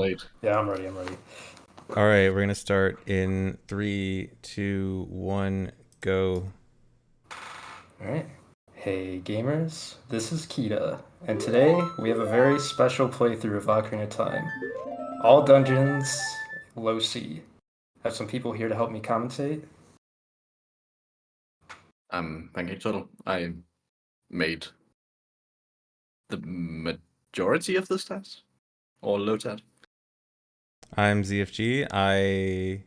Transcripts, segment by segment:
Wait. Yeah, I'm ready. I'm ready. All right, we're gonna start in 3, 2, 1, go. All right. Hey gamers, this is Kita, and today we have a very special playthrough of Ocarina of Time. All dungeons, low C. Have some people here to help me commentate. I'm PancakeTurtle. I made the majority of this task, or LOTAD. I'm ZFG. I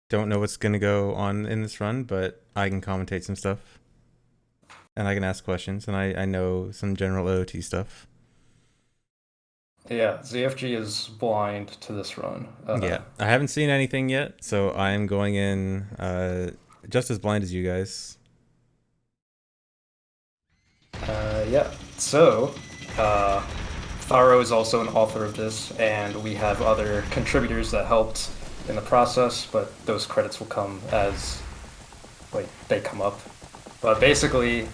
don't know what's gonna go on in this run, but I can commentate some stuff. And I can ask questions, and I know some general OOT stuff. Yeah, ZFG is blind to this run. Yeah, I haven't seen anything yet, so I am going in just as blind as you guys. Yeah, so, Tharo is also an author of this, and we have other contributors that helped in the process, but those credits will come as, like, they come up. But basically,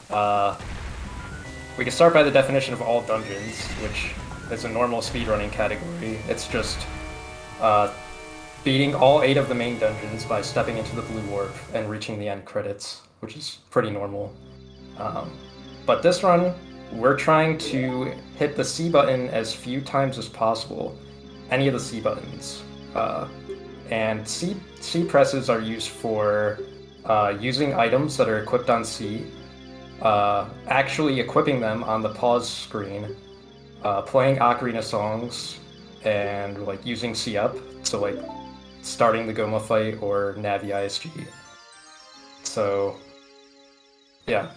we can start by the definition of all dungeons, which is a normal speedrunning category. It's just beating all 8 of the main dungeons by stepping into the blue warp and reaching the end credits, which is pretty normal. But this run, we're trying to hit the C button as few times as possible, any of the C buttons. And C presses are used for using items that are equipped on C, actually equipping them on the pause screen, playing Ocarina songs, and like using C up, so like starting the Goma fight or Navi ISG. So, yeah.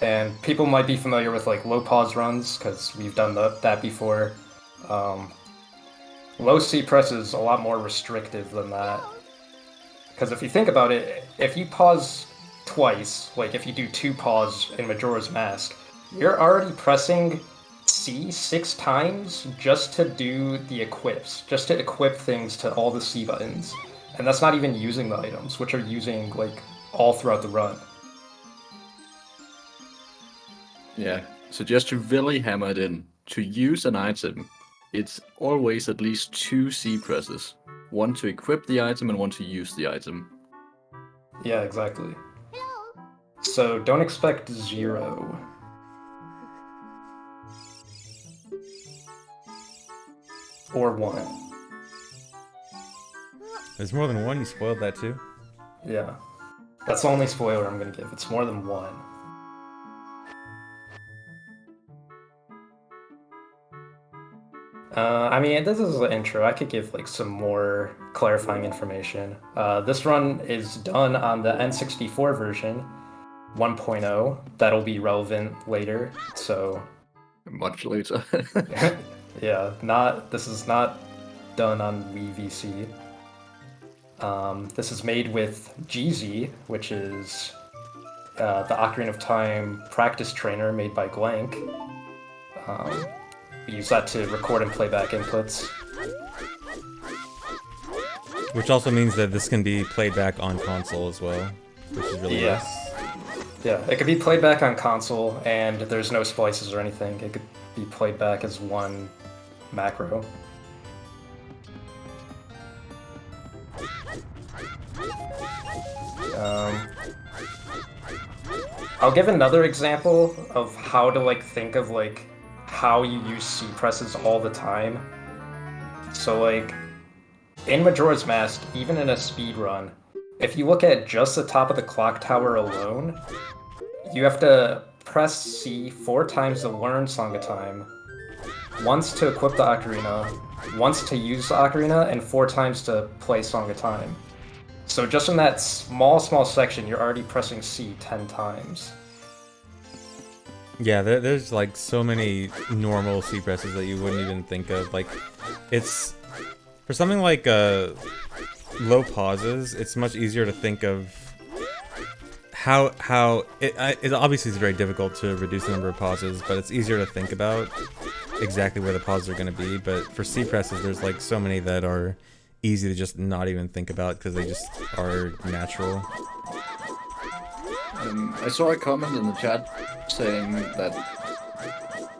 And people might be familiar with like low pause runs because we've done that before. Low C press is a lot more restrictive than that. Because if you think about it, if you pause twice, like if you do 2 pause in Majora's Mask, you're already pressing C 6 times just to do the equips, just to equip things to all the C buttons. And that's not even using the items, which are using like all throughout the run. Yeah, so just to really hammer it in, to use an item, it's always at least 2 C presses. One to equip the item and one to use the item. Yeah, exactly. So don't expect 0. Or 1. There's more than one. You spoiled that too. Yeah. That's the only spoiler I'm gonna give. It's more than 1. I mean, this is an intro. I could give like some more clarifying information. This run is done on the N64 version, 1.0. That'll be relevant later. So, Much later. yeah, this is not done on Wii VC. This is made with GZ, which is the Ocarina of Time practice trainer made by Glank. We use that to record and play back inputs. Which also means that this can be played back on console as well, which is really nice. Yeah, it could be played back on console, and there's no splices or anything. It could be played back as one macro. I'll give another example of how to like think of like how you use C presses all the time. So like in Majora's Mask, even in a speed run, if you look at just the top of the clock tower alone, you have to press C 4 times to learn Song of Time, once to equip the ocarina, once to use the ocarina, and 4 times to play Song of Time. So just in that small section, you're already pressing C 10 times. Yeah, there's like so many normal C presses that you wouldn't even think of. Like, it's for something like low pauses. It's much easier to think of how it obviously is very difficult to reduce the number of pauses, but it's easier to think about exactly where the pauses are going to be. But for C presses, there's like so many that are easy to just not even think about because they just are natural. I saw a comment in the chat saying that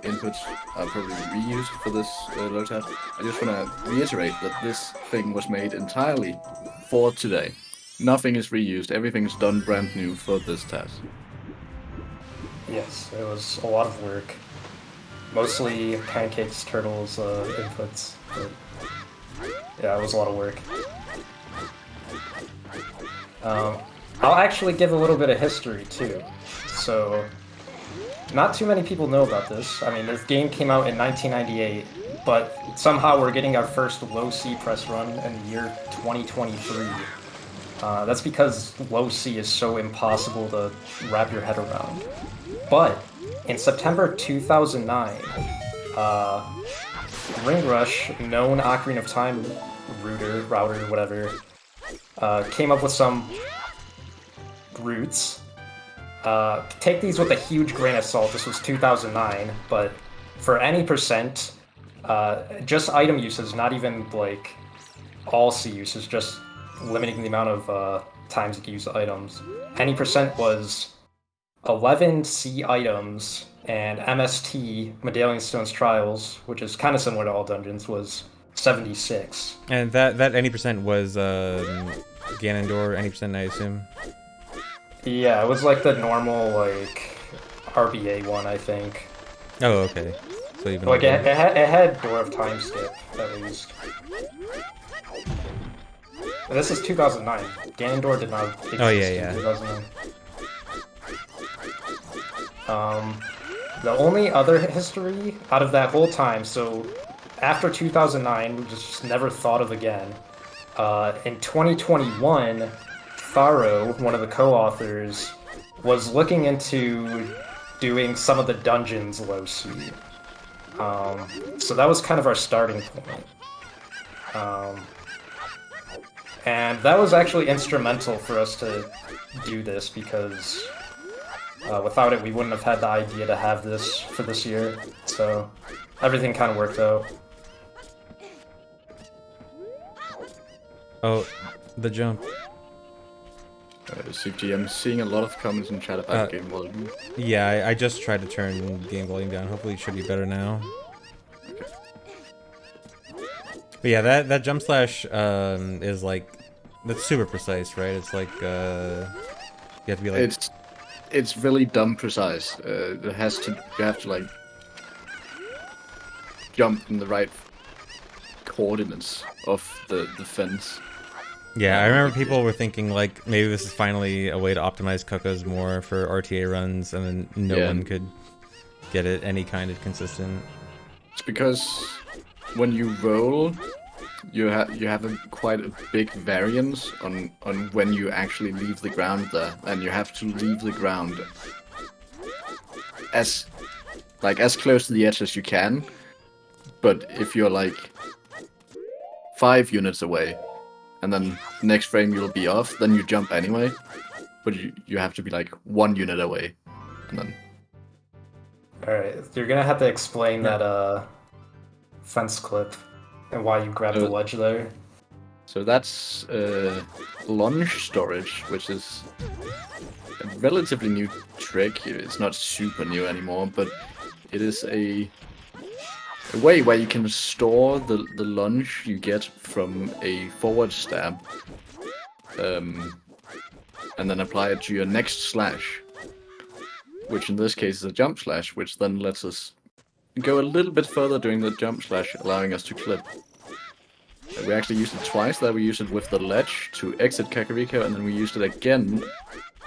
inputs are probably reused for this LOTAD. I just want to reiterate that this thing was made entirely for today. Nothing is reused, everything's done brand new for this task. Yes, it was a lot of work. Mostly PancakeTurtle's inputs, but yeah, it was a lot of work. I'll actually give a little bit of history too. So, not too many people know about this. I mean, this game came out in 1998, but somehow we're getting our first low C press run in the year 2023. That's because low C is so impossible to wrap your head around. But in September 2009, Ring Rush, known Ocarina of Time router, whatever, came up with some routes. Take these with a huge grain of salt. This was 2009, but for any percent, just item usage, not even like all C usage, just limiting the amount of times you can use items. Any percent was 11 C items, and MST, Medallion Stone's Trials, which is kind of similar to all dungeons, was 76. And that any percent was Ganondorf, any percent, I assume? Yeah, it was like the normal, like, RBA one, I think. Oh, okay. So even like, it had Door of Time skip, at least. And this is 2009. Ganondorf did not exist in 2009. The only other history out of that whole time, so after 2009, we just never thought of again. In 2021, Tharo, one of the co-authors, was looking into doing some of the dungeons low C. So that was kind of our starting point. And that was actually instrumental for us to do this because without it we wouldn't have had the idea to have this for this year. So everything kind of worked out. Oh, the jump. CFG, I'm seeing a lot of comments in chat about game volume. Yeah, I just tried to turn game volume down. Hopefully it should be better now. Okay. But yeah, that jump slash is like, that's super precise, right? It's like you have to be like. It's really dumb precise. You have to like jump in the right coordinates of the fence. Yeah, I remember people were thinking like maybe this is finally a way to optimize Cocos more for RTA runs, and then no one could get it any kind of consistent. It's because when you roll, you have quite a big variance on when you actually leave the ground there, and you have to leave the ground as close to the edge as you can. But if you're like 5 units away, and then next frame you'll be off, then you jump anyway. But you have to be like 1 unit away, and then. Alright, you're gonna have to explain that fence clip and why you grabbed the ledge there. So that's lunge storage, which is a relatively new trick. It's not super new anymore, but it is a way where you can store the lunge you get from a forward stab, and then apply it to your next slash, which in this case is a jump slash, which then lets us go a little bit further during the jump slash, allowing us to clip. We actually used it twice there. We used it with the ledge to exit Kakariko, and then we used it again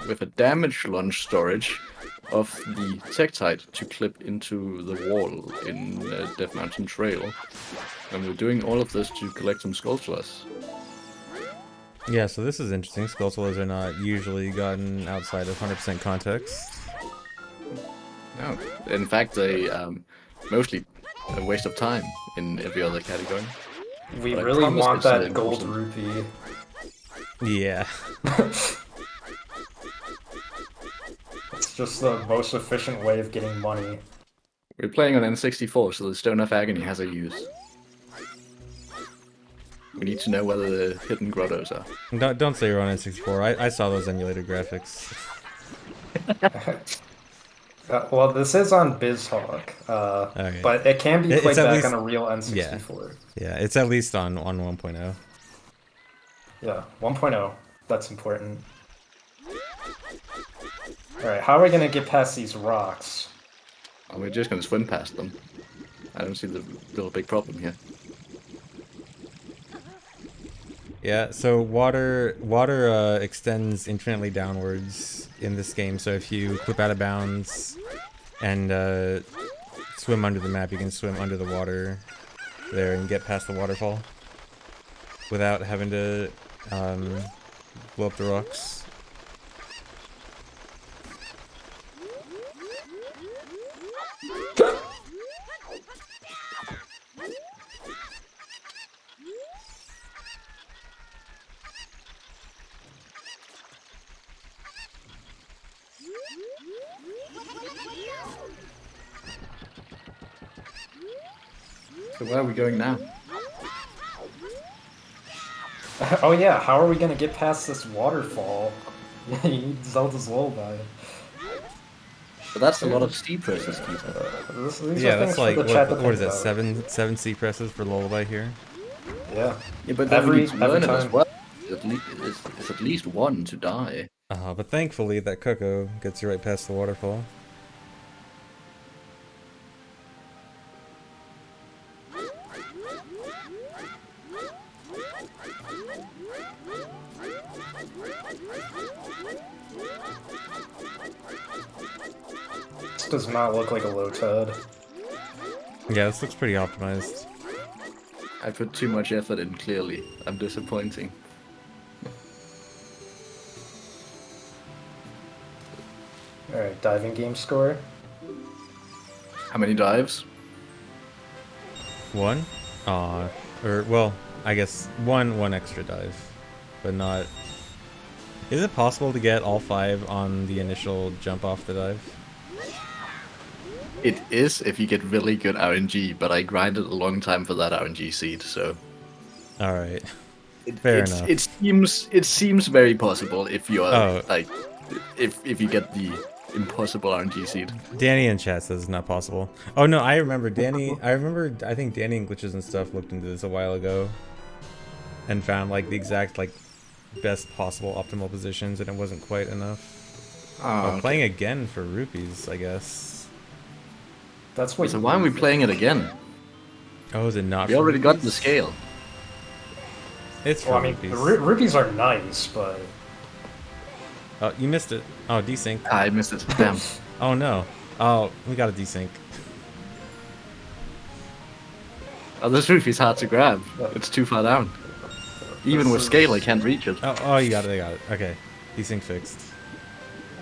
with a damage lunge storage of the Tektite to clip into the wall in Death Mountain Trail. And we're doing all of this to collect some Skulltulas. Yeah, so this is interesting. Skulltulas are not usually gotten outside of 100% context. No, in fact, they mostly a waste of time in every other category. We But really want that gold important. rupee. Yeah. It's just the most efficient way of getting money. We're playing on N64, so the Stone of Agony has a use. We need to know whether the hidden grottos are. Don't say you're on N64. I saw those emulated graphics. Well, this is on BizHawk, Okay. but it can be It's played at back least- on a real Yeah. N64. Yeah, it's at least on 1.0. Yeah, 1.0. That's important. Alright, how are we gonna get past these rocks? Oh, we're just gonna swim past them. I don't see the real big problem here. Yeah, so water extends infinitely downwards in this game. So if you clip out of bounds and swim under the map, you can swim under the water there and get past the waterfall without having to blow up the rocks. So where are we going now? Oh yeah, how are we gonna get past this waterfall? You need Zelda's Lullaby. But that's a lot of C presses, Keith. These Yeah, are that's things like for the chat to what is think that? about. Seven C presses for Lullaby here. Yeah. Yeah, but then we need to learn it as time. well. It's at least one to die. But thankfully that Coco gets you right past the waterfall. This does not look like a LOTAD. Yeah, this looks pretty optimized. I put too much effort in, clearly. I'm disappointing. Alright, diving game score. How many dives? One? Or, well, I guess one extra dive. But not... Is it possible to get all 5 on the initial jump off the dive? It is if you get really good RNG, but I grinded a long time for that RNG seed, so... Alright. Fair enough. It seems very possible if you're, Oh. like... If you get the impossible RNG seed. Danny in chat says it's not possible. Oh no, I remember I think Danny in Glitches and Stuff looked into this a while ago. And found, like, the exact, like, best possible optimal positions, and it wasn't quite enough. Oh, Playing again for rupees, I guess. That's what. So why are we playing it again? Oh, is it not? We for already got the rupees? scale. It's for Well, I mean, rupees. the rupees are nice, but Oh, you missed it. Oh, desync. I missed it. Damn. Oh no. Oh, we got a desync. Oh, this roof is hard to grab. It's too far down. Even with scale, I can't reach it. Oh, you got it. I got it. Okay, desync fixed.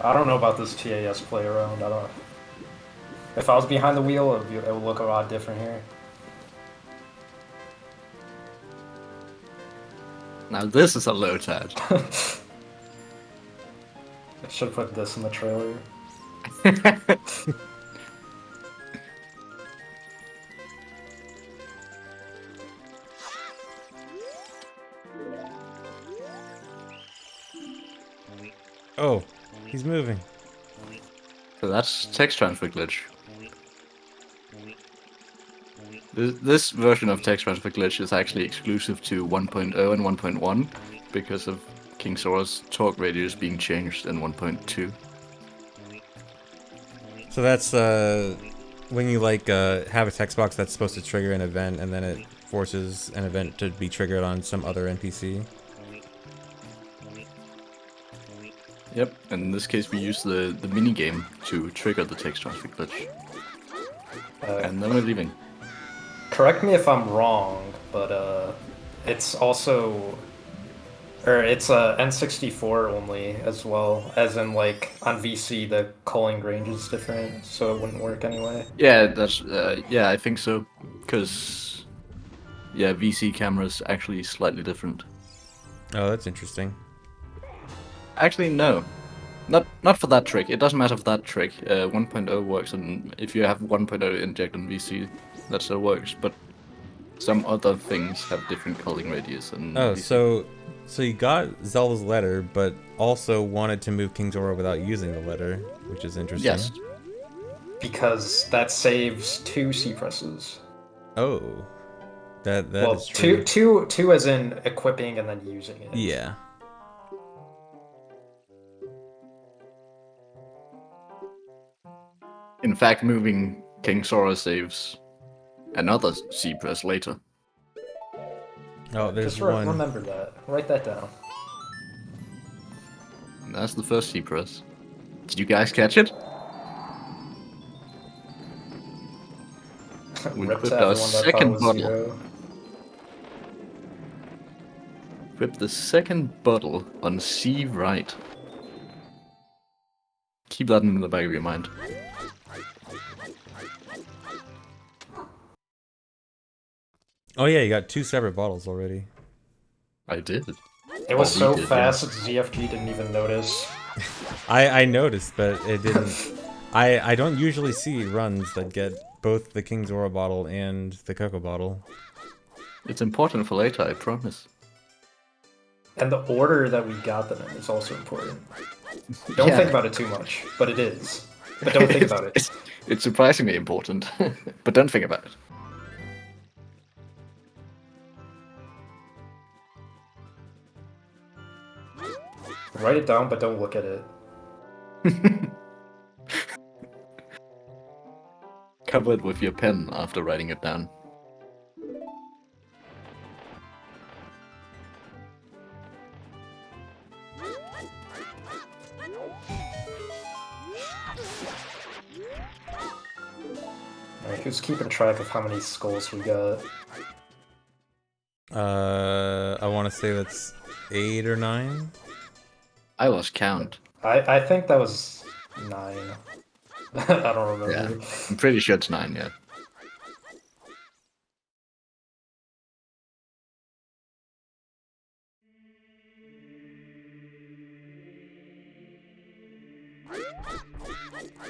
I don't know about this TAS play around. I don't. If I was behind the wheel, it would look a lot different here. Now this is a LOTAD. I should have put this in the trailer. Oh, he's moving. So that's text transfer glitch. This version of text transfer glitch is actually exclusive to 1.0 and 1.1 because of King Sora's talk radius being changed in 1.2. So that's when you like have a text box that's supposed to trigger an event, and then it forces an event to be triggered on some other NPC. Yep, and in this case we use the mini game to trigger the text transfer glitch. And then we're leaving. Correct me if I'm wrong, but it's also, or it's N64 only as well, as in like on VC the calling range is different, so it wouldn't work anyway. Yeah, that's yeah, I think so, because yeah, VC camera's actually slightly different. Oh, that's interesting. Actually, no. Not for that trick. It doesn't matter for that trick. 1.0 works, and if you have 1.0 inject on VC, that still works. But some other things have different calling radius. And Oh, VC. so you got Zelda's letter, but also wanted to move King Zora without using the letter, which is interesting. Yes. because that saves 2 C presses. Oh, that Well, is true. two as in equipping and then using it. Yeah. In fact, moving King Sora saves another C press later. Oh, there's Just one. remember that. Write that down. And that's the first C press. Did you guys catch it? We Rip to equipped our everyone that thought it second was bottle. 0. Equip the second bottle on C right. Keep that in the back of your mind. Oh yeah, you got 2 separate bottles already. I did. It was we so did, fast that ZFG didn't even notice. I noticed, but it didn't. I don't usually see runs that get both the King Zora bottle and the Cocoa bottle. It's important for later, I promise. And the order that we got them in is also important. Don't Yeah. think about it too much, but it is. But don't think about it. It's surprisingly important, but don't think about it. Write it down, but don't look at it. Cover it with your pen after writing it down. Alright, who's keeping track of how many skulls we got? I want to say that's 8 or 9. I lost count. I think that was 9. I don't remember. Yeah, I'm pretty sure it's 9, yeah.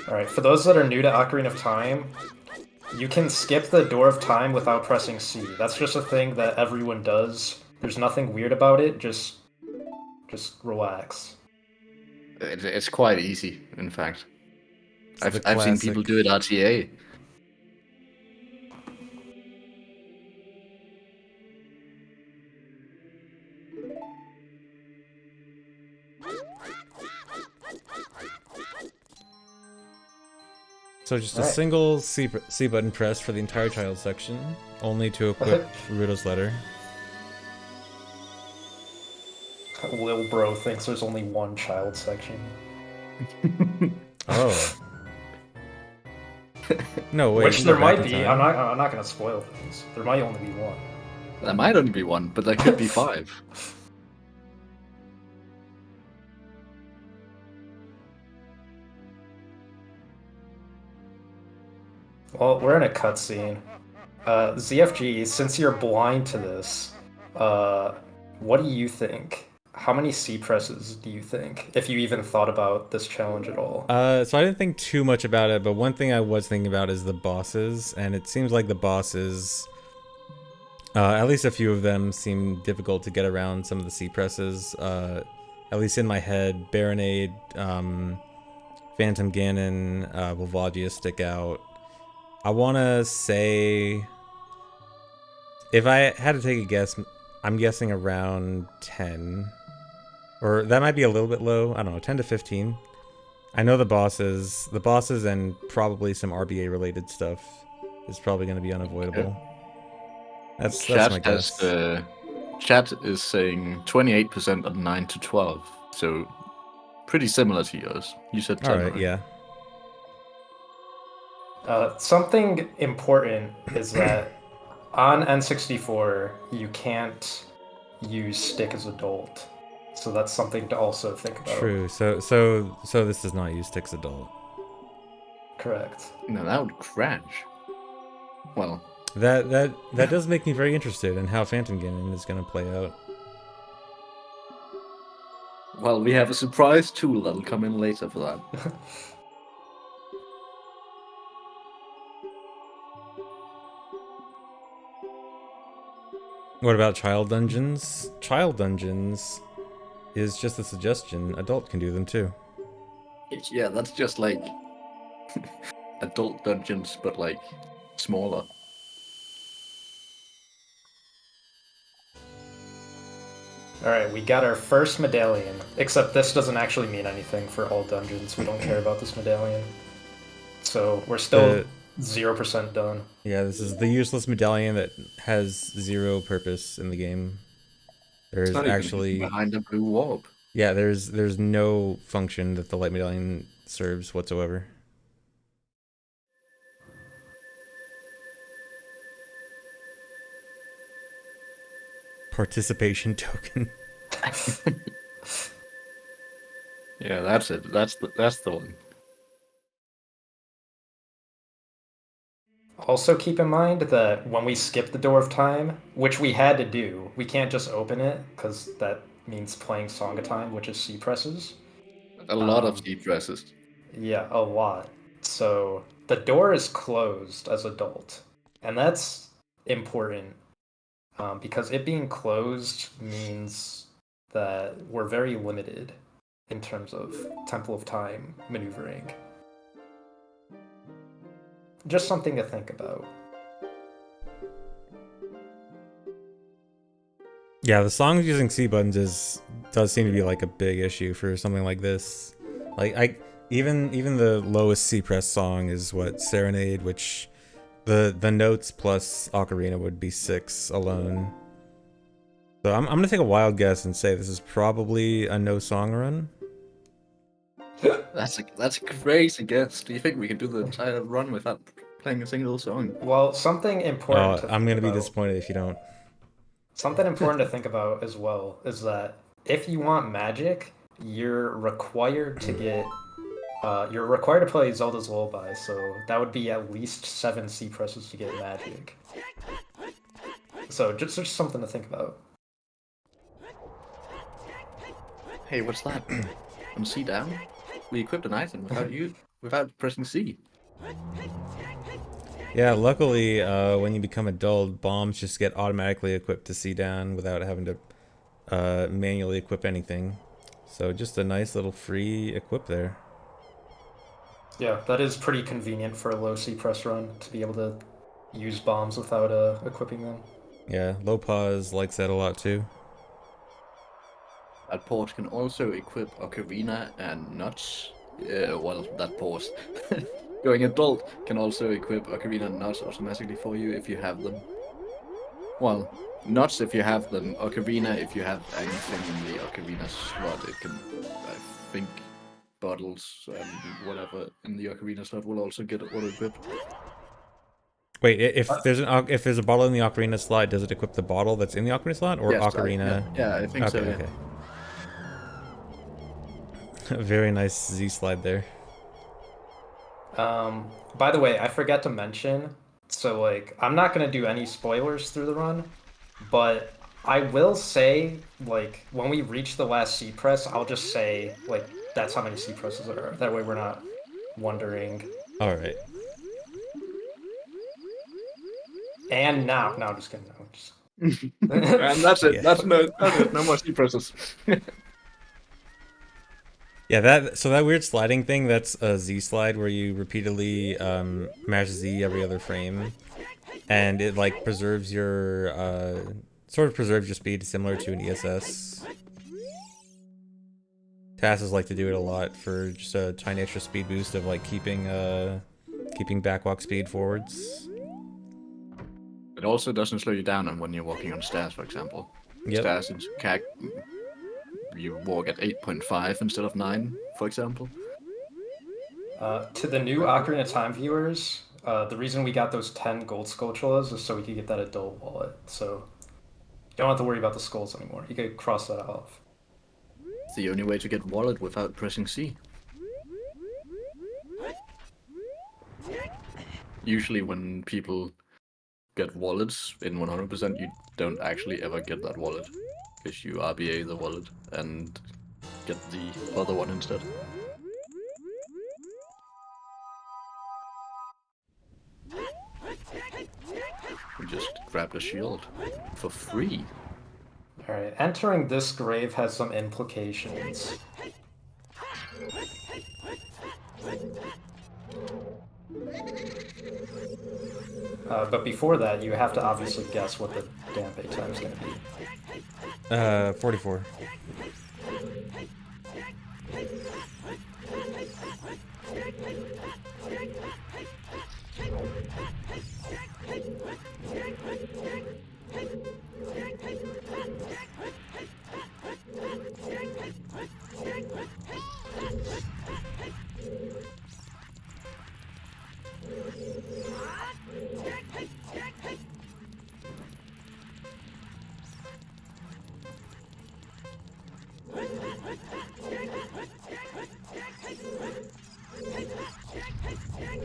Alright, for those that are new to Ocarina of Time, you can skip the Door of Time without pressing C. That's just a thing that everyone does. There's nothing weird about it, just relax. It's quite easy, in fact. It's the I've seen people do it RTA. So just a Alright. single C button press for the entire child section, only to equip Ruto's letter. Lil bro thinks there's only one child section. Oh. No, wait. Which you there go back might in be. time. I'm not gonna spoil things. There might only be one. There might only be one, but there could be 5. Well, we're in a cutscene. ZFG, since you're blind to this, what do you think? How many C presses do you think, if you even thought about this challenge at all? So I didn't think too much about it, but one thing I was thinking about is the bosses, and it seems like the bosses, at least a few of them, seem difficult to get around some of the C presses. At least in my head, Baronade, Phantom Ganon, Volvagia stick out. I want to say, if I had to take a guess, I'm guessing around 10. Or that might be a little bit low. I don't know, 10 to 15. I know the bosses and probably some RBA related stuff is probably going to be unavoidable. That's my guess. Chat is saying 28% on 9 to 12, so pretty similar to yours. You said 10, Alright, right? yeah. Something important is that on N64, you can't use stick as adult. So that's something to also think about. True. So this does not use Sticks Adult. Correct. No, that would crash. Well, That does make me very interested in how Phantom Ganon is going to play out. well, we have a surprise tool that'll come in later for that. What about Child Dungeons? Child Dungeons is just a suggestion. Adult can do them too. Yeah, that's just like adult dungeons, but like smaller. Alright, we got our first medallion. Except this doesn't actually mean anything for all dungeons. We don't care about this medallion. So we're still 0% done. Yeah, this is the useless medallion that has zero purpose in the game. There's It's not even actually behind a blue warp. yeah, there's no function that the light medallion serves whatsoever. Participation token. Yeah, that's it. That's the one. Also keep in mind that when we skip the Door of Time, which we had to do, we can't just open it, because that means playing Song of Time, which is C presses. A lot of C presses. Yeah, a lot. So the door is closed as adult, and that's important because it being closed means that we're very limited in terms of Temple of Time maneuvering. Just something to think about. Yeah, the songs using C buttons does seem to be like a big issue for something like this. Like even the lowest C press song is what, Serenade, which the notes plus Ocarina would be 6 alone. So I'm gonna take a wild guess and say this is probably a no song run. That's a crazy guess. Do you think we can do the entire run without playing a single song? Well, something important to I'm think gonna be about. disappointed if you don't. Something important to think about as well is that if you want magic, you're required to get you're required to play Zelda's Lullaby, so that would be at least 7 C presses to get magic. So just something to think about. Hey, what's that? On C down? We equipped an item without pressing C. Yeah, luckily, when you become adult, bombs just get automatically equipped to C down without having to manually equip anything. So just a nice little free equip there. Yeah, that is pretty convenient for a low C press run to be able to use bombs without equipping them. Yeah, low pause likes that a lot too. That port can also equip Ocarina and Nuts. Well, that port. Going adult can also equip Ocarina and Nuts automatically for you if you have them. Well, Nuts if you have them. Ocarina if you have anything in the Ocarina slot. It can, I think, bottles and whatever in the Ocarina slot will also get auto-equipped. Wait, if there's a bottle in the Ocarina slot, does it equip the bottle that's in the Ocarina slot, or Yes, Ocarina? Yeah, I think so. Yeah. Okay. Very nice Z slide there. By the way, I forgot to mention, so like I'm not gonna do any spoilers through the run, but I will say, like, when we reach the last C press, I'll just say, like, that's how many C presses there are. That way we're not wondering. Alright. And now, no, I'm just kidding. No, just... And that's it. Yeah. That's it. No more C presses. Yeah, that weird sliding thing, that's a Z slide where you repeatedly mash Z every other frame, and it like preserves your sort of preserves your speed, similar to an ESS. Tasks like to do it a lot for just a tiny extra speed boost of like keeping backwalk speed forwards. It also doesn't slow you down when you're walking on stairs, for example. Yep. Stairs in CAC, you walk at 8.5 instead of 9, for example. To the new Ocarina of Time viewers, the reason we got those 10 gold sculptures is so we could get that adult wallet. So you don't have to worry about the skulls anymore. You could cross that off. It's the only way to get wallet without pressing C. Usually when people get wallets in 100%, you don't actually ever get that wallet. Because you RBA the wallet and get the other one instead. We just grabbed a shield for free. Alright, entering this grave has some implications. But before that, you have to obviously guess what the damn pay time is going to be. 44.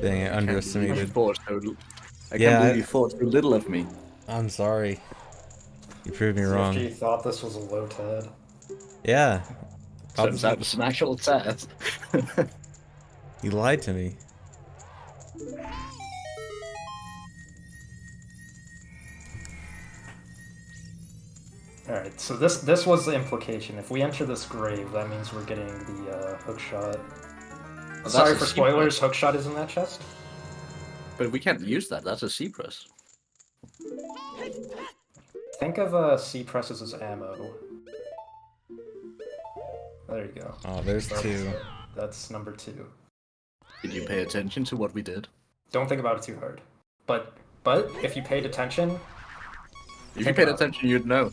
Dang it, underestimated. I Yeah, can't believe you thought so little of me. I'm sorry. You proved me wrong. CFG thought this was a LOTAD. Yeah. Turns out it's an actual TAD. You lied to me. Alright, so this was the implication. If we enter this grave, that means we're getting the hookshot. Well, Sorry that's for a spoilers, hookshot is in that chest. But we can't use that. That's a C press. Think of C presses as ammo. There you go. Oh, there's two. That's number 2. Did you pay attention to what we did? Don't think about it too hard. But if you paid attention... If you paid attention, you'd know.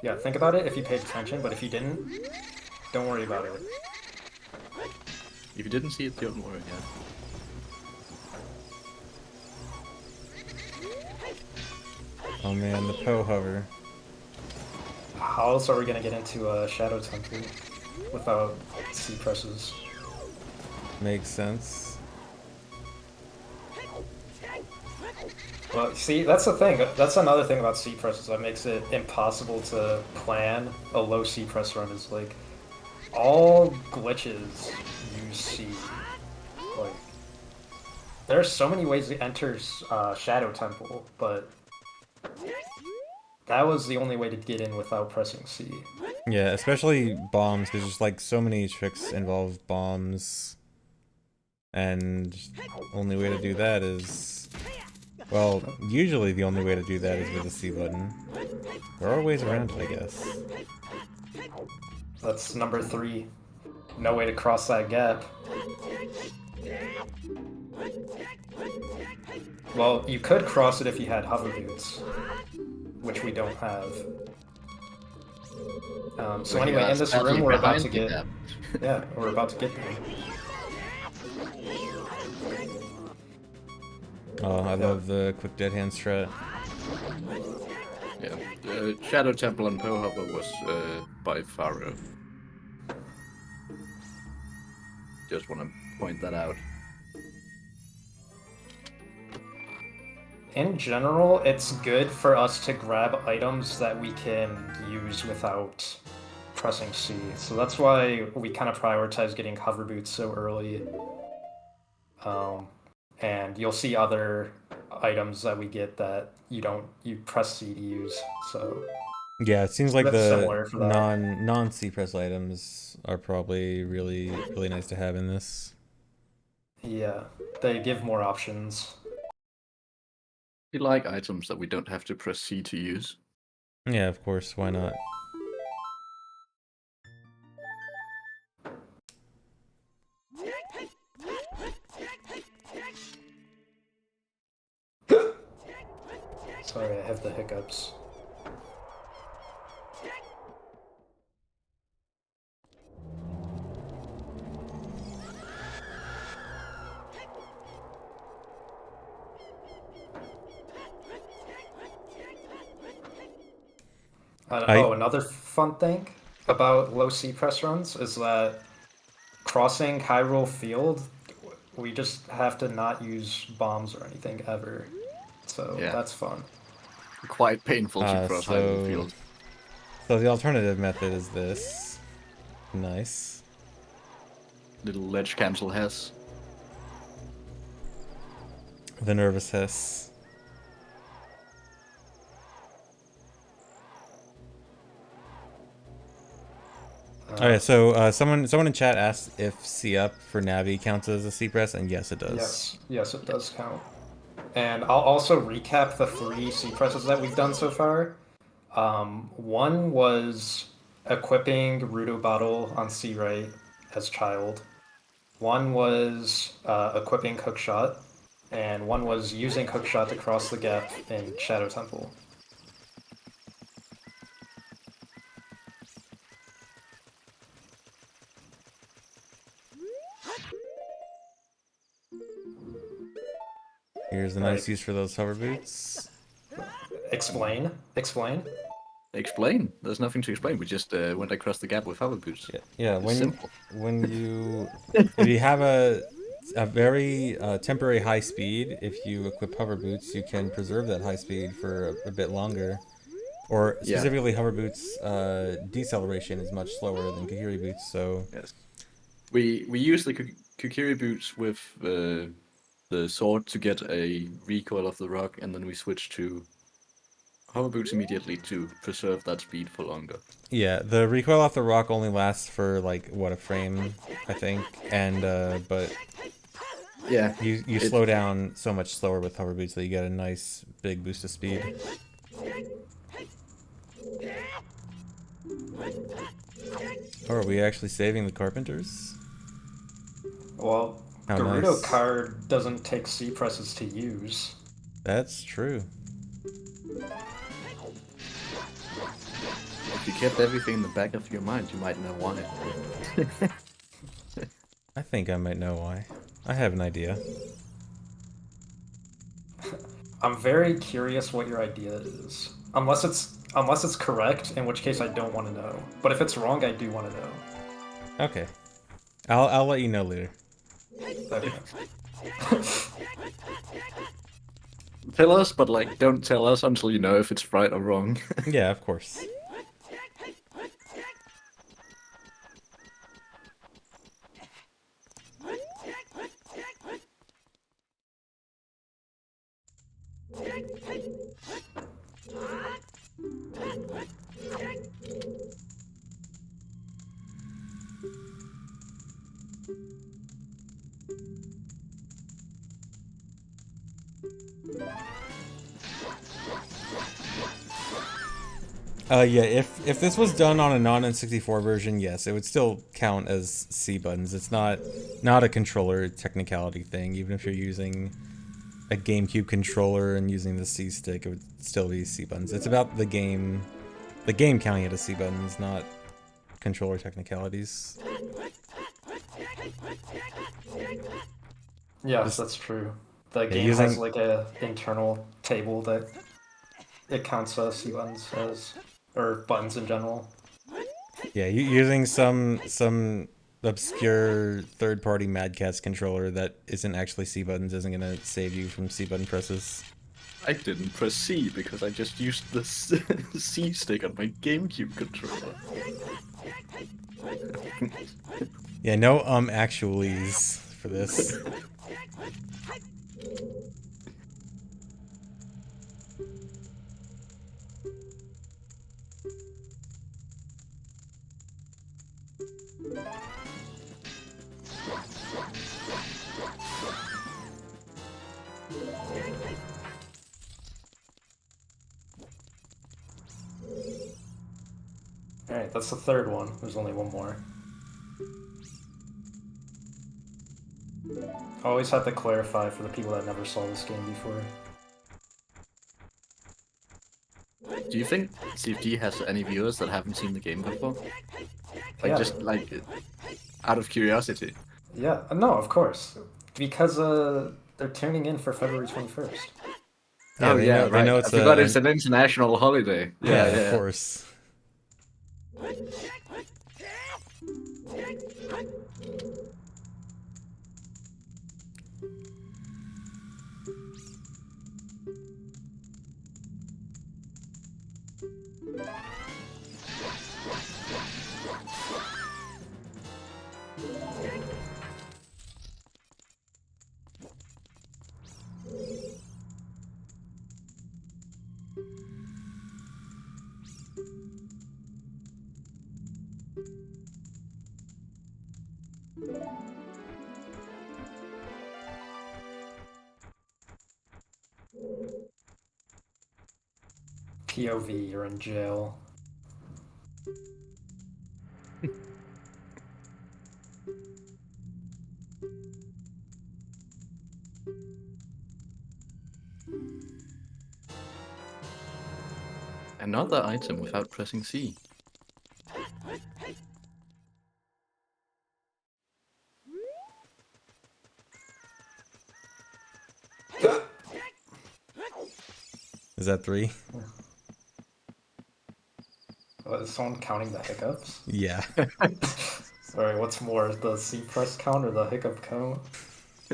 Yeah, think about it if you paid attention, but if you didn't, don't worry about it. If you didn't see it, don't worry, yeah. Oh man, the Poe hover. How else are we gonna get into a Shadow Temple without C presses? Makes sense. Well, see, that's the thing. That's another thing about C presses that makes it impossible to plan a low C press run. Is like all glitches use C. Like there are so many ways to enter Shadow Temple, but that was the only way to get in without pressing C. Yeah, especially bombs, because there's like so many tricks involve bombs. And only way to do that is... Well, usually the only way to do that is with the C button. There are ways around it, I guess. That's number 3. No way to cross that gap. Well, you could cross it if you had hover boots, which we don't have. So anyway, in this room, we're about to get... Yeah, we're about to get there. Oh, I love the quick dead hand strat. Yeah, Shadow Temple and Poe Hover was by Tharo. Just want to point that out. In general, it's good for us to grab items that we can use without pressing C. So that's why we kind of prioritize getting hover boots so early. And you'll see other items that we get that you press C to use. So yeah, it seems like that's the non C press items are probably really nice to have in this. Yeah, they give more options. We like items that we don't have to press C to use. Yeah, of course, why not? Sorry, I have the hiccups. Oh, another fun thing about low C press runs is that crossing Hyrule Field, we just have to not use bombs or anything ever. So yeah, that's fun. Quite painful to cross Hyrule Field. So the alternative method is this. Nice. Little ledge cancel Hess. The nervous Hess. Okay, so someone in chat asked if C up for Navi counts as a C press, and yes, it does. Yes, it does count. And I'll also recap the 3 C presses that we've done so far. One was equipping Rudo Bottle on C right as child. One was equipping Hookshot, and one was using Hookshot to cross the gap in Shadow Temple. Here's a nice use for those hover boots. Explain. Explain. Explain. There's nothing to explain. We just went across the gap with hover boots. Yeah. It's simple. If you have a very temporary high speed, if you equip hover boots, you can preserve that high speed for a bit longer. Or specifically, hover boots deceleration is much slower than Kakiri boots. So yes, we use the Kukiri boots with the sword to get a recoil of the rock, and then we switch to hover boots immediately to preserve that speed for longer. yeah, the recoil off the rock only lasts for like what, a frame, I think, and but yeah, you slow down so much slower with hover boots that you get a nice big boost of speed. Oh, are we actually saving the carpenters? Well, How Gerudo nice. card doesn't take C presses to use. That's true. If you kept everything in the back of your mind, you might know why. I think I might know why. I have an idea. I'm very curious what your idea is. Unless it's correct, in which case I don't want to know. But if it's wrong, I do want to know. Okay. I'll let you know later. Okay. Tell us, but like, don't tell us until you know if it's right or wrong. Yeah, of course. Yeah, if this was done on a non-N64 version, yes, it would still count as C buttons. It's not a controller technicality thing. Even if you're using a GameCube controller and using the C stick, it would still be C buttons. It's about the game counting it as C buttons, not controller technicalities. Yes, that's true. The game has like a internal table that it counts C buttons as, or buttons in general. Yeah, using some obscure third-party Mad Catz controller that isn't actually C buttons isn't gonna save you from C button presses. I didn't press C because I just used the C stick on my GameCube controller. Yeah, no actualies for this. Alright, that's the third one. There's only one more. I always have to clarify for the people that never saw this game before. Do you think CFG has any viewers that haven't seen the game before? Like, Yeah. just like out of curiosity. Yeah, no, of course. Because they're tuning in for February 21st. Yeah, Oh they yeah, know, right. They know I it's forgot it's an international holiday. Yeah, of course. POV, you're in jail. Another item without pressing C. Is that 3? Is someone counting the hiccups? Yeah. Sorry, what's more, the C press count or the hiccup count?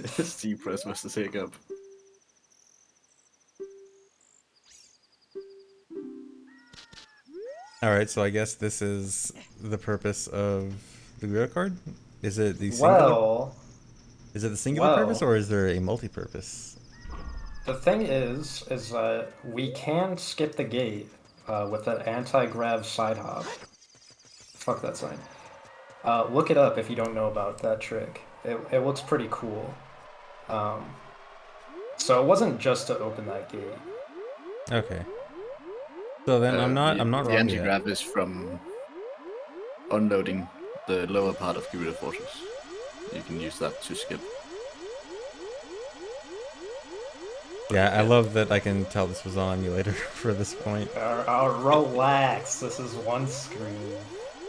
C press versus hiccup. Alright, so I guess this is the purpose of the Rerecord? Is it the singular? Well, Is it the singular purpose, or is there a multi-purpose? the thing is that we can skip the gate with an anti-grav side hop. Fuck that sign. Look it up if you don't know about that trick. It looks pretty cool. So it wasn't just to open that gate. Okay. So then I'm not the wrong yet. anti-grav is from unloading the lower part of Gerudo Fortress. You can use that to skip. Yeah, I love that I can tell this was on emulator for this point. Relax, this is one screen.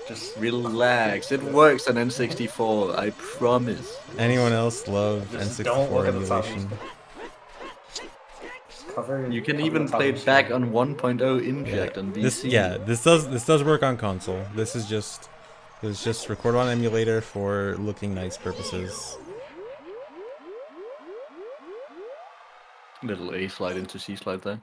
Just Relax, it works on N64, I promise. Anyone else love Just don't look N64 at the top. emulation? You can even play it back on 1.0 inject on VC. This does work on console. This is just recorded on emulator for looking nice purposes. Little A slide into C slide there.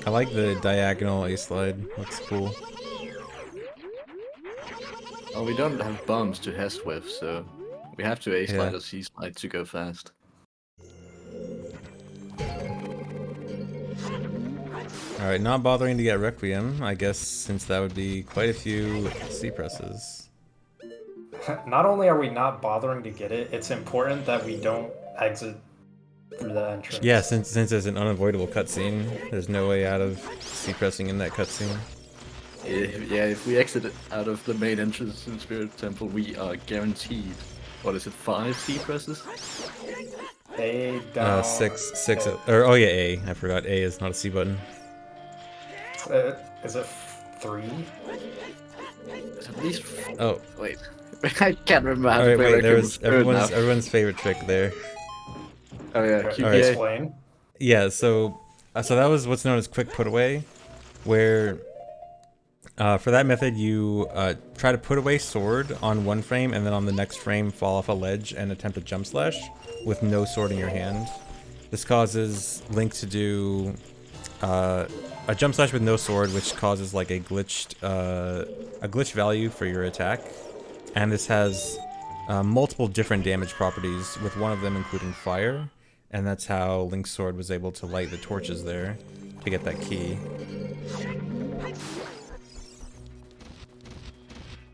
I like the diagonal A slide. Looks cool. Oh, we don't have bombs to Hest with, so we have to A slide Yeah. or C slide to go fast. Alright, not bothering to get Requiem, I guess, since that would be quite a few C presses. Not only are we not bothering to get it, it's important that we don't exit through the entrance. Yeah, since it's an unavoidable cutscene, there's no way out of C pressing in that cutscene. Yeah, if we exit out of the main entrance in Spirit Temple, we are guaranteed, what is it, 5 C presses? A down. 6, or oh yeah, A. I forgot A is not a C button. Is it 3? It's at least. Oh, Wait. I can't remember how to alright, play wait, Requiem there with was Spirit now. everyone's favorite trick there. Oh yeah, Can QPA. you explain? Yeah, so that was what's known as quick put away, where for that method you try to put away sword on one frame and then on the next frame fall off a ledge and attempt a jump slash with no sword in your hand. This causes Link to do a jump slash with no sword, which causes like a glitch value for your attack, and this has multiple different damage properties, with one of them including fire. And that's how Link's sword was able to light the torches there to get that key.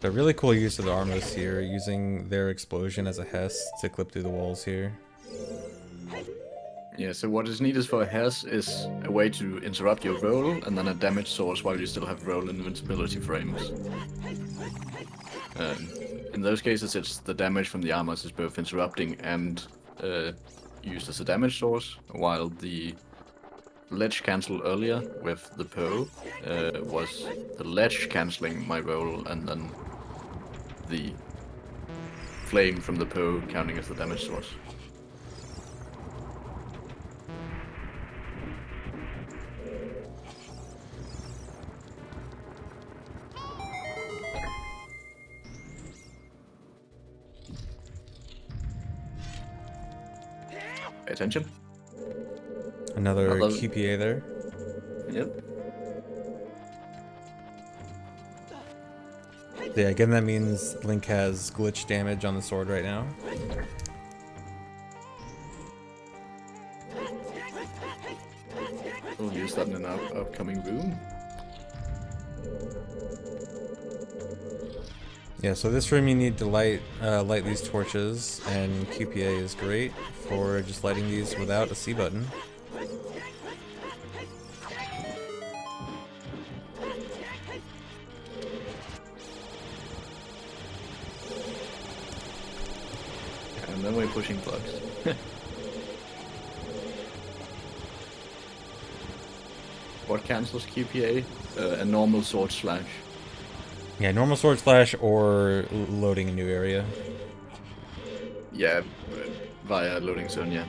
The really cool use of the Armos here, using their explosion as a Hess to clip through the walls here. Yeah, so what is needed for a Hess is a way to interrupt your roll, and then a damage source while you still have roll and invincibility frames. In those cases, it's the damage from the Armos is both interrupting and used as a damage source, while the ledge cancel earlier with the Poe was the ledge cancelling my roll, and then the flame from the Poe counting as the damage source. Pay attention. Another QPA there. Yep. Yeah, again that means Link has glitch damage on the sword right now. use that in an upcoming room. Yeah, so this room you need to light these torches, and QPA is great for just lighting these without a C button. And then we're pushing bugs. What cancels QPA? A normal sword slash. Yeah, normal sword slash or loading a new area. Yeah, via loading zone, yeah.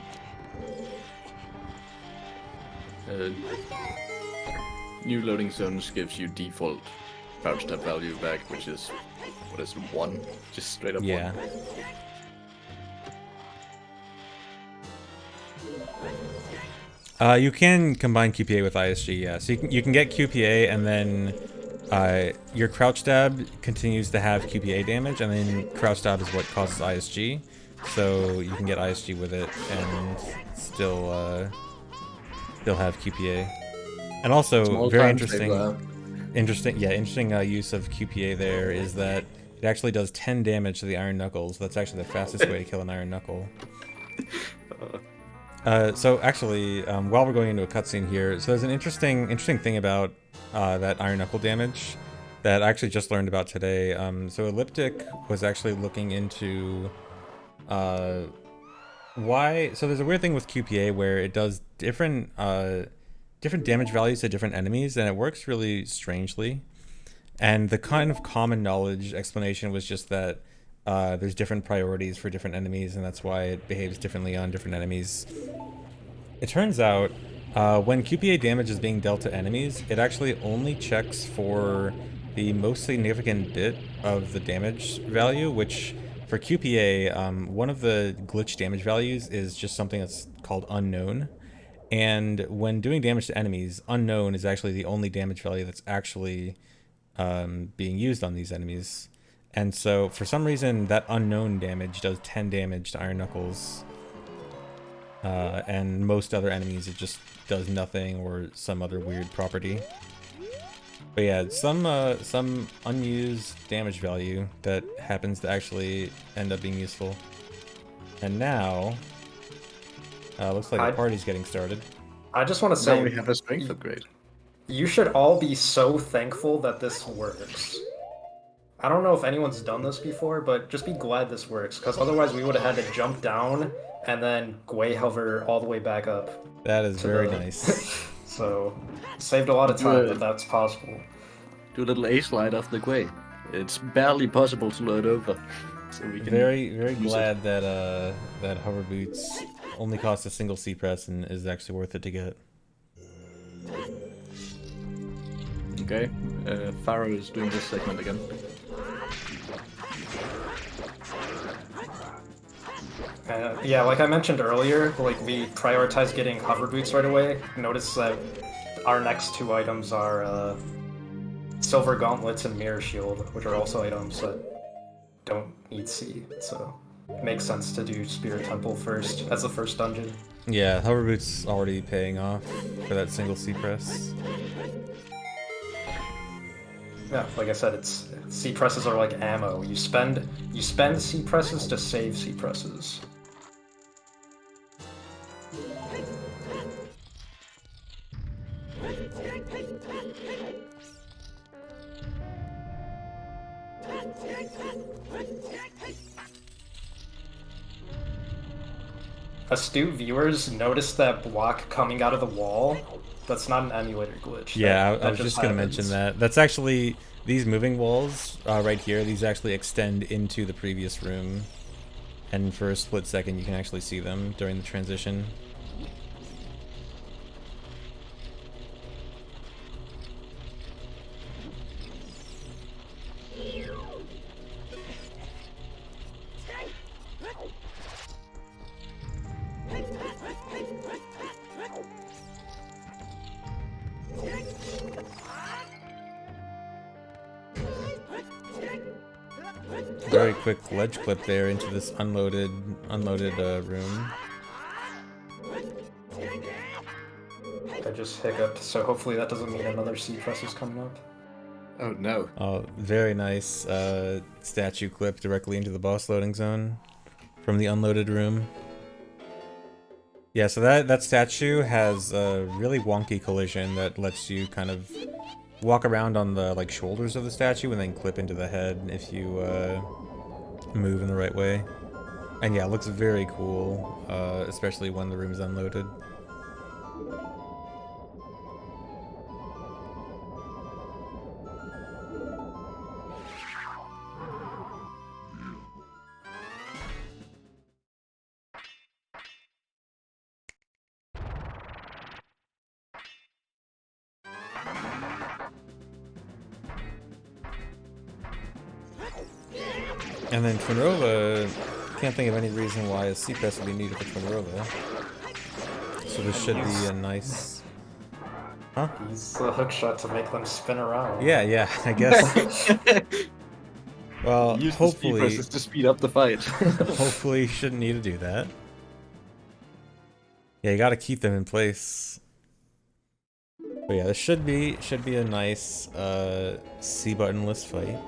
New loading zones gives you default crouch step value back, which is, what is it, 1? Just straight up Yeah. 1. You can combine QPA with ISG, yeah. So you can get QPA and then your crouch stab continues to have QPA damage, and then crouch stab is what causes ISG. So you can get ISG with it and still have QPA. And also, Small very time interesting saver. use of QPA there is that it actually does 10 damage to the Iron Knuckles. That's actually the fastest way to kill an Iron Knuckle. So actually, while we're going into a cutscene here, so there's an interesting thing about that Iron Knuckle damage that I actually just learned about today. So Elliptic was actually looking into why. So there's a weird thing with QPA where it does different damage values to different enemies, and it works really strangely. And the kind of common knowledge explanation was just that there's different priorities for different enemies, and that's why it behaves differently on different enemies. It turns out, when QPA damage is being dealt to enemies, it actually only checks for the most significant bit of the damage value, which for QPA, one of the glitch damage values is just something that's called unknown. And when doing damage to enemies, unknown is actually the only damage value that's actually being used on these enemies. And so, for some reason, that unknown damage does 10 damage to Iron Knuckles. And most other enemies, it just does nothing or some other weird property. But yeah, some unused damage value that happens to actually end up being useful. And now, looks like the party's getting started. I just want to say, Now we have a strength upgrade. You should all be so thankful that this works. I don't know if anyone's done this before, but just be glad this works, because otherwise we would have had to jump down and then Gwei hover all the way back up. That is very nice. So, saved a lot of time if that's possible. Do a little A-slide off the Gwei. It's barely possible to load over. So we can very glad that that hover boots only cost a single C press and is actually worth it to get. Okay, Tharo is doing this segment again. Yeah, like I mentioned earlier, like we prioritize getting hover boots right away. Notice that our next two items are silver gauntlets and mirror shield, which are also items that don't need C, so it makes sense to do Spirit Temple first as the first dungeon. Yeah, hover boots already paying off for that single C press. Yeah, like I said, it's C presses are like ammo. You spend C presses to save C presses. Astute viewers notice that block coming out of the wall. That's not an emulator glitch. Yeah, that I was just going to mention that. That's actually, these moving walls right here, these actually extend into the previous room. And for a split second, you can actually see them during the transition. Very quick ledge clip there into this unloaded room. just hiccuped, so hopefully that doesn't mean another C press is coming up. Oh no. Oh, very nice statue clip directly into the boss loading zone from the unloaded room. Yeah, so that statue has a really wonky collision that lets you kind of walk around on the like shoulders of the statue and then clip into the head if you move in the right way. And yeah, it looks very cool, especially when the room is unloaded. And then Twinrova, can't think of any reason why a C press would be needed for Twinrova. So this should be a nice... Huh? Use the hook shot to make them spin around. Yeah, I guess. Well, Use hopefully... the speed presses to speed up the fight. Hopefully you shouldn't need to do that. Yeah, you gotta keep them in place. But yeah, this should be a nice C buttonless fight.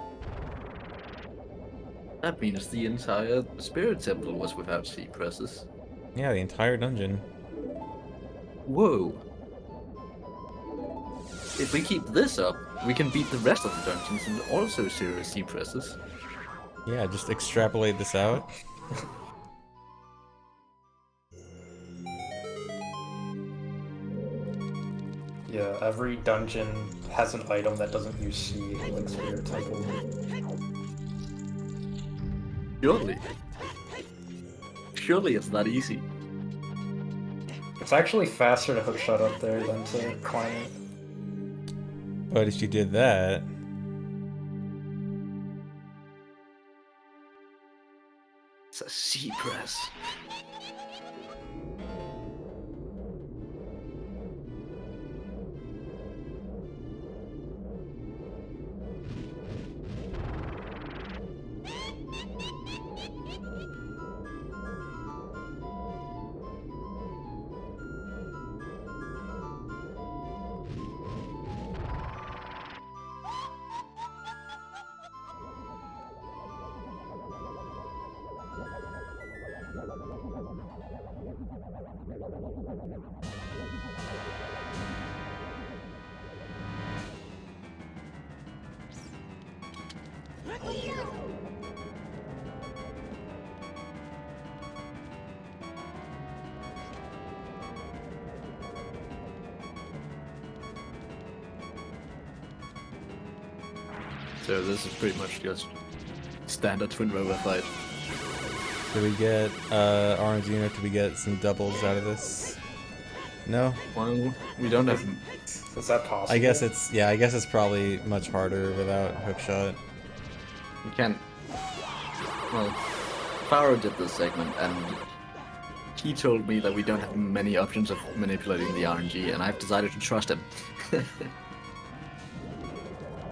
That means the entire Spirit Temple was without C presses. Yeah, the entire dungeon. Whoa. If we keep this up, we can beat the rest of the dungeons and also 0 C presses. Yeah, just extrapolate this out. Yeah, every dungeon has an item that doesn't use C, like Spirit Temple. Surely it's that easy. It's actually faster to hookshot up there than to climb it. But if you did that... It's a C press. So this is pretty much just standard Twinrova fight. Do we get RNG or do we get some doubles out of this? No? Well, we don't have... Is that possible? I guess it's probably much harder without hookshot. We can't... Well, Tharo did this segment and he told me that we don't have many options of manipulating the RNG, and I've decided to trust him.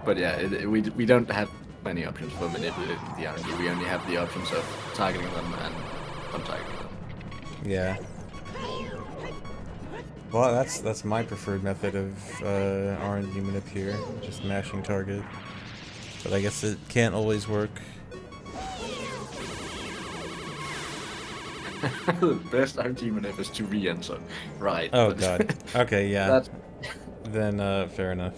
But yeah, we don't have many options for manipulating the RNG. We only have the options of targeting them and untargeting them. Yeah. Well, that's my preferred method of RNG manip here, just mashing target. But I guess it can't always work. The best RNG manip is to re-enter. Right. Oh god. Okay, yeah. That's... Then fair enough.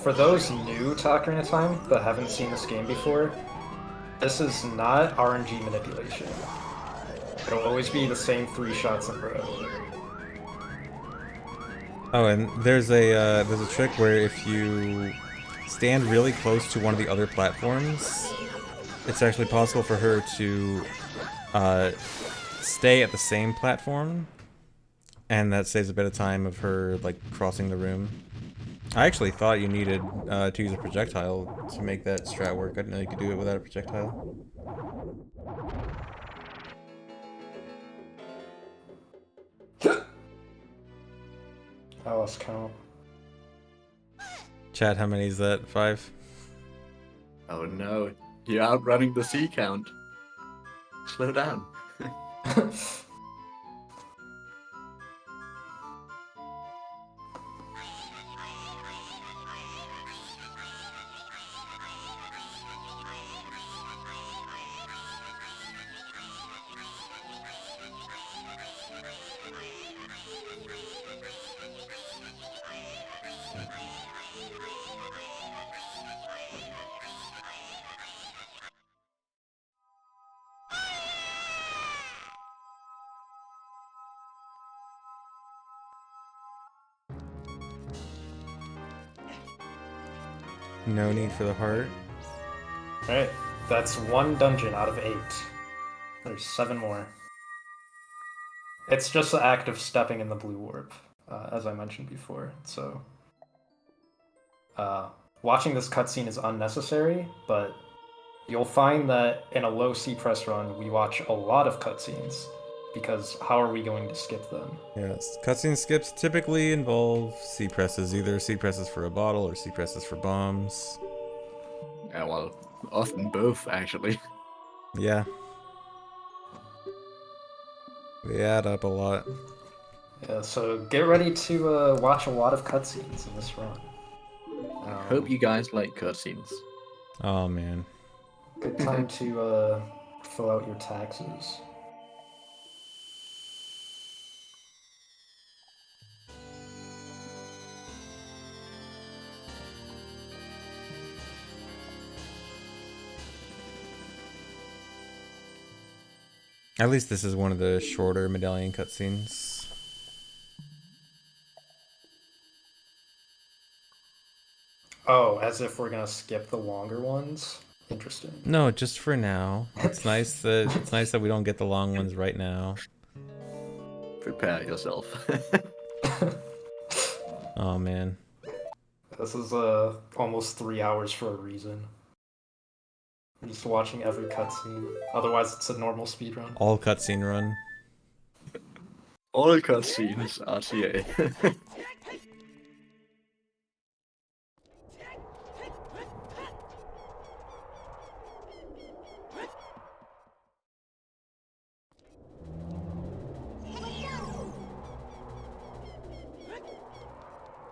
For those new to Ocarina of Time that haven't seen this game before, this is not RNG manipulation. It'll always be the same 3 shots in a row. Oh, and there's a trick where if you stand really close to one of the other platforms, it's actually possible for her to stay at the same platform, and that saves a bit of time of her like crossing the room. I actually thought you needed to use a projectile to make that strat work. I didn't know you could do it without a projectile. I lost count. Chat, how many is that? 5? Oh no, you're outrunning the C count. Slow down. No need for the heart. Alright, that's 1 dungeon out of 8. There's 7 more. It's just the act of stepping in the blue warp, as I mentioned before, so... watching this cutscene is unnecessary, but you'll find that in a low C press run, we watch a lot of cutscenes, because how are we going to skip them? Yes, cutscene skips typically involve C presses, either C presses for a bottle or C presses for bombs. Yeah, well, often both, actually. Yeah. They add up a lot. Yeah, so get ready to watch a lot of cutscenes in this run. Hope you guys like cutscenes. Oh man. Good time to fill out your taxes. At least this is one of the shorter medallion cutscenes. Oh, as if we're gonna skip the longer ones? Interesting. No, just for now. It's nice that we don't get the long ones right now. Prepare yourself. Oh man. This is almost 3 hours for a reason. I'm just watching every cutscene. Otherwise, it's a normal speedrun. All cutscene run. All cutscenes, RTA.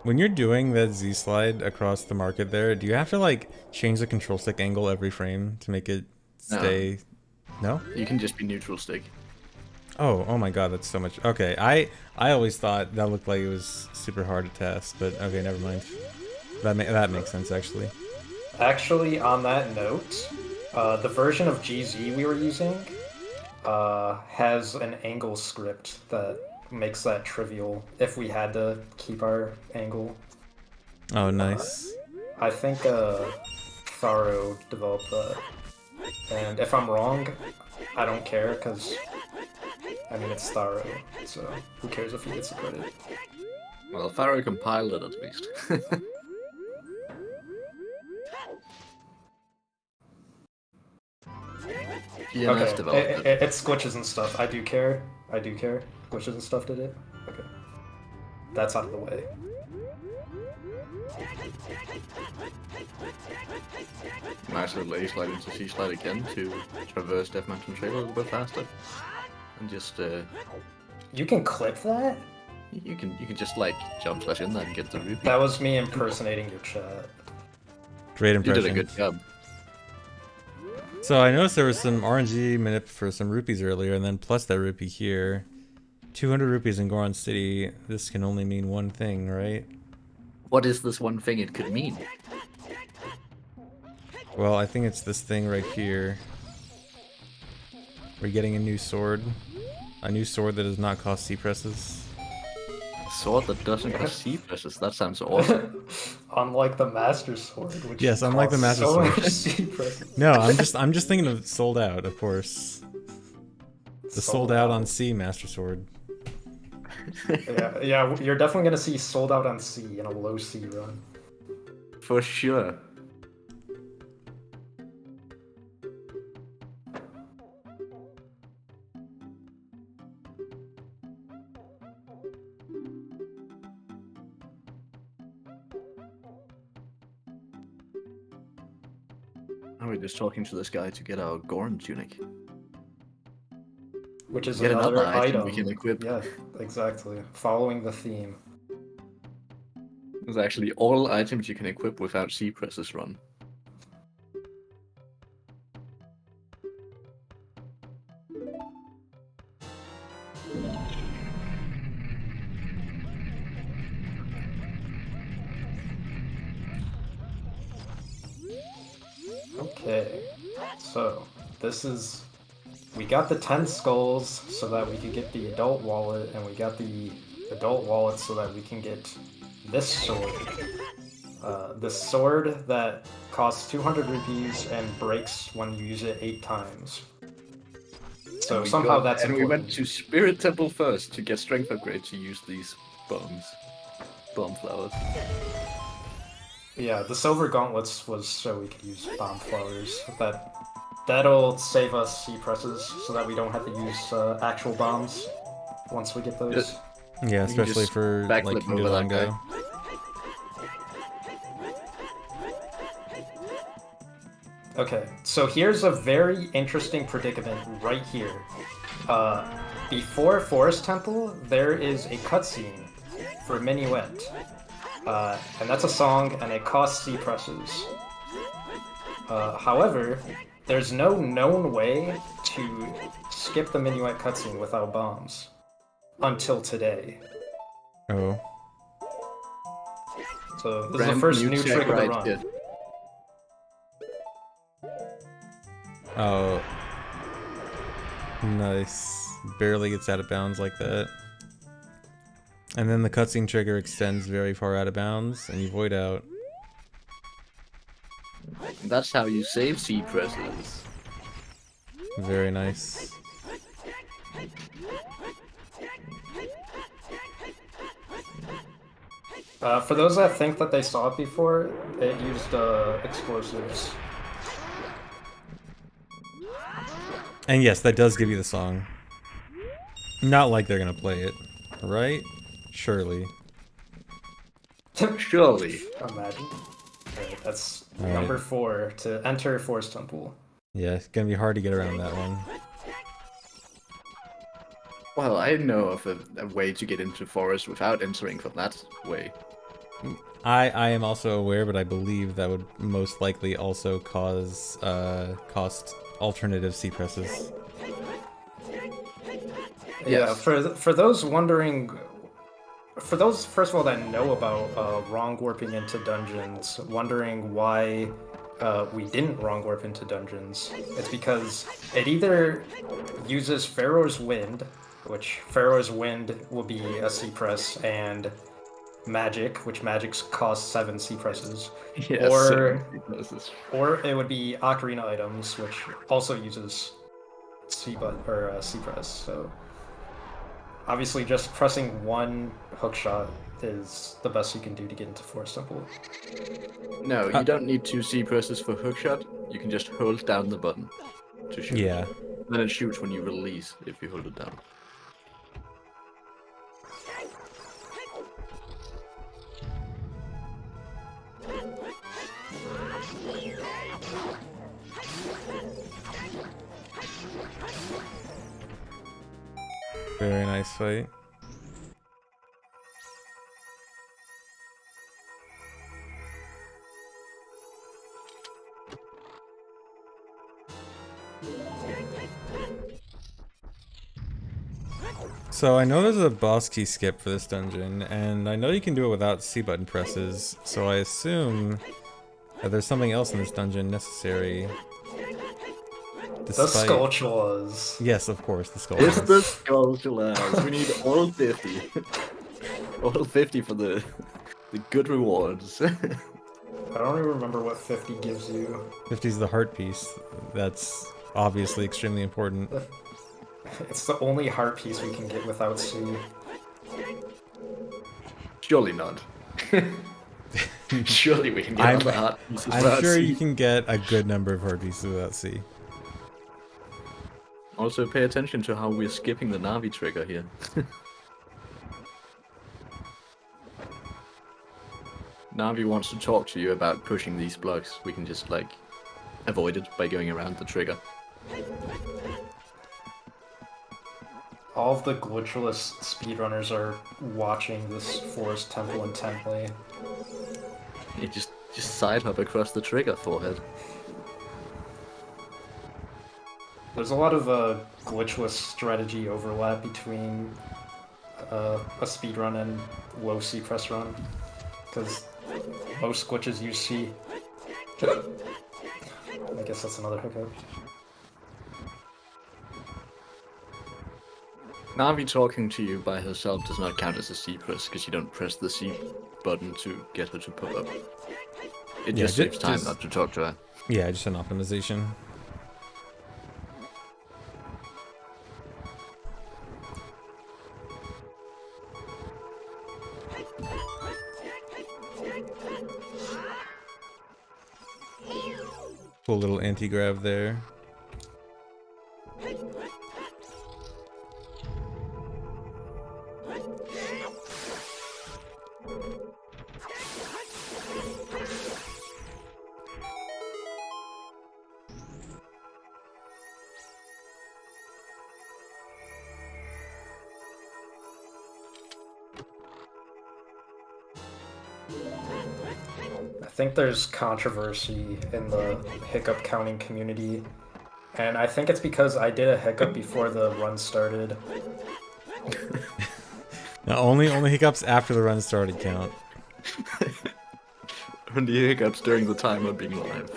When you're doing that Z slide across the market there, do you have to like change the control stick angle every frame to make it stay? No? You can just be neutral stick. Oh my god, that's so much. Okay, I always thought that looked like it was super hard to test, but okay, never mind. That makes sense actually. Actually, on that note, the version of GZ we were using has an angle script that makes that trivial if we had to keep our angle. Oh, nice. I think Tharo developed that. And if I'm wrong, I don't care, because, I mean, it's Tharo, so who cares if he gets the credit. Well, Tharo compiled it at least. PNS developed it. It's glitches and stuff. I do care. Glitches and stuff did it? Okay. That's out of the way. Nice little A slide into C slide again to traverse Death Mountain Trail a little bit faster. And just, You can clip that? you can just, like, jump slash in there and get the rupee. That was me impersonating your chat. Great You impression. did a good job. So I noticed there was some RNG manip for some rupees earlier, and then plus that rupee here. 200 rupees in Goron City. This can only mean one thing, right? What is this one thing it could mean? Well, I think it's this thing right here. We're getting a new sword. A new sword that does not cost C presses. A sword that doesn't cost C presses. That sounds awesome. Unlike the Master Sword, which Yes, unlike the Master so Sword. much C presses. No, I'm just thinking of sold out, of course. The sold out on C Master Sword. Yeah, you're definitely gonna see sold out on C in a low C run. For sure. Now we're just talking to this guy to get our Goron tunic. Which is Yet another another item item we can equip. Yeah, exactly. Following the theme. There's actually all items you can equip without C presses run. Okay, so this is... We got the 10 skulls so that we could get the adult wallet, and we got the adult wallet so that we can get this sword. This sword that costs 200 rupees and breaks when you use it 8 times. So somehow that's and important. we went to Spirit Temple first to get strength upgrade to use these bombs. Bomb flowers. Yeah, the silver gauntlets was so we could use bomb flowers. That'll save us C presses so that we don't have to use actual bombs once we get those. Yeah, especially for like backflip over that guy. Kingulango. Okay, so here's a very interesting predicament right here. Before Forest Temple, there is a cutscene for Minuet. And that's a song, and it costs C presses. However, there's no known way to skip the Minuet cutscene without bombs. Until today. Oh. So this is the first new trick of the run. Here. Oh. Nice. Barely gets out of bounds like that. And then the cutscene trigger extends very far out of bounds, and you void out. That's how you save C presses. Very nice. For those that think that they saw it before, it used explosives. And yes, that does give you the song. Not like they're gonna play it, right? Surely. Surely. Imagine. Alright, that's Alright. number 4 to enter Forest Temple. Yeah, it's gonna be hard to get around that one. Well, I know of a way to get into forest without entering from that way. I am also aware, but I believe that would most likely also cost alternative C presses. Yeah, for those wondering, for those first of all that know about wrong warping into dungeons, wondering why we didn't wrong warp into dungeons, it's because it either uses Pharaoh's Wind, which Pharaoh's Wind will be a C press, and Magic, which Magic's cost 7 C presses, Yes, or it would be Ocarina items, which also uses C press. So obviously, just pressing one hookshot is the best you can do to get into Forest Temple. No, you don't need 2 C presses for hookshot. You can just hold down the button to shoot. Yeah. Then it shoots when you release if you hold it down. Very nice fight. So I know there's a boss key skip for this dungeon, and I know you can do it without C button presses, so I assume that there's something else in this dungeon necessary. The Skulltulas. Yes, of course, the skull. It's the Skulltulas. We need all 50. All 50 for the good rewards. I don't even remember what 50 gives you. 50 is the heart piece. That's obviously extremely important. It's the only heart piece we can get without C. Surely not. Surely we can get all the heart pieces I'm without sure C. you can get a good number of heart pieces without C. Also pay attention to how we're skipping the Navi trigger here. Navi wants to talk to you about pushing these blocks. We can just like avoid it by going around the trigger. All of the glitchless speedrunners are watching this forest temple intently. You just side hop across the trigger, forehead. There's a lot of glitchless strategy overlap between a speedrun and low C press run, because most glitches use C. I guess that's another hiccup. Navi talking to you by herself does not count as a C press, because you don't press the C button to get her to pop up. It just saves time not to talk to her. Yeah, just an optimization. Cool little anti-grab there. I think there's controversy in the hiccup counting community, and I think it's because I did a hiccup before the run started. No, only hiccups after the run started count. Only hiccups during the time of being live.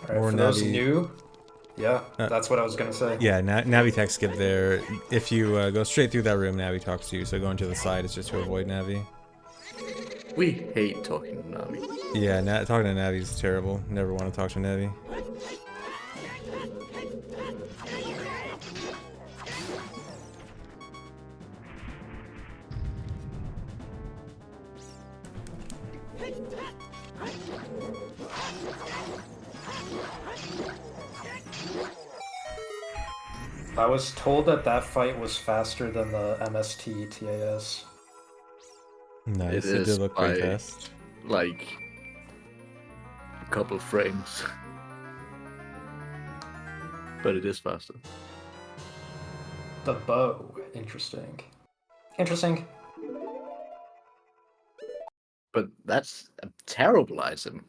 Alright, for those new, yeah, that's what I was gonna say. Yeah, Navi tech skip there. If you go straight through that room, Navi talks to you, so going to the side is just to avoid Navi. We hate talking to Navi. Yeah, talking to Navi is terrible. Never want to talk to Navi. I was told that fight was faster than the MST TAS. Nice, it did look pretty fast. Like a couple frames. But it is faster. The bow, interesting. Interesting. But that's a terrible item.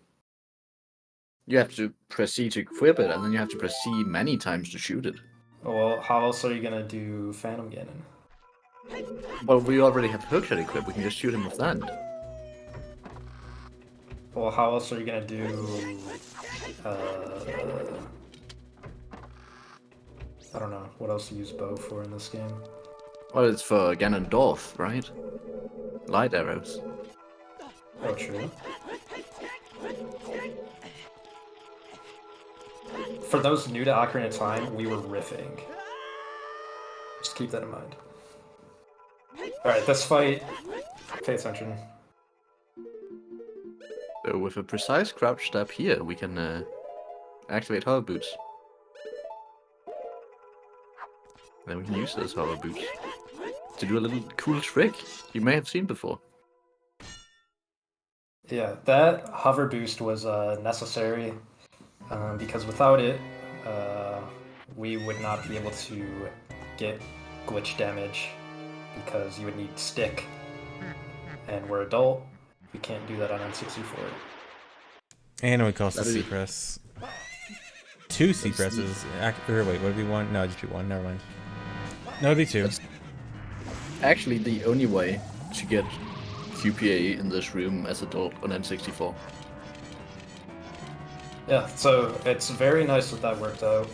You have to press C to equip it, and then you have to press C many times to shoot it. Well, how else are you gonna do Phantom Ganon? Well, we already have hookshot equipped, we can just shoot him with that. Well, how else are you gonna do... I don't know, what else to use bow for in this game? Well, it's for Ganondorf, right? Light arrows. Oh, true. For those new to Ocarina of Time, we were riffing. Just keep that in mind. Alright, this fight... Pay attention. So with a precise crouch step here, we can activate hover boots. Then we can use those hover boots to do a little cool trick you may have seen before. Yeah, that hover boost was necessary, because without it, we would not be able to get glitch damage, because you would need stick, and we're adult, we can't do that on N64. And it would cost a C press. 2 C presses. Or wait, would it be 1? No, it'd just be 1, never mind. No, it'd be 2. That's actually the only way to get QPA in this room as adult on N64. Yeah, so it's very nice that worked out.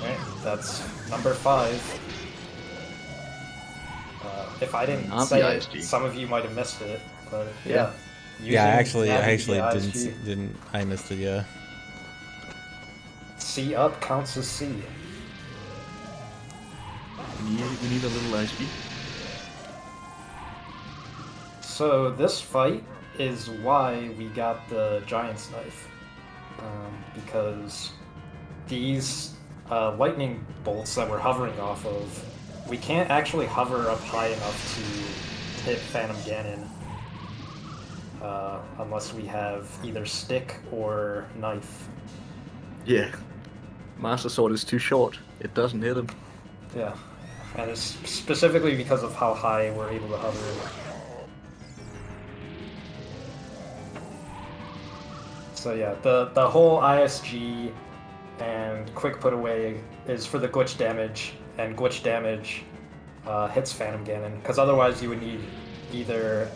Alright, that's number 5. If I didn't say it, some of you might have missed it, but yeah. Yeah, I Using actually Navi, didn't. I missed it. Yeah. C up counts as C. We need a little XP. So this fight is why we got the Giant's Knife. Because these lightning bolts that we're hovering off of, we can't actually hover up high enough to hit Phantom Ganon unless we have either stick or knife. Yeah. Master Sword is too short. It doesn't hit him. Yeah, and it's specifically because of how high we're able to hover. So yeah, the whole ISG and quick put away is for the glitch damage, and glitch damage hits Phantom Ganon, because otherwise you would need either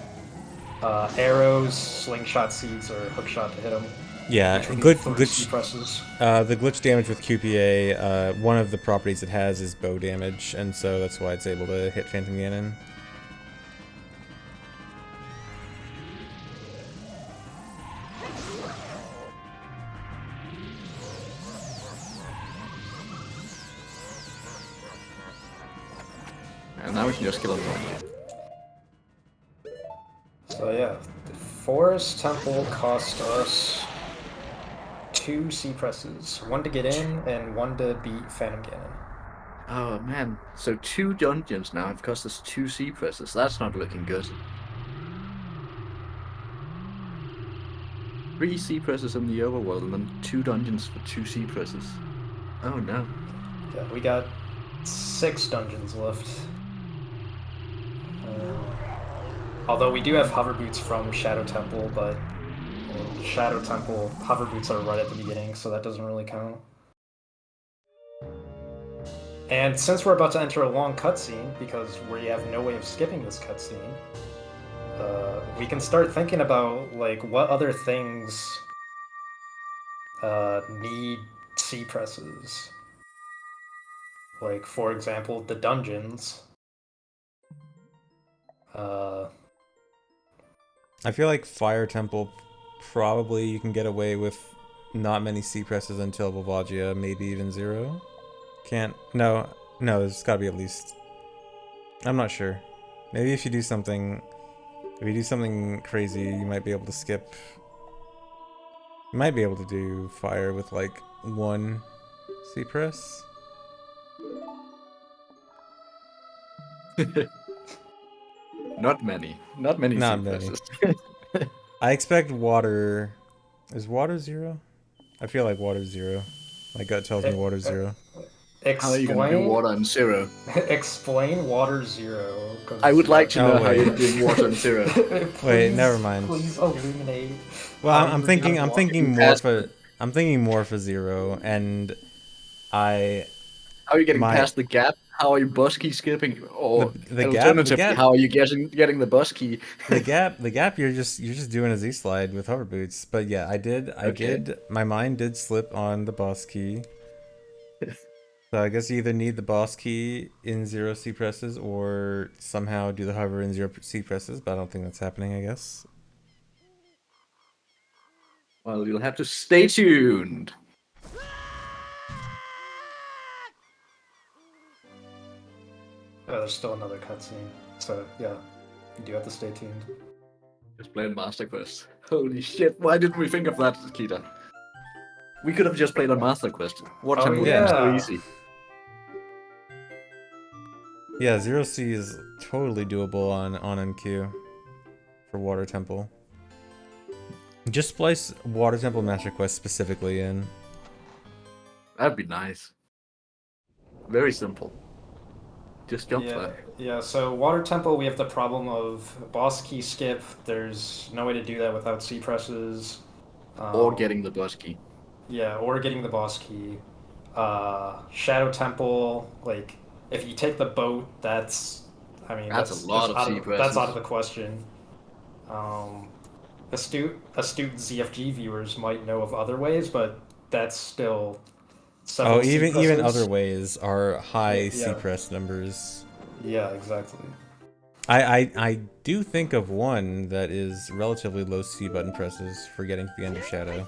arrows, slingshot seeds, or hookshot to hit him. Yeah, glitch presses. The glitch damage with QPA, one of the properties it has is bow damage, and so that's why it's able to hit Phantom Ganon. And now we can just kill him. So yeah, the Forest Temple cost us 2 C presses, 1 to get in and 1 to beat Phantom Ganon. Oh man, so 2 dungeons now have cost us 2 C presses. That's not looking good. 3 C presses in the overworld and then 2 dungeons for 2 C presses. Oh no. Yeah, we got 6 dungeons left. Although we do have hover boots from Shadow Temple, but Shadow Temple hover boots are right at the beginning, so that doesn't really count. And since we're about to enter a long cutscene, because we have no way of skipping this cutscene, we can start thinking about like what other things need C presses. Like, for example, the dungeons. I feel like Fire Temple, probably you can get away with not many C presses until Volvagia, maybe even 0. No, there's gotta be at least. I'm not sure. Maybe if you do something crazy, you might be able to skip. You might be able to do fire with like 1 C press. Not many. Not many Not C many. presses. I expect water. Is water 0? I feel like water's 0. My gut tells me water's 0. How are you gonna do water and 0? Explain water 0. I would like to know how wait. you're doing water and 0. Please, Wait, never mind. Please illuminate. Well, I'm thinking more for 0, and How are you getting past the gap? How are you bus key skipping? Or alternatively, how are you getting the bus key? the gap. You're just doing a Z slide with hover boots. But yeah, I did. My mind did slip on the boss key. So I guess you either need the boss key in 0 C presses or somehow do the hover in 0 C presses. But I don't think that's happening. I guess. Well, you'll have to stay tuned. Oh, there's still another cutscene. So yeah, you do have to stay tuned. Just playing Master Quest. Holy shit! Why didn't we think of that, Kita? We could have just played on Master Quest. What time would be so easy? Yeah, 0 C is totally doable on NQ for Water Temple. Just splice Water Temple Master Quest specifically in. That'd be nice. Very simple. Just jump there. Yeah, so Water Temple, we have the problem of boss key skip. There's no way to do that without C presses. Or getting the boss key. Yeah, or getting the boss key. Shadow Temple, like, if you take the boat, that's a lot of C presses. That's out of the question. Astute ZFG viewers might know of other ways, but that's still... even other ways are high C press numbers. Yeah, exactly. I do think of one that is relatively low C button presses for getting to the end of Shadow.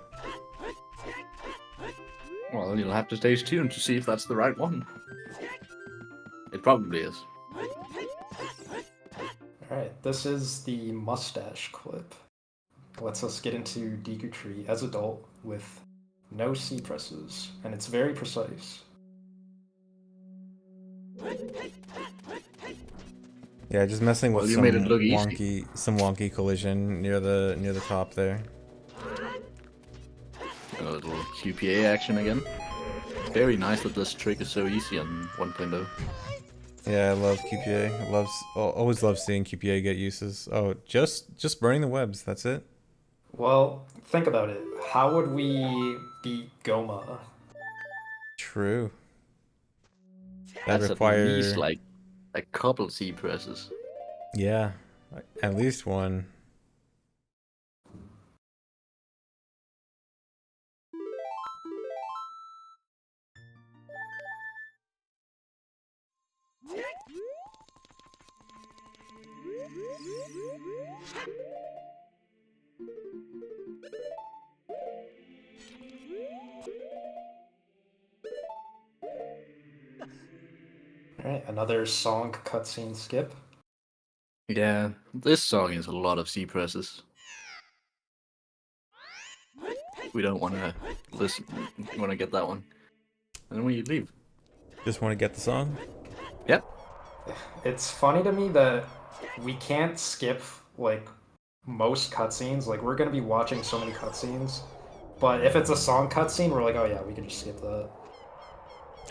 Well, you'll have to stay tuned to see if that's the right one. It probably is. Alright, this is the mustache clip. Lets us get into Deku Tree as adult with no C presses, and it's very precise. Yeah, just messing with Well, you some made it look easy. wonky collision near the top there. A little QPA action again. Very nice that this trick is so easy on 1.0. Yeah, I love QPA. Always love seeing QPA get uses. Oh, just burning the webs. That's it. Well, think about it. How would we beat Goma? True. That'd That's require at least like a couple C presses. yeah, at least one. Alright, another song cutscene skip. Yeah, this song is a lot of C presses. We don't want to listen. We want to get that one, and then we leave. Just want to get the song. Yep. It's funny to me that we can't skip like most cutscenes. Like we're gonna be watching so many cutscenes, but if it's a song cutscene, we're like, oh yeah, we can just skip that.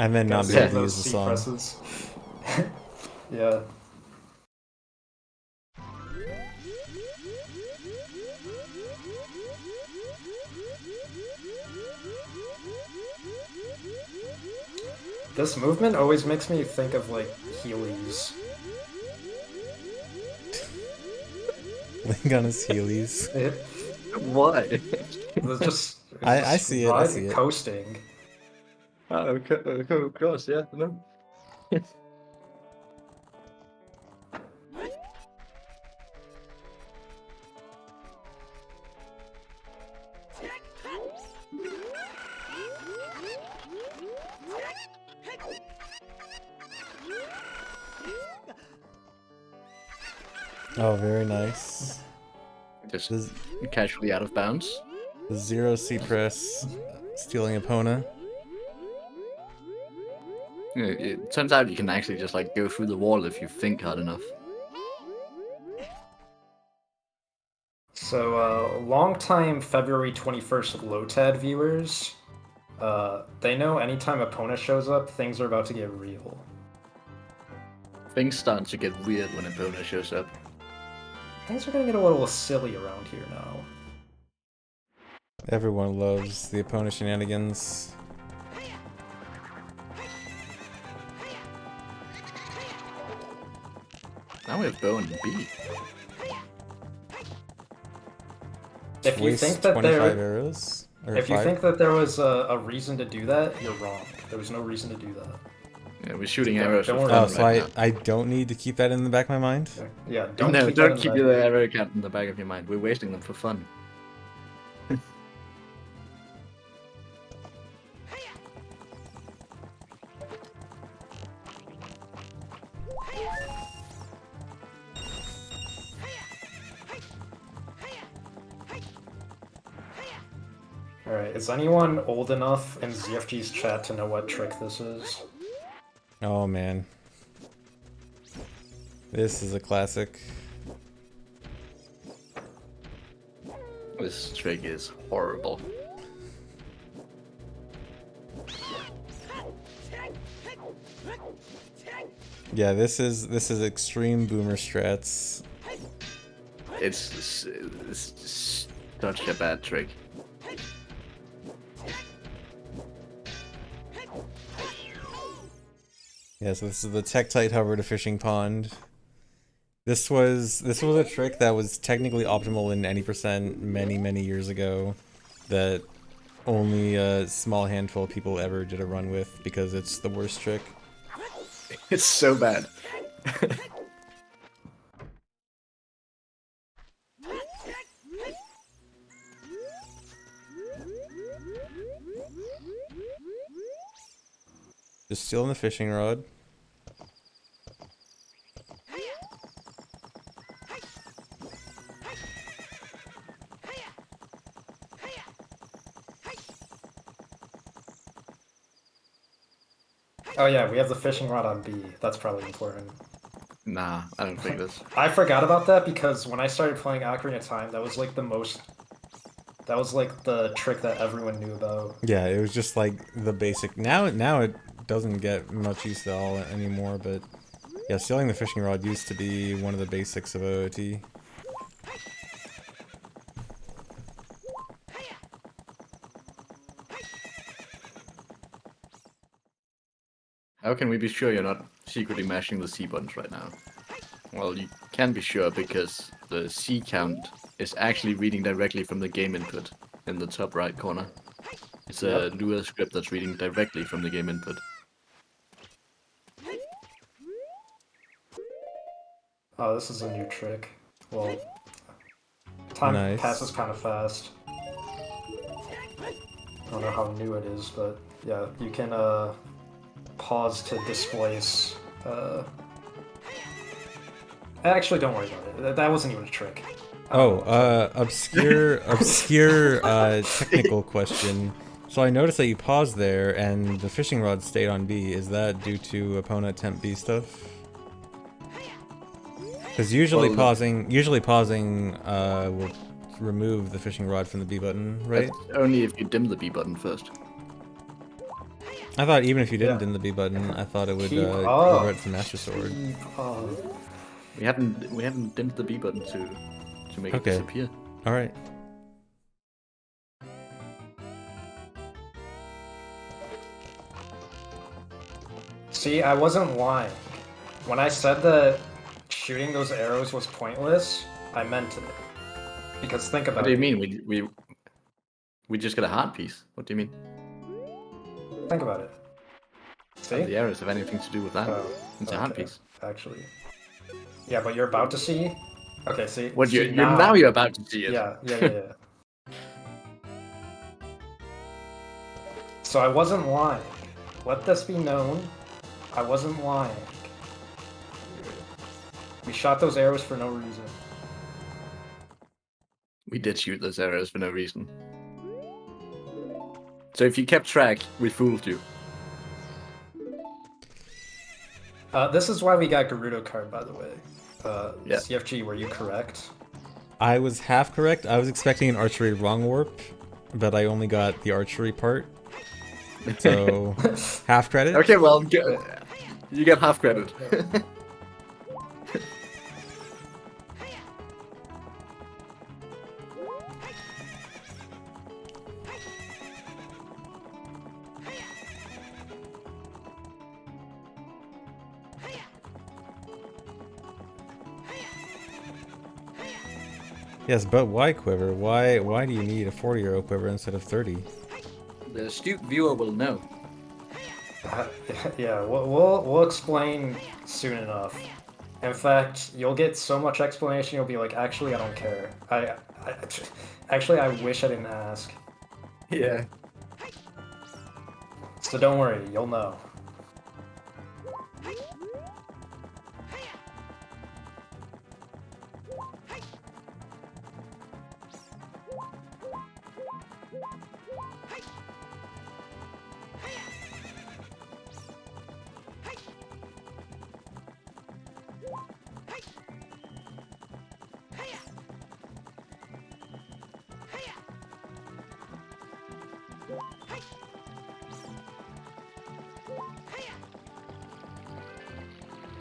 And then not Gotta be able save to those use the C song. presses. Yeah. This movement always makes me think of like Heelys. Link on his Heelys. Why? It's just I see it. I see it. Coasting. Oh, okay, of course, yeah. No. Oh, very nice. Just This casually out of bounds. the zero C press stealing Epona. It turns out you can actually just like go through the wall if you think hard enough. So, long-time February 21st LOTAD viewers, they know anytime Epona shows up, things are about to get real. Things start to get weird when a bonus shows up. Things are gonna get a little silly around here now. Everyone loves the Epona shenanigans. Now we have Bow and B. If you Waste think that 25 arrows. Or if you 5. think that there was a reason to do that, you're wrong. There was no reason to do that. Yeah, we're shooting Don't- arrows. don't for worry fun Oh, about so right now. I don't need to keep that in the back of my mind? Yeah, don't No, keep don't that in keep the the back. arrow count in the back of your mind. We're wasting them for fun. Alright, is anyone old enough in ZFG's chat to know what trick this is? Oh man. This is a classic. This trick is horrible. Yeah, this is extreme boomer strats. It's such a bad trick. Yeah, so this is the Tektite hover to fishing pond. This was a trick that was technically optimal in any percent many years ago that only a small handful of people ever did a run with because it's the worst trick. It's so bad. Just stealing the fishing rod. Oh yeah, we have the fishing rod on B. That's probably important. Nah, I don't think this. I forgot about that because when I started playing Ocarina of Time, that was like the most... That was like the trick that everyone knew about. Yeah, it was just like the basic. Now it doesn't get much use at all anymore, but yeah, stealing the fishing rod used to be one of the basics of OOT. How can we be sure you're not secretly mashing the C buttons right now? Well, you can be sure because the C count is actually reading directly from the game input in the top right corner. It's a Lua script that's reading directly from the game input. Oh, this is a new trick. Well, time Nice. passes kind of fast. I don't know how new it is, but yeah, you can pause to displace. Actually, don't worry about it. That wasn't even a trick. Obscure technical question. So I noticed that you paused there, and the fishing rod stayed on B. Is that due to opponent temp B stuff? Because usually pausing will remove the fishing rod from the B button, right? That's only if you dim the B button first. I thought even if you didn't dim the B button, I thought it would revert to Master Sword. We haven't dimmed the B button to make it disappear. All right. See, I wasn't lying. When I said that shooting those arrows was pointless, I meant it. Because think about it. What do you mean? We just got a heart piece. What do you mean? Think about it. See? The arrows have anything to do with that? It's a heart piece. Actually. Yeah, but you're about to see. Okay, see. What see, now you're about to see it. Yeah. So I wasn't lying. Let this be known. I wasn't lying. We shot those arrows for no reason. We did shoot those arrows for no reason. So if you kept track, we fooled you. This is why we got Gerudo card, by the way. Yeah. CFG, were you correct? I was half correct. I was expecting an archery wrong warp, but I only got the archery part. So, half credit? Okay, well, you get half credit. Yes, but why quiver? Why do you need a 40-euro quiver instead of 30? The astute viewer will know. Yeah, we'll explain soon enough. In fact, you'll get so much explanation, you'll be like, actually, I don't care. Actually, I wish I didn't ask. Yeah. So don't worry, you'll know.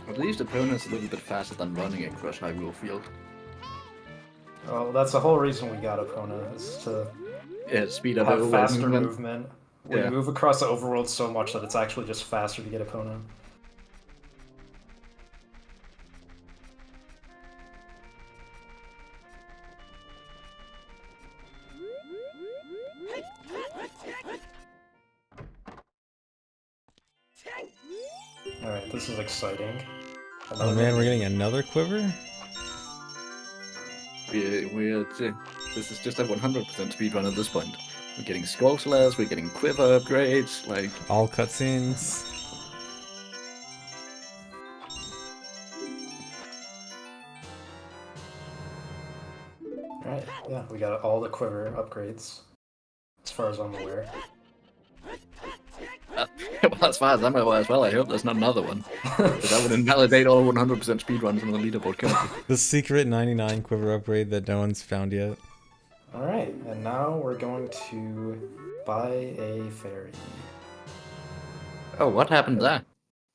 At least opponent's a little bit faster than running across Hyrule Field. Well, that's the whole reason we got Epona, is to speed up have overworld faster movement. movement. We move across the overworld so much that it's actually just faster to get Epona. Alright, this is exciting. Oh man, we're getting another quiver? This is just a 100% speedrun at this point. We're getting Skull Slash, we're getting Quiver upgrades, like... All cutscenes. Alright, yeah, we got all the quiver upgrades, as far as I'm aware. Well, as far as I'm aware as well, I hope there's not another one. Because that would invalidate all 100% speedruns on the leaderboard currently. The secret 99 quiver upgrade that no one's found yet. Alright, and now we're going to buy a fairy. Oh, what happened there?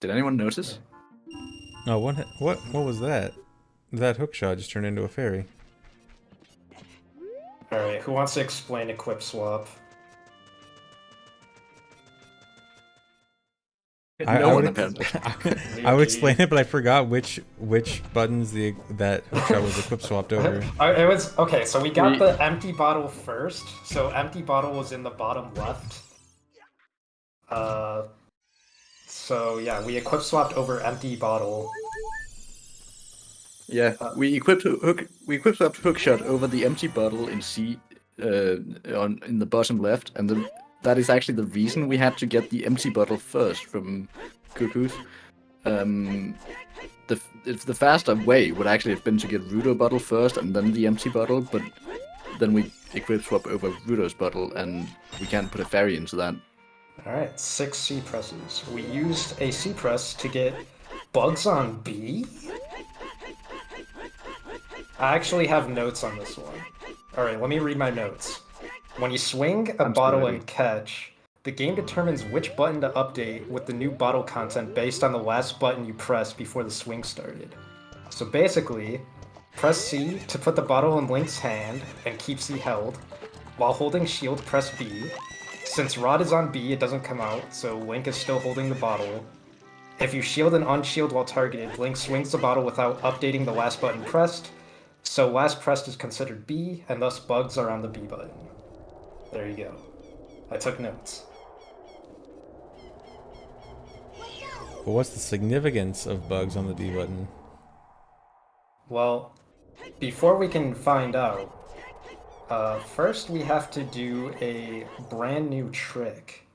Did anyone notice? Oh, what was that? That hookshot just turned into a fairy. Alright, who wants to explain equip swap? No one apparently. I would explain it, but I forgot which buttons that hookshot was equip swapped over. It was okay. So we got the empty bottle first. So empty bottle was in the bottom left. So yeah, we equip swapped over empty bottle. Yeah, we equipped swapped hookshot over the empty bottle in C, in the bottom left, and that is actually the reason we had to get the empty bottle first from Cuckoo's. The faster way would actually have been to get Rudo bottle first and then the empty bottle, but then we equip swap over Rudo's bottle and we can't put a fairy into that. Alright, 6 C presses. We used a C press to get bugs on B? I actually have notes on this one. Alright, let me read my notes. When you swing a bottle and catch, the game determines which button to update with the new bottle content based on the last button you pressed before the swing started. So basically, press C to put the bottle in Link's hand and keep C held. While holding shield, press B. Since Rod is on B, it doesn't come out, so Link is still holding the bottle. If you shield and unshield while targeted, Link swings the bottle without updating the last button pressed, so last pressed is considered B, and thus bugs are on the B button. There you go. I took notes. But what's the significance of bugs on the D button? Well, before we can find out, first we have to do a brand new trick.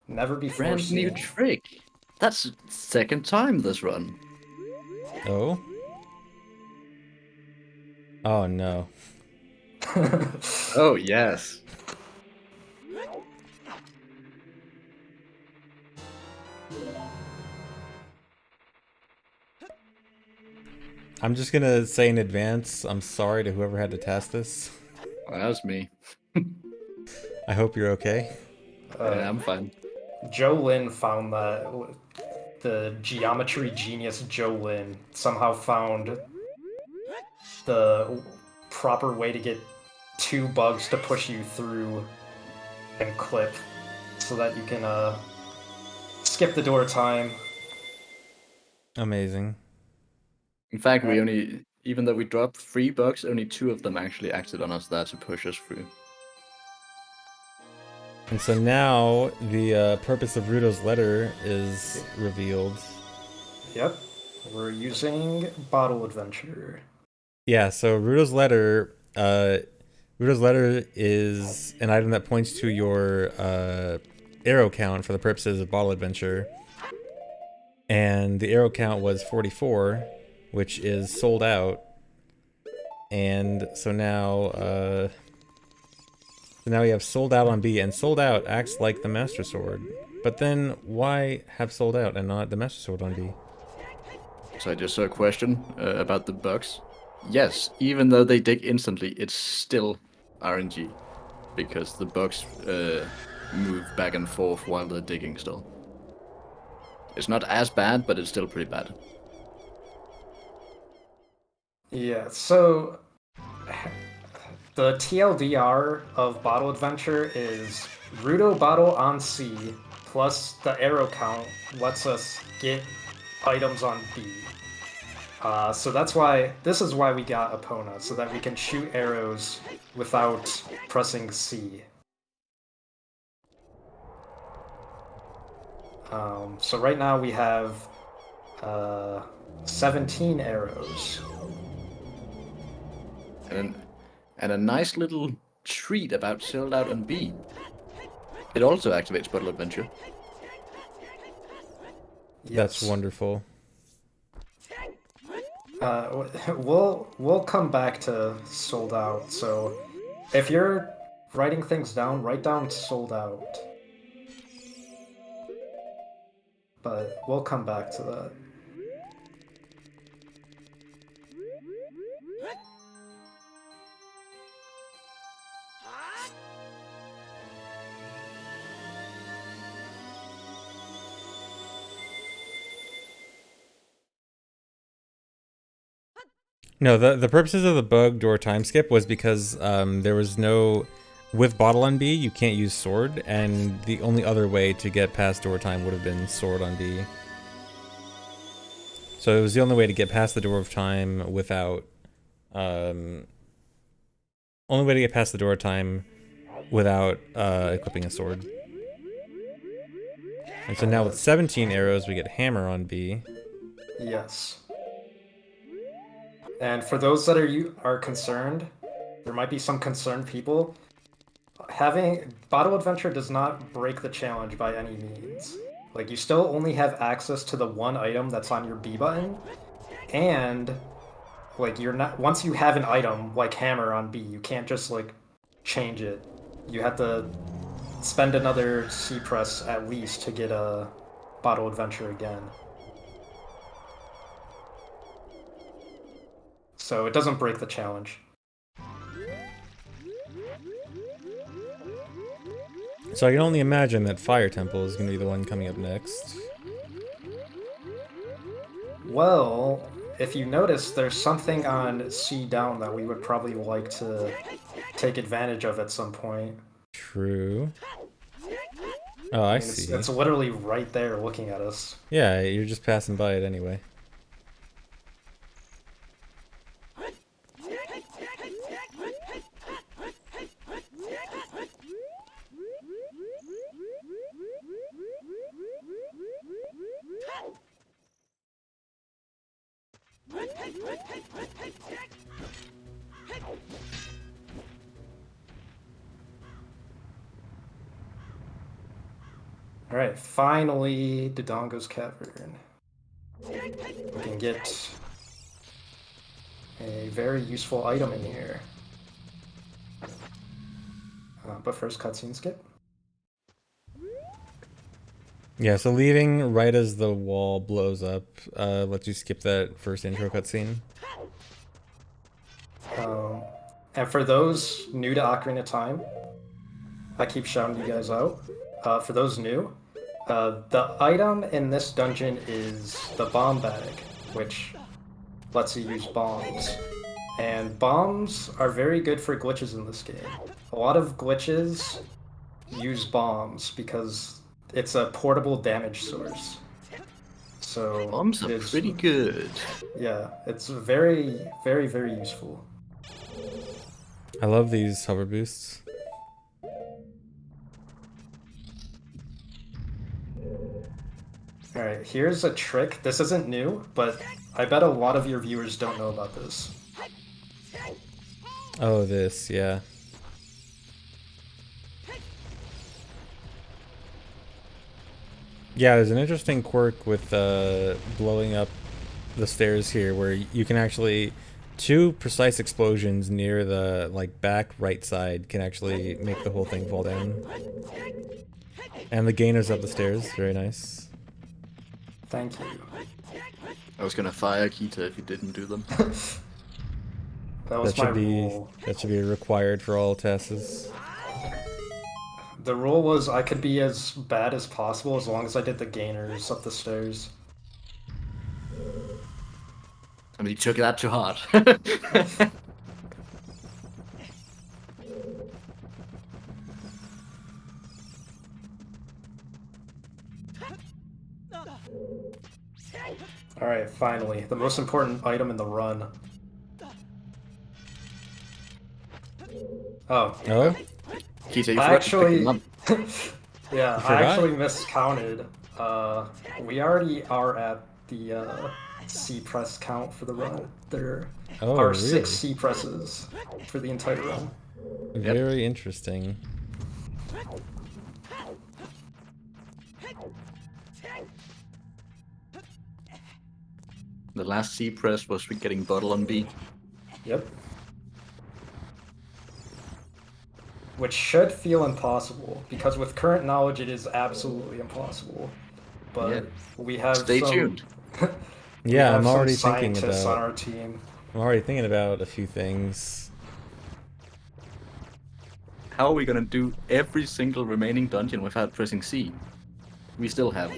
Never before Brand seen. new trick. That's the second time this run. Oh? Oh no. Oh yes. I'm just gonna say in advance, I'm sorry to whoever had to task this. Well, that was me. I hope you're okay. Yeah, I'm fine. Joe Lin found that the geometry genius Joe Lin somehow found the proper way to get 2 bugs to push you through and clip so that you can skip the door time. Amazing. In fact, we only, even though we dropped 3 bugs, only 2 of them actually acted on us there to push us through. And so now the purpose of Rudo's letter is revealed. Yep, we're using Bottle Adventure. Yeah, so Rudo's letter is an item that points to your arrow count for the purposes of Bottle Adventure. And the arrow count was 44, which is sold out. And so now we have sold out on B, and sold out acts like the Master Sword. But then why have sold out and not the Master Sword on B? So I just saw a question about the bugs. Yes, even though they dig instantly, it's still RNG. Because the bugs move back and forth while they're digging still. It's not as bad, but it's still pretty bad. Yeah, so the TLDR of Bottle Adventure is Rudo Bottle on C plus the arrow count lets us get items on B. So this is why we got Epona, so that we can shoot arrows without pressing C. So right now we have 17 arrows. And a nice little treat about sold out on B. It also activates Bottle Adventure. Yes. That's wonderful. We'll come back to sold out. So if you're writing things down, write down sold out. But we'll come back to that. No, the purposes of the bug door time skip was because there was no... With bottle on B, you can't use sword, and the only other way to get past door time would have been sword on B. So it was the only way to get past the door of time without... only way to get past the door of time without equipping a sword. And so now with 17 arrows, we get hammer on B. Yes. And for those that are concerned, there might be some concerned people. Having Bottle Adventure does not break the challenge by any means. Like, you still only have access to the one item that's on your B button, and like you're not once you have an item like hammer on B, you can't just like change it. You have to spend another C press at least to get a Bottle Adventure again. So it doesn't break the challenge. So I can only imagine that Fire Temple is going to be the one coming up next. Well, if you notice, there's something on C down that we would probably like to take advantage of at some point. True. Oh, I mean, see. It's literally right there looking at us. Yeah, you're just passing by it anyway. Alright, finally, Dodongo's Cavern. We can get a very useful item in here. But first, cutscene skip. Yeah, so leaving right as the wall blows up lets you skip that first intro cutscene. And for those new to Ocarina of Time, I keep shouting you guys out. For those new, the item in this dungeon is the bomb bag, which lets you use bombs. And bombs are very good for glitches in this game. A lot of glitches use bombs because it's a portable damage source. So Bombs are pretty good. Yeah, it's very, very, very useful. I love these hover boosts. Alright, here's a trick. This isn't new, but I bet a lot of your viewers don't know about this. Oh, this, yeah. Yeah, there's an interesting quirk with blowing up the stairs here where you can actually... 2 precise explosions near the back right side can actually make the whole thing fall down. And the gainers up the stairs, very nice. Thank you. I was gonna fire Kita if you didn't do them. That was my rule. That should be required for all tests. The rule was I could be as bad as possible as long as I did the gainers up the stairs. I mean, you took that too hard. Alright, finally. The most important item in the run. Oh. Oh? Kita, you I actually... yeah, I actually miscounted. We already are at the C press count for the run. There are really? 6 C presses for the entire run. Very interesting. The last C press was getting bottle on B. Yep. Which should feel impossible, because with current knowledge it is absolutely impossible. But Yeah. we have Stay some... tuned. Yeah, I'm some already thinking scientists about. on our team. I'm already thinking about a few things. How are we gonna do every single remaining dungeon without pressing C? We still have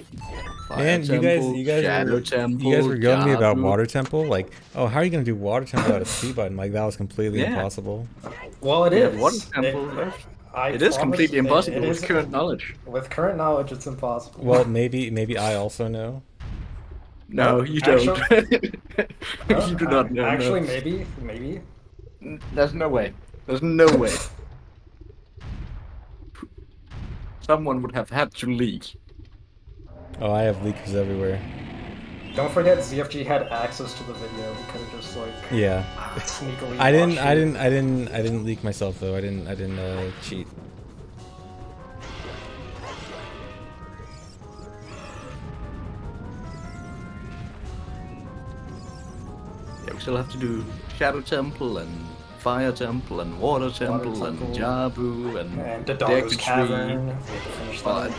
Fire And Temple, Shadow Temple, you guys were yelling at me about Jabu. Water Temple. Like, oh, how are you gonna do Water Temple without a C button? Like, that was completely Yeah. impossible. Well, it We is. have Water Temple left. It is completely impossible with current knowledge. With current knowledge, it's impossible. Well, maybe I also know. No, you don't. You do not know. Actually, no. maybe. There's no way. There's no way. Someone would have had to leak. Oh, I have leakers everywhere. Don't forget, ZFG had access to the video. He could have just like Yeah. sneakily. I watched it. didn't leak myself though. I didn't cheat. Yeah, we still have to do Shadow Temple and Fire Temple and Water Temple and Temple. Jabu and Dodongo's Deku Cavern. We Tree. have to finish But that.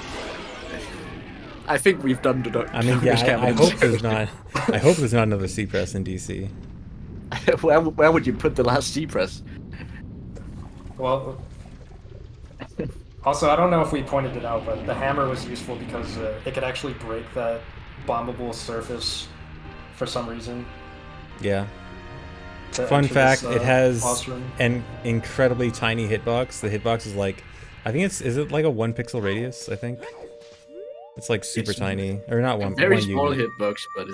I think we've done the I mean, yeah, I hope there's not. I hope there's not another C press in DC. where would you put the last C press? Well, also, I don't know if we pointed it out, but the hammer was useful because it could actually break that bombable surface for some reason. Yeah. to Fun enter fact: this, it has boss room. an incredibly tiny hitbox. The hitbox is like, I think is it like a 1 pixel radius? I think it's like super It's tiny, or not one. Very one small unit. hitbox, but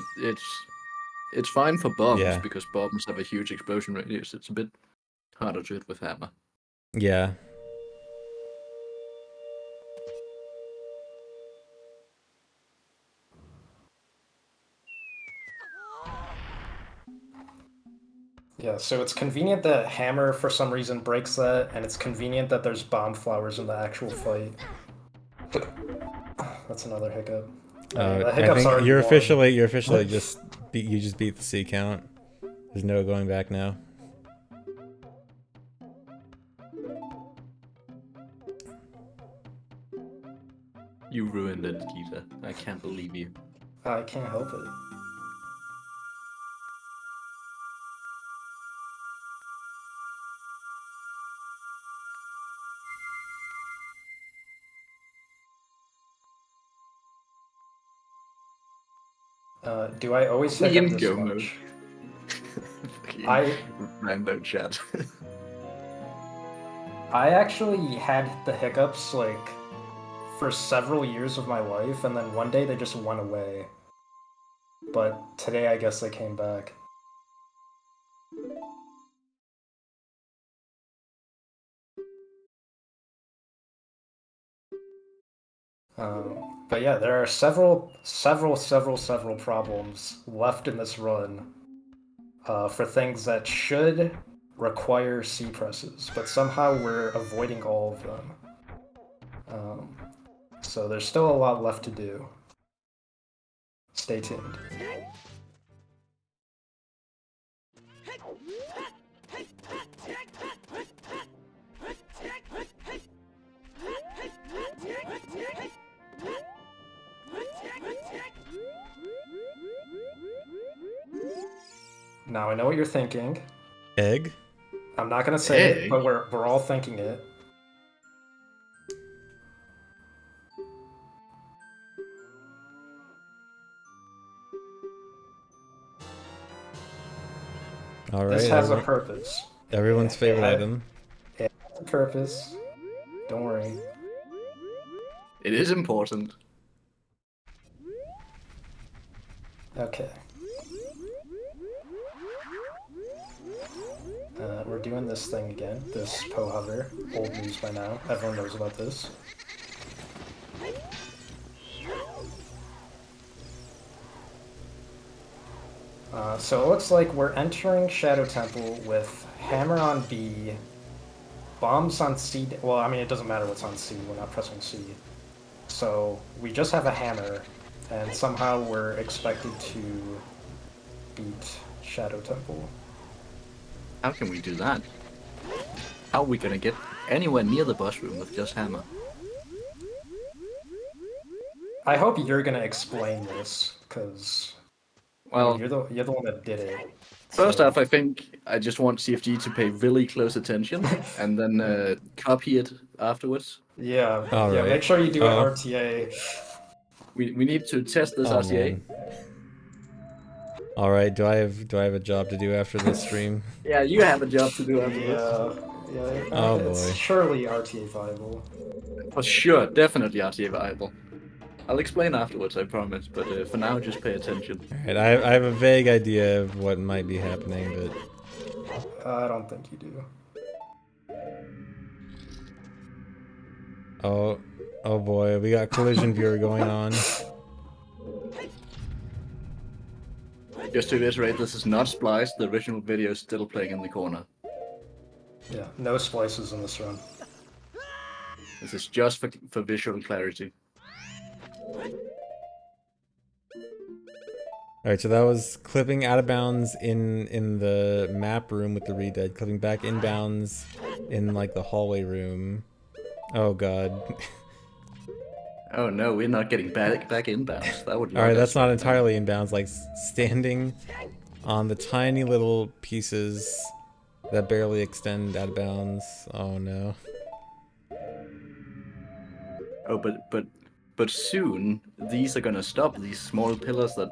it's fine for bombs Yeah. because bombs have a huge explosion radius. It's a bit harder to hit with hammer. Yeah. Yeah, so it's convenient that hammer for some reason breaks that, and it's convenient that there's bomb flowers in the actual fight. That's another hiccup. The I hiccups think are you're one. officially just beat the C count. There's no going back now. You ruined it, Gita. I can't believe you. I can't help it. Do I always hiccup in this go mode. much? I random chat. I actually had the hiccups like for several years of my life, and then one day they just went away. But today I guess they came back. But yeah, there are several problems left in this run for things that should require C presses, but somehow we're avoiding all of them. So there's still a lot left to do. Stay tuned. Now I know what you're thinking. Egg? I'm not gonna say it, Egg? but we're all thinking it. All right. This has a purpose. Everyone's favorite item. It has a purpose. Don't worry. It is important. Okay. We're doing this thing again. This Poe Hover. Old news by now. Everyone knows about this. So it looks like we're entering Shadow Temple with hammer on B, bombs on C. Well, I mean, it doesn't matter what's on C. We're not pressing C. So we just have a hammer, and somehow we're expected to beat Shadow Temple. How can we do that? How are we gonna get anywhere near the boss room with just hammer? I hope you're gonna explain this, because Well, you're the one that did it. first so- off, I think I just want CFG to pay really close attention and then copy it afterwards. Yeah, All yeah. right. Make sure you do Oh. an RTA. We need to test this Oh, RTA. man. All right. Do I have a job to do after this stream? Yeah, you have a job to do after this. Yeah. Oh, It's boy. surely RTA viable. For sure, definitely RTA viable. I'll explain afterwards, I promise, but for now, just pay attention. All right. I have a vague idea of what might be happening, but I don't think you do. oh boy, we got collision viewer going on. Just to reiterate, this is not spliced, the original video is still playing in the corner. Yeah, no splices in this run. This is just for visual clarity. Alright, so that was clipping out of bounds in the map room with the Redead, clipping back inbounds in like the hallway room. Oh god. Oh no, we're not getting back inbounds. That would. Alright, that's not entirely inbounds, like standing on the tiny little pieces that barely extend out of bounds. Oh no. Oh, but soon these are gonna stop. These small pillars that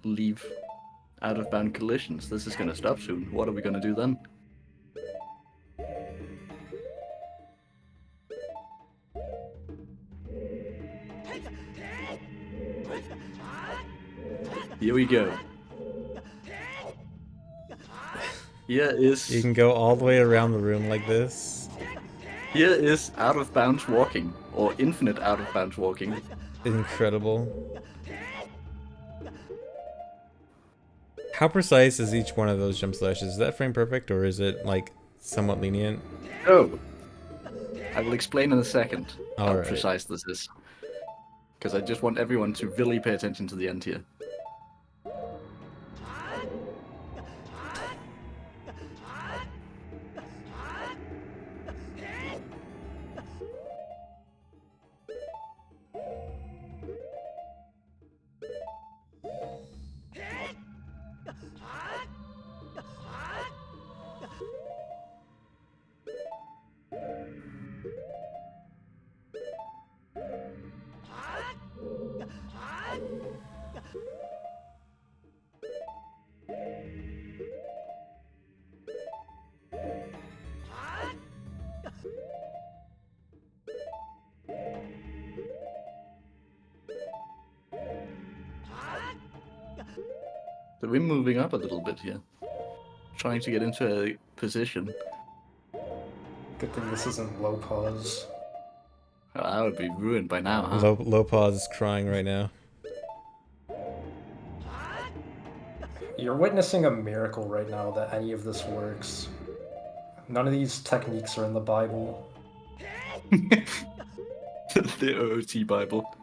leave out of bound collisions. This is gonna stop soon. What are we gonna do then? Here we go. Here is You can go all the way around the room like this. here is out of bounds walking, or infinite out of bounds walking. Incredible. How precise is each one of those jump slashes? Is that frame perfect, or is it like somewhat lenient? Oh, I will explain in a second how Alright. precise this is, because I just want everyone to really pay attention to the end here. So we're moving up a little bit here, trying to get into a position. Good thing this isn't low pause. Oh, I would be ruined by now, huh? Low pause is crying right now. You're witnessing a miracle right now that any of this works. None of these techniques are in the Bible. The OOT Bible.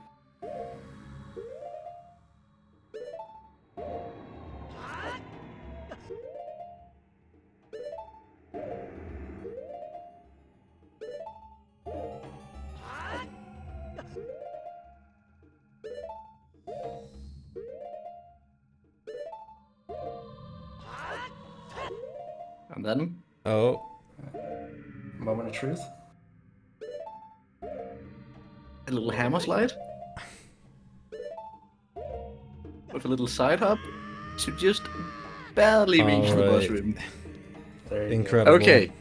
And then Oh, Moment of truth. a little hammer slide with a little side hop to just barely reach the boss Alright. room. There you incredible. Okay,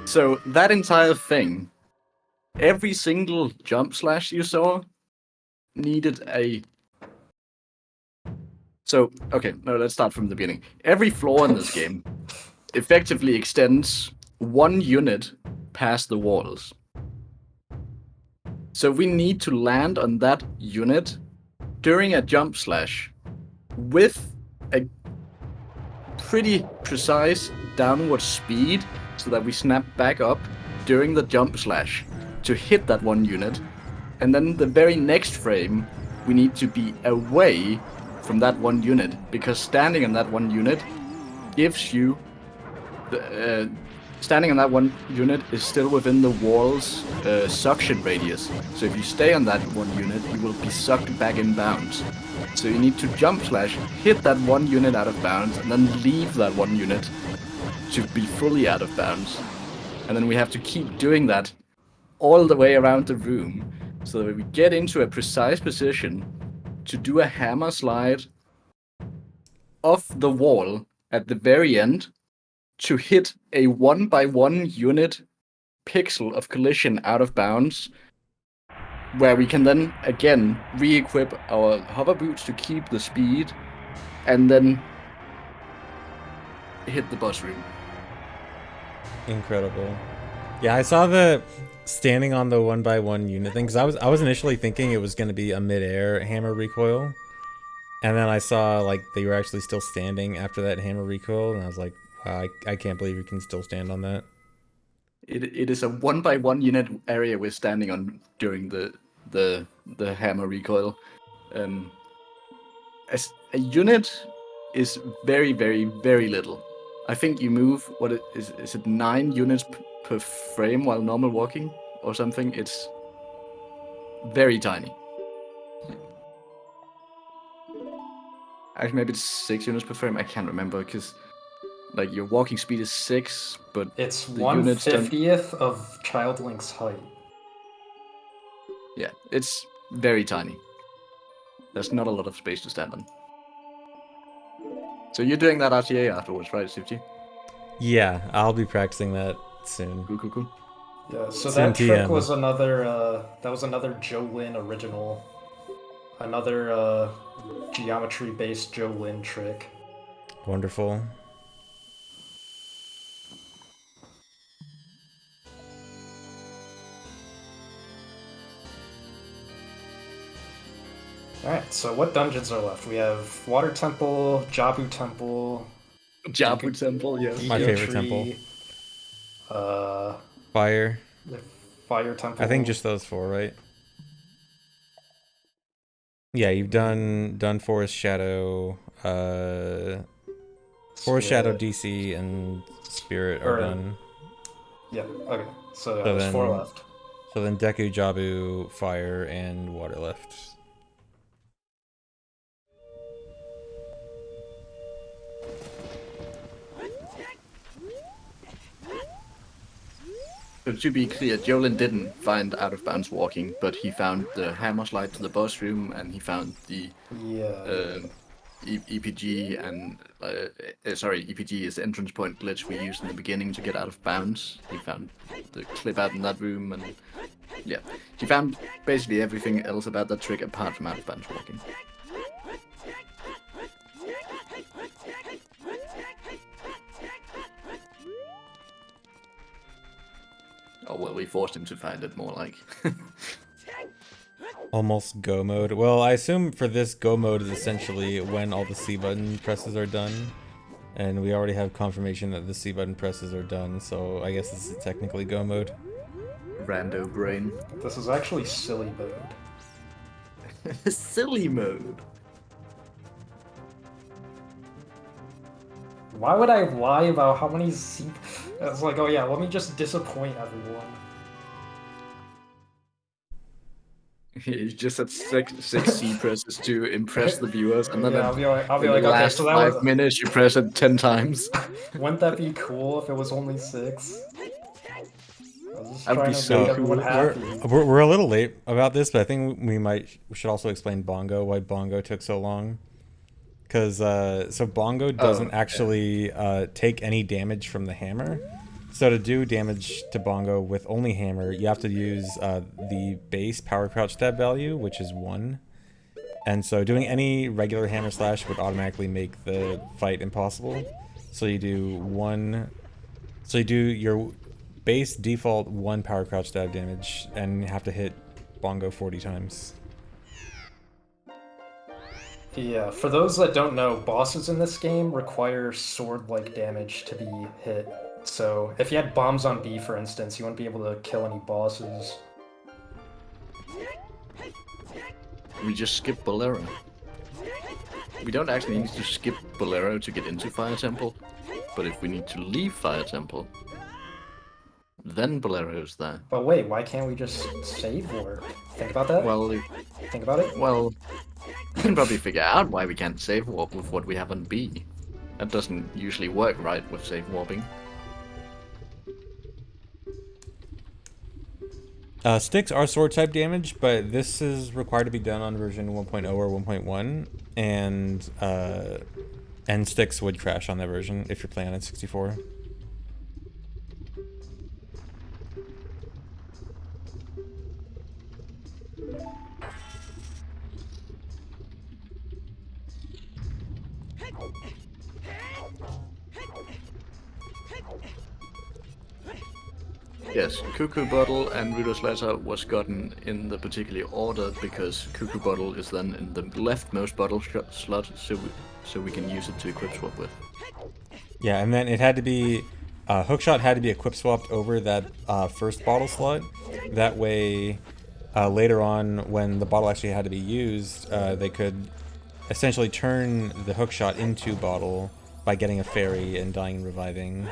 so that entire thing, every single jump slash you saw needed a... So, okay, no, let's start from the beginning. Every floor in this game effectively extends 1 unit past the walls. So we need to land on that unit during a jump slash with a pretty precise downward speed so that we snap back up during the jump slash to hit that 1 unit. And then the very next frame, we need to be away from that one unit, because standing on that one unit gives you the standing on that one unit is still within the wall's suction radius. So if you stay on that one unit, you will be sucked back in bounds. So you need to jump slash, hit that one unit out of bounds, and then leave that one unit to be fully out of bounds. And then we have to keep doing that all the way around the room, so that we get into a precise position to do a hammer slide off the wall at the very end to hit a 1-by-1 unit pixel of collision out of bounds, where we can then again re-equip our hover boots to keep the speed, and then hit the boss room. Incredible. Yeah, I saw the standing on the 1-by-1 unit thing, because I was initially thinking it was going to be a mid-air hammer recoil, and then I saw like they were actually still standing after that hammer recoil, and I was like, wow, I can't believe you can still stand on that. It is a 1-by-1 unit area we're standing on during the hammer recoil. As a unit is very, very, very little. I think you move, is it 9 units per frame while normal walking or something? It's very tiny. Actually, maybe it's 6 units per frame. I can't remember, because like your walking speed is 6, but It's the units don't... 1/50th of Child Link's height. Yeah, it's very tiny. There's not a lot of space to stand on. So you're doing that RTA afterwards, right, Sifty? Yeah, I'll be practicing that soon. Cool. Yeah, so Soon that trick TM. was another Joe Lin original. Another geometry-based Joe Lin trick. Wonderful. Alright, so what dungeons are left? We have Water Temple, Jabu Temple, Jabu Temple, yes. My favorite Tree, Fire. the Fire Temple. I think just those 4, right? Yeah, you've done Forest Shadow, Forest Shadow DC and Spirit are done. Yeah, okay. So, So there's then- 4 left. So then Deku, Jabu, Fire, and Water left. So to be clear, Jolin didn't find out of bounds walking, but he found the hammer slide to the boss room, and he found the EPG and EPG is the entrance point glitch we used in the beginning to get out of bounds. He found the clip out in that room, and yeah, he found basically everything else about that trick apart from out of bounds walking. Oh well, we forced him to find it, more like. Almost go mode. Well, I assume for this, go mode is essentially when all the C button presses are done. And we already have confirmation that the C button presses are done, so I guess this is technically go mode. Rando brain. This is actually silly mode. Silly mode. Why would I lie about how many Z... It's like, oh yeah, let me just disappoint everyone. He just had six C presses to impress the viewers, and then Yeah, I'll be like, in the okay, last so that 5 was... minutes you press it 10 times. Wouldn't that be cool if it was only 6? I was just That'd trying be to so make cool. everyone happy. We're a little late about this, but I think we should also explain Bongo, why Bongo took so long. Because so Bongo doesn't actually take any damage from the hammer. So to do damage to Bongo with only hammer, you have to use the base power crouch stab value, which is 1. And so doing any regular hammer slash would automatically make the fight impossible. So you do 1. So you do your base default 1 power crouch stab damage, and you have to hit Bongo 40 times. Yeah, for those that don't know, bosses in this game require sword-like damage to be hit. So if you had bombs on B, for instance, you wouldn't be able to kill any bosses. We just skip Bolero. we don't actually need to skip Bolero to get into Fire Temple, but if we need to leave Fire Temple, then Bolero's there. But wait, why can't we just save warp? Think about that? Well, Think about it? well, you can probably figure out why we can't save warp with what we have on B. That doesn't usually work right with save warping. Sticks are sword type damage, but this is required to be done on version 1.0 or 1.1, and sticks would crash on that version if you're playing on 64. Yes, Cuckoo Bottle and Rudo's Letter was gotten in the particular order because Cuckoo Bottle is then in the leftmost bottle slot, so we can use it to equip swap with. Yeah, and then it had to be hookshot had to be equip swapped over that first bottle slot. That way, later on, when the bottle actually had to be used, they could essentially turn the hookshot into bottle by getting a fairy and dying and reviving.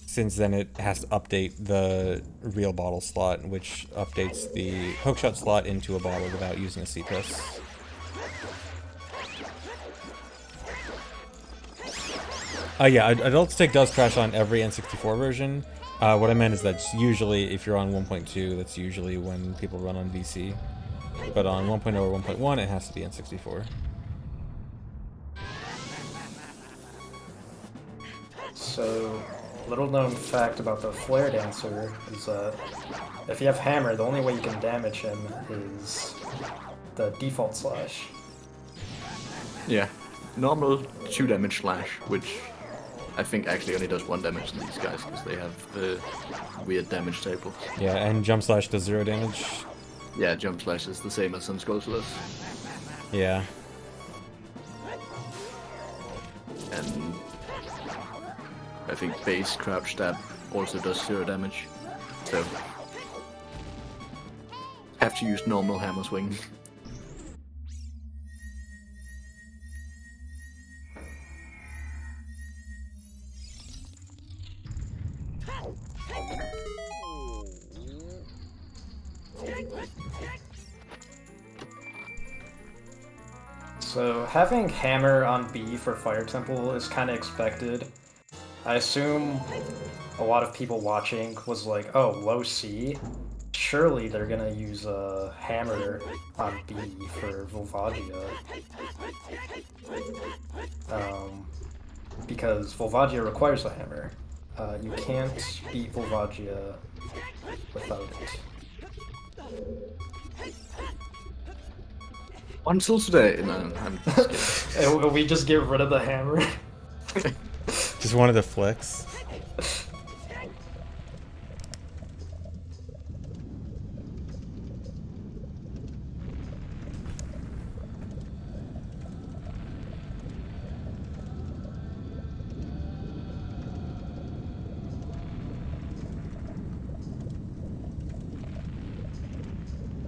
Since then it has to update the real bottle slot, which updates the hookshot slot into a bottle without using a C-press. Yeah, Adult Stick does crash on every N64 version. What I meant is that's usually, if you're on 1.2, that's usually when people run on VC. But on 1.0 or 1.1, it has to be N64. So, little known fact about the Flare Dancer is that if you have Hammer, the only way you can damage him is the default slash. Yeah, normal 2 damage slash, which I think actually only does 1 damage to these guys because they have the weird damage tables. Yeah, and jump slash does 0 damage. Yeah, jump slash is the same as on Skulltulas. Yeah. And I think base crouch stab also does 0 damage. So have to use normal hammer swing. So having Hammer on B for Fire Temple is kind of expected. I assume a lot of people watching was like, oh, low C? Surely they're gonna use a Hammer on B for Volvagia. Because Volvagia requires a Hammer. You can't beat Volvagia without it. Until today, no, I'm just kidding. And we just get rid of the Hammer? Just wanted to flex.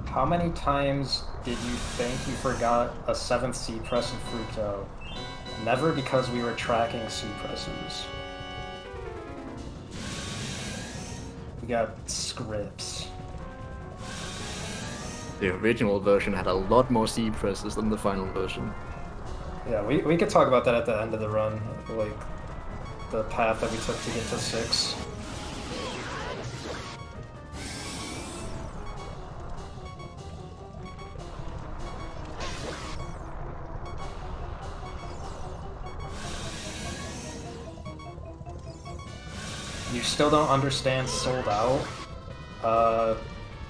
How many times did you think you forgot a 7th C press in Fructo? Never, because we were tracking C presses. We got scripts. The original version had a lot more C presses than the final version. Yeah, we could talk about that at the end of the run, like the path that we took to get to 6. You still don't understand sold out?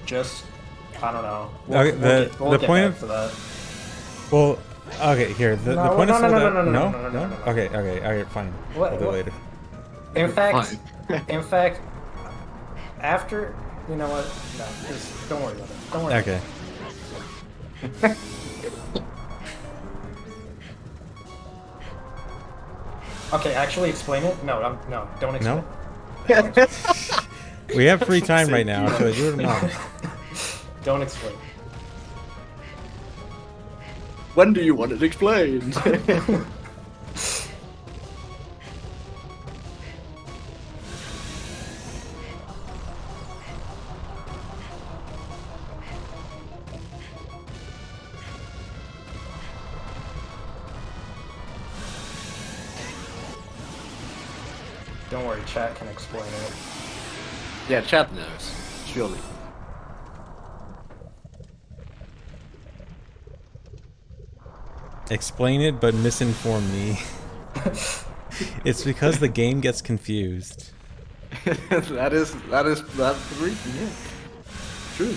Just, I don't know. Okay, the get point back of to that. well, okay, here the point no, of no, sold no, out. no, no, No, no, no, no, no. Okay, alright, fine. What- I'll do it what- later. In fact, Fine. in fact, after, you know what? No, just don't worry about it. Don't worry. Okay. Okay, actually explain it. No, no, don't explain. No? We have free time right now, so do it or not. Don't explain. When do you want it explained? Don't worry, chat can explain it. Yeah, chat knows. Surely. Explain it, but misinform me. It's because the game gets confused. that's the reason, yeah. True.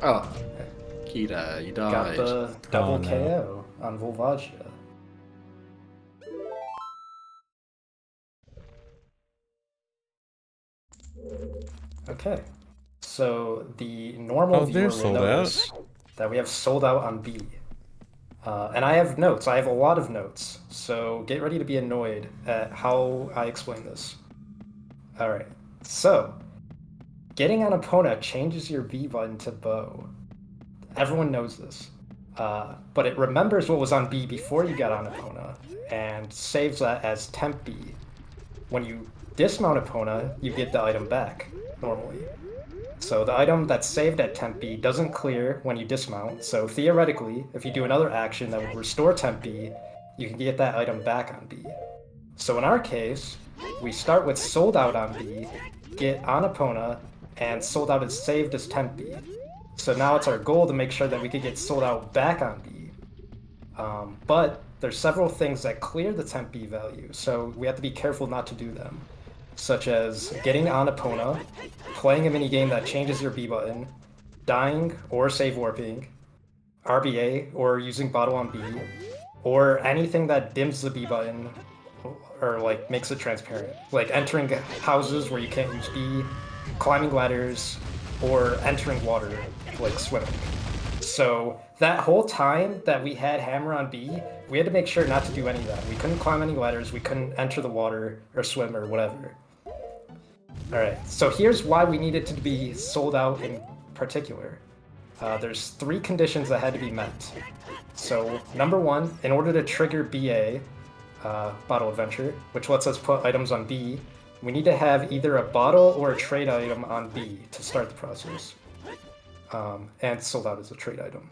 Oh, Kita, you died. Got the double Oh, no. KO on Volvagia. Okay, so the normal Oh, viewer they're will sold notice that we have sold out on B. And I have notes. I have a lot of notes. So get ready to be annoyed at how I explain this. All right. So getting on Epona changes your B button to bow. Everyone knows this. But it remembers what was on B before you got on Epona and saves that as temp B. When you dismount Epona, you get the item back, normally. So the item that's saved at temp B doesn't clear when you dismount, so theoretically, if you do another action that would restore temp B, you can get that item back on B. So in our case, we start with sold out on B, get on Epona, and sold out is saved as temp B. So now it's our goal to make sure that we could get sold out back on B. But there's several things that clear the temp B value, so we have to be careful not to do them, such as getting on Epona, playing a minigame that changes your B button, dying or save warping, RBA or using bottle on B, or anything that dims the B button or like makes it transparent, like entering houses where you can't use B, climbing ladders, or entering water, like swimming. So that whole time that we had Hammer on B, we had to make sure not to do any of that. We couldn't climb any ladders, we couldn't enter the water or swim or whatever. Alright, so here's why we needed to be sold out in particular. There's 3 conditions that had to be met. So, number 1, in order to trigger BA, Bottle Adventure, which lets us put items on B, we need to have either a bottle or a trade item on B to start the process. And sold out as a trade item.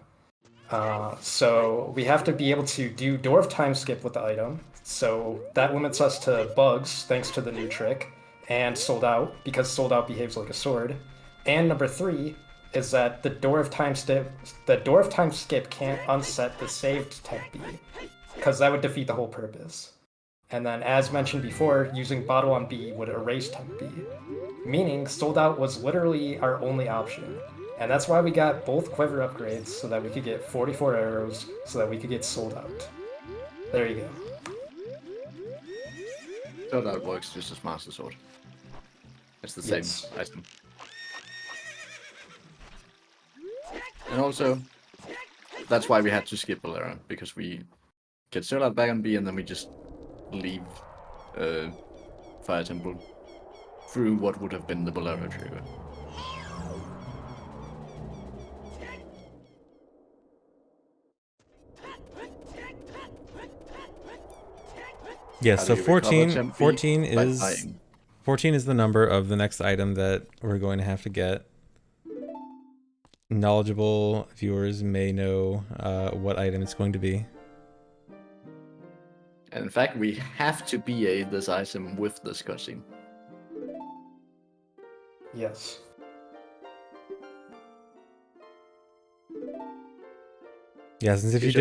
So we have to be able to do Door of Time skip with the item. So that limits us to bugs, thanks to the new trick, and sold out, because sold out behaves like a sword. And number 3 is that the Door of Time skip can't unset the saved temp B, because that would defeat the whole purpose. And then, as mentioned before, using bottle on B would erase temp B, meaning sold out was literally our only option. And that's why we got both quiver upgrades, so that we could get 44 arrows, so that we could get sold out. There you go. So that works just as Master Sword. It's the same Yes. item. And also, that's why we had to skip Bolero, because we get sold out back on B and then we just leave Fire Temple through what would have been the Bolero trigger. Yeah, How so do you recover 14, temp B? 14 By is dying. 14 is the number of the next item that we're going to have to get. Knowledgeable viewers may know what item it's going to be. And in fact, we have to BA this item with this cutscene. Yes. Yeah, since if you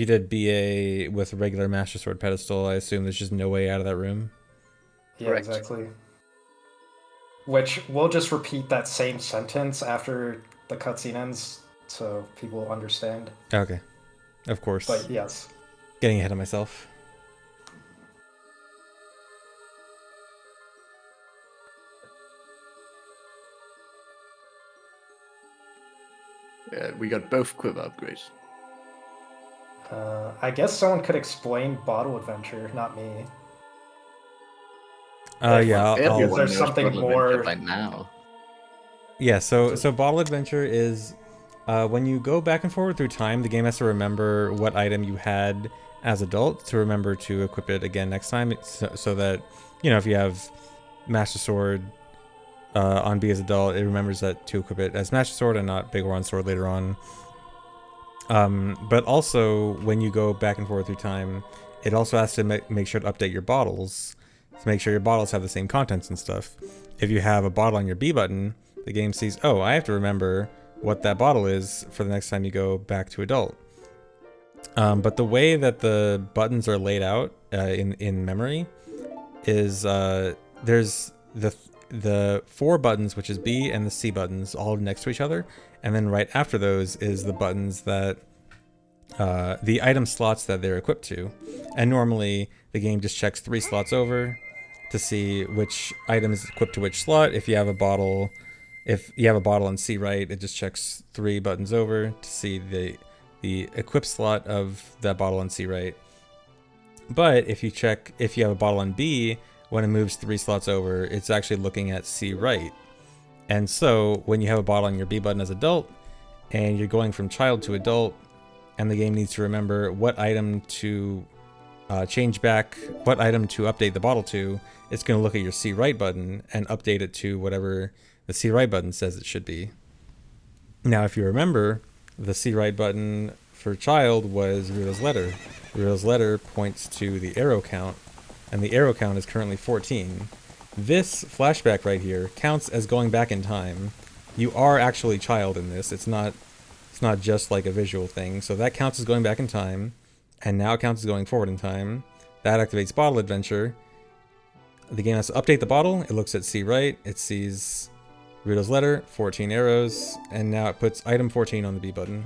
did BA with a regular Master Sword pedestal, I assume there's just no way out of that room. Yeah, Correct. exactly. Which we'll just repeat that same sentence after the cutscene ends, so people understand. Okay, of course. But yes. Getting ahead of myself. We got both quiver upgrades. I guess someone could explain Bottle Adventure, not me. Yeah, Is there something more by now? Yeah, so Bottle Adventure is when you go back and forward through time, the game has to remember what item you had as adult to remember to equip it again next time, so that, you know, if you have Master Sword on B as adult, it remembers that to equip it as Master Sword and not Big Oran Sword later on. But also, when you go back and forward through time, it also has to make sure to update your bottles to make sure your bottles have the same contents and stuff. If you have a bottle on your B button, the game sees, oh, I have to remember what that bottle is for the next time you go back to adult. But the way that the buttons are laid out in memory is there's the 4 buttons, which is B and the C buttons, all next to each other, and then right after those is the buttons that the item slots that they're equipped to. And normally the game just checks 3 slots over to see which item is equipped to which slot. If you have a bottle on C right, it just checks 3 buttons over to see the equip slot of that bottle on C right. But if you have a bottle on B, when it moves 3 slots over, it's actually looking at C right. And so when you have a bottle on your B button as adult, and you're going from child to adult, and the game needs to remember what item to what item to update the bottle to, it's going to look at your C right button and update it to whatever the C right button says it should be. Now, if you remember, the C right button for child was Ruto's letter. Ruto's letter points to the arrow count, and the arrow count is currently 14. This flashback right here counts as going back in time. You are actually child in this. It's not just like a visual thing. So that counts as going back in time, and now it counts as going forward in time. That activates Bottle Adventure. The game has to update the bottle. It looks at C right. It sees Ruto's letter, 14 arrows, and now it puts item 14 on the B button.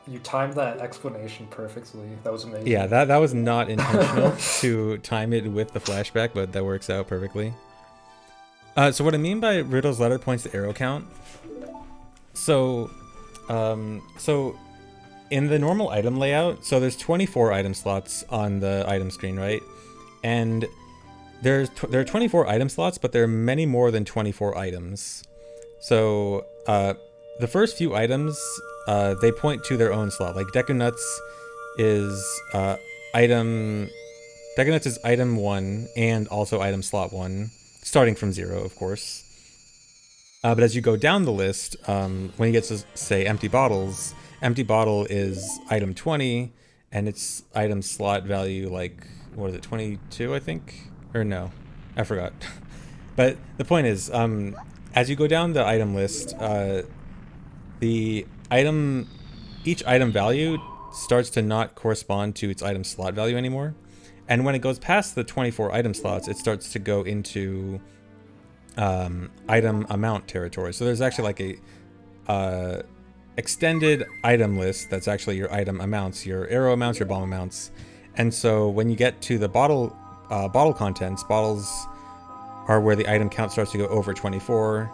You timed that explanation perfectly. That was amazing. Yeah, that was not intentional to time it with the flashback, but that works out perfectly. So what I mean by Ruto's letter points to arrow count. So in the normal item layout, so there's 24 item slots on the item screen, right? And there are 24 item slots, but there are many more than 24 items. So the first few items, they point to their own slot. Like Deku Nuts is item 1 and also item slot 1, starting from 0, of course. But as you go down the list, when you get to, say, empty bottles, empty bottle is item 20, and its item slot value, like, what is it, 22, I think? Or no, I forgot. But the point is, as you go down the item list, each item value starts to not correspond to its item slot value anymore. And when it goes past the 24 item slots, it starts to go into item amount territory. So there's actually like a extended item list that's actually your item amounts, your arrow amounts, your bomb amounts. And so when you get to the bottle contents, bottles are where the item count starts to go over 24.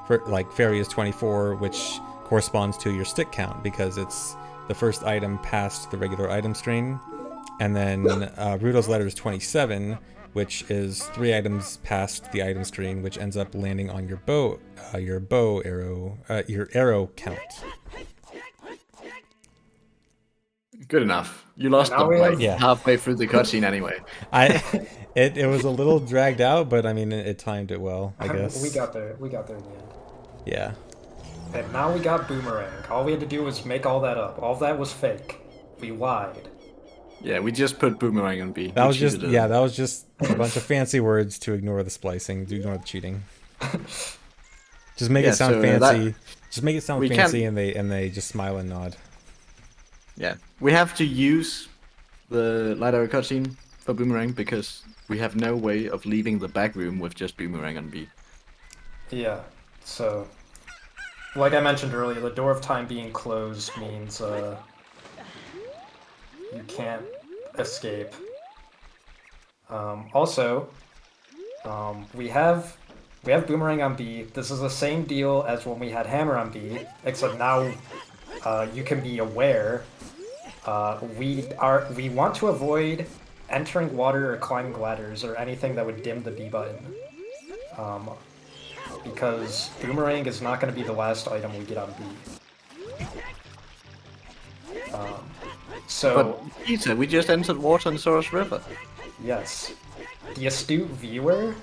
For like Fairy is 24, which corresponds to your stick count because it's the first item past the regular item screen. And then Ruto's letter is 27, which is 3 items past the item screen, which ends up landing on your arrow count. Good enough. You lost them like halfway through the cutscene anyway. It was a little dragged out, but I mean it timed it well, I guess. We got there in the end. Yeah. And now we got Boomerang. All we had to do was make all that up. All that was fake. We lied. Yeah, we just put Boomerang on B. That was just a bunch of fancy words to ignore the splicing, to ignore the cheating. Just make it sound fancy. Just make it sound fancy, and they just smile and nod. Yeah, we have to use the light arrow cutscene for Boomerang because we have no way of leaving the back room with just Boomerang on B. Yeah, so like I mentioned earlier, the door of time being closed means you can't escape. Also, we have Boomerang on B. This is the same deal as when we had Hammer on B, except now you can be aware. We want to avoid entering water or climbing ladders or anything that would dim the B button. Because Boomerang is not going to be the last item we get on B. But Peter, we just entered water and Source River. Yes. The astute viewer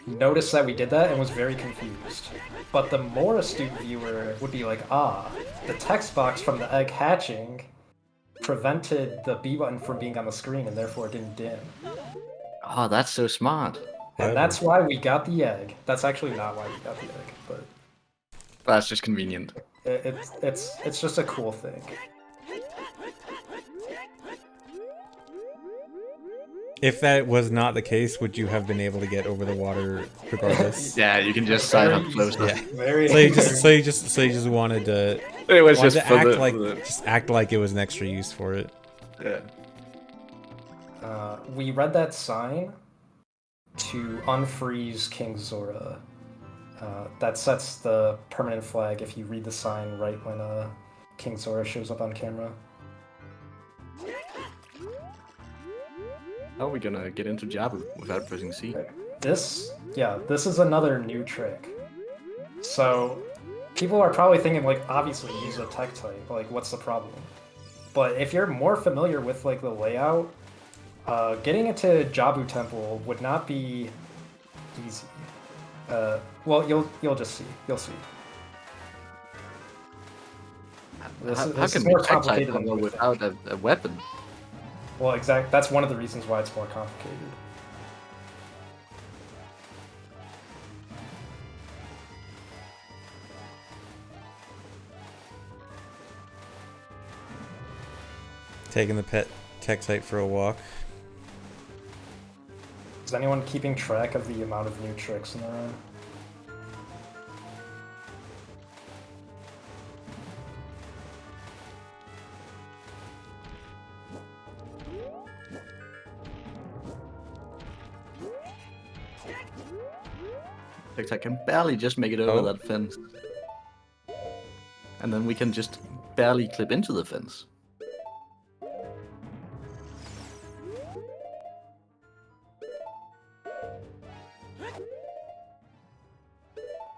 noticed that we did that and was very confused. But the more astute viewer would be like, ah, the text box from the egg hatching prevented the B button from being on the screen and therefore it didn't dim. Oh, that's so smart. And that's why we got the egg. That's actually not why we got the egg, but That's just convenient. it's just a cool thing. If that was not the case, would you have been able to get over the water regardless? Yeah, you can just sign up closer. Yeah. Very. So you just wanted to. It was wanted just to for act the, like for the- just act like it was an extra use for it. Yeah. We read that sign to unfreeze King Zora. That sets the permanent flag if you read the sign right when King Zora shows up on camera. How are we gonna get into Jabu without pressing C? This is another new trick. So, people are probably thinking, like, obviously use a tech type, like, what's the problem? But if you're more familiar with, like, the layout, getting into Jabu Temple would not be easy. Well, you'll just see. You'll see. How can we tech type than you would without a weapon? Well, exactly. That's one of the reasons why it's more complicated. Taking the pet tech site for a walk. Is anyone keeping track of the amount of new tricks in the run? I can barely just make it over Oh. that fence. And then we can just barely clip into the fence.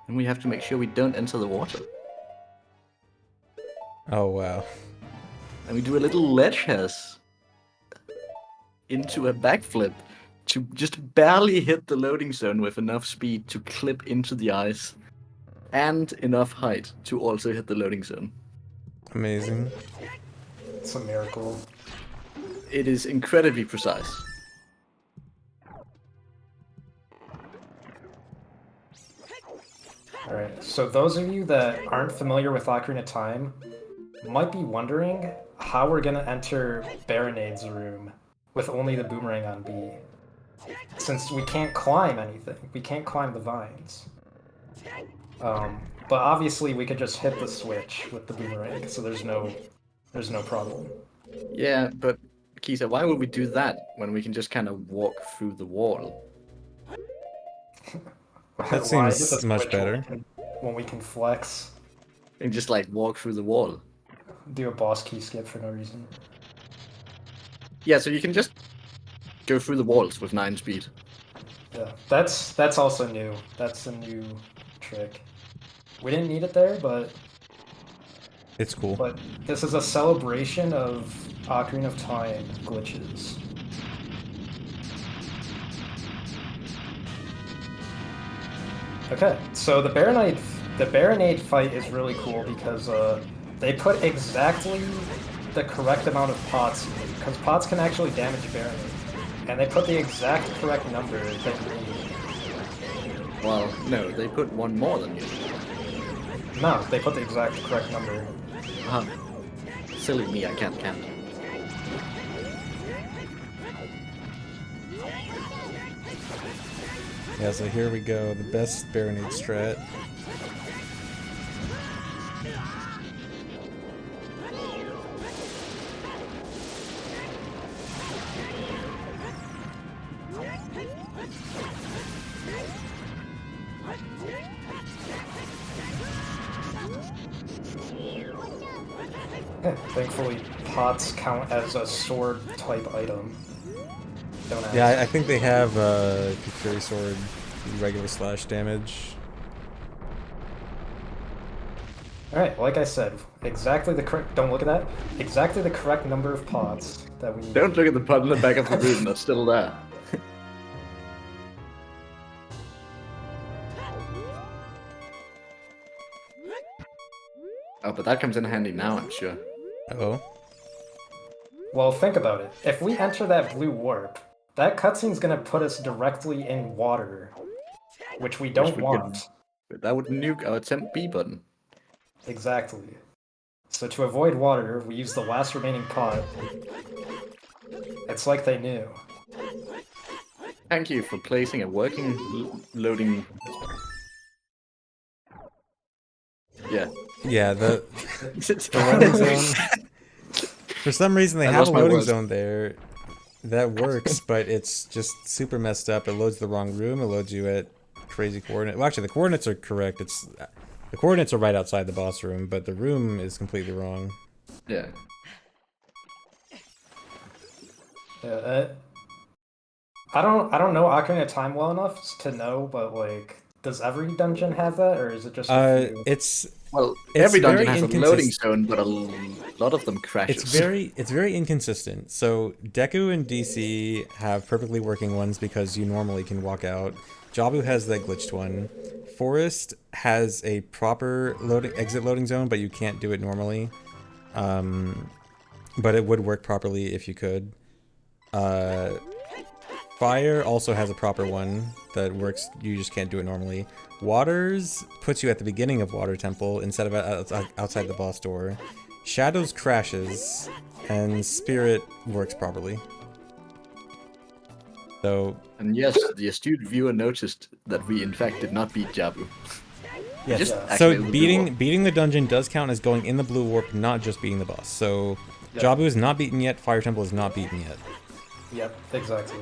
And we have to make sure we don't enter the water. Oh wow. And we do a little ledge pass into a backflip to just barely hit the loading zone with enough speed to clip into the ice and enough height to also hit the loading zone. Amazing. It's a miracle. It is incredibly precise. Alright, so those of you that aren't familiar with Ocarina of Time might be wondering how we're gonna enter Baronade's room with only the boomerang on B. Since we can't climb anything. We can't climb the vines. But obviously we could just hit the switch with the boomerang, so there's no problem. Yeah, but Kisa, why would we do that when we can just kind of walk through the wall? That Why seems hit the much switch better. when we can flex, And just like walk through the wall. do a boss key skip for no reason. Yeah, so you can just go through the walls with 9 speed. Yeah, that's also new. That's a new trick. We didn't need it there, but It's cool. this is a celebration of Ocarina of Time glitches. Okay, so the Baronade fight is really cool because they put exactly the correct amount of pots, because pots can actually damage Baronade, and they put the exact correct number that you need. Well, no, they put one more than you. No, they put the exact correct number. Silly me, I can't count. Yeah, so here we go. The best Baronade strat. Thankfully, pots count as a sword type item. Don't ask. Yeah, I think they have Fury Sword regular slash damage. Alright, like I said, exactly the correct. Don't look at that. Exactly the correct number of pots that we need. Don't look at the pot in the back of the room, that's still there. Oh, but that comes in handy now, I'm sure. Oh. Well, think about it. If we enter that blue warp, that cutscene's gonna put us directly in water, which we don't want. That would nuke our temp B button. Exactly. So to avoid water, we use the last remaining pot. It's like they knew. Thank you for placing a working loading. Yeah. Yeah, the loading zone. For some reason, they have a loading zone there that works, but it's just super messed up. It loads the wrong room. It loads you at crazy coordinates. Well, actually, the coordinates are correct. The coordinates are right outside the boss room, but the room is completely wrong. Yeah. Yeah. I don't know Ocarina of Time well enough to know, but like, does every dungeon have that, or is it just a few? Every dungeon has a loading zone, but a lot of them crashes. It's very inconsistent. So Deku and DC have perfectly working ones because you normally can walk out. Jabu has that glitched one. Forest has a proper exit loading zone, but you can't do it normally. But it would work properly if you could. Fire also has a proper one that works, you just can't do it normally. Waters puts you at the beginning of Water Temple instead of outside the boss door. Shadows crashes, and Spirit works properly. So... And yes, the astute viewer noticed that we in fact did not beat Jabu. Yes, so beating the dungeon does count as going in the blue warp, not just beating the boss. So Jabu is not beaten yet, Fire Temple is not beaten yet. Yep, exactly.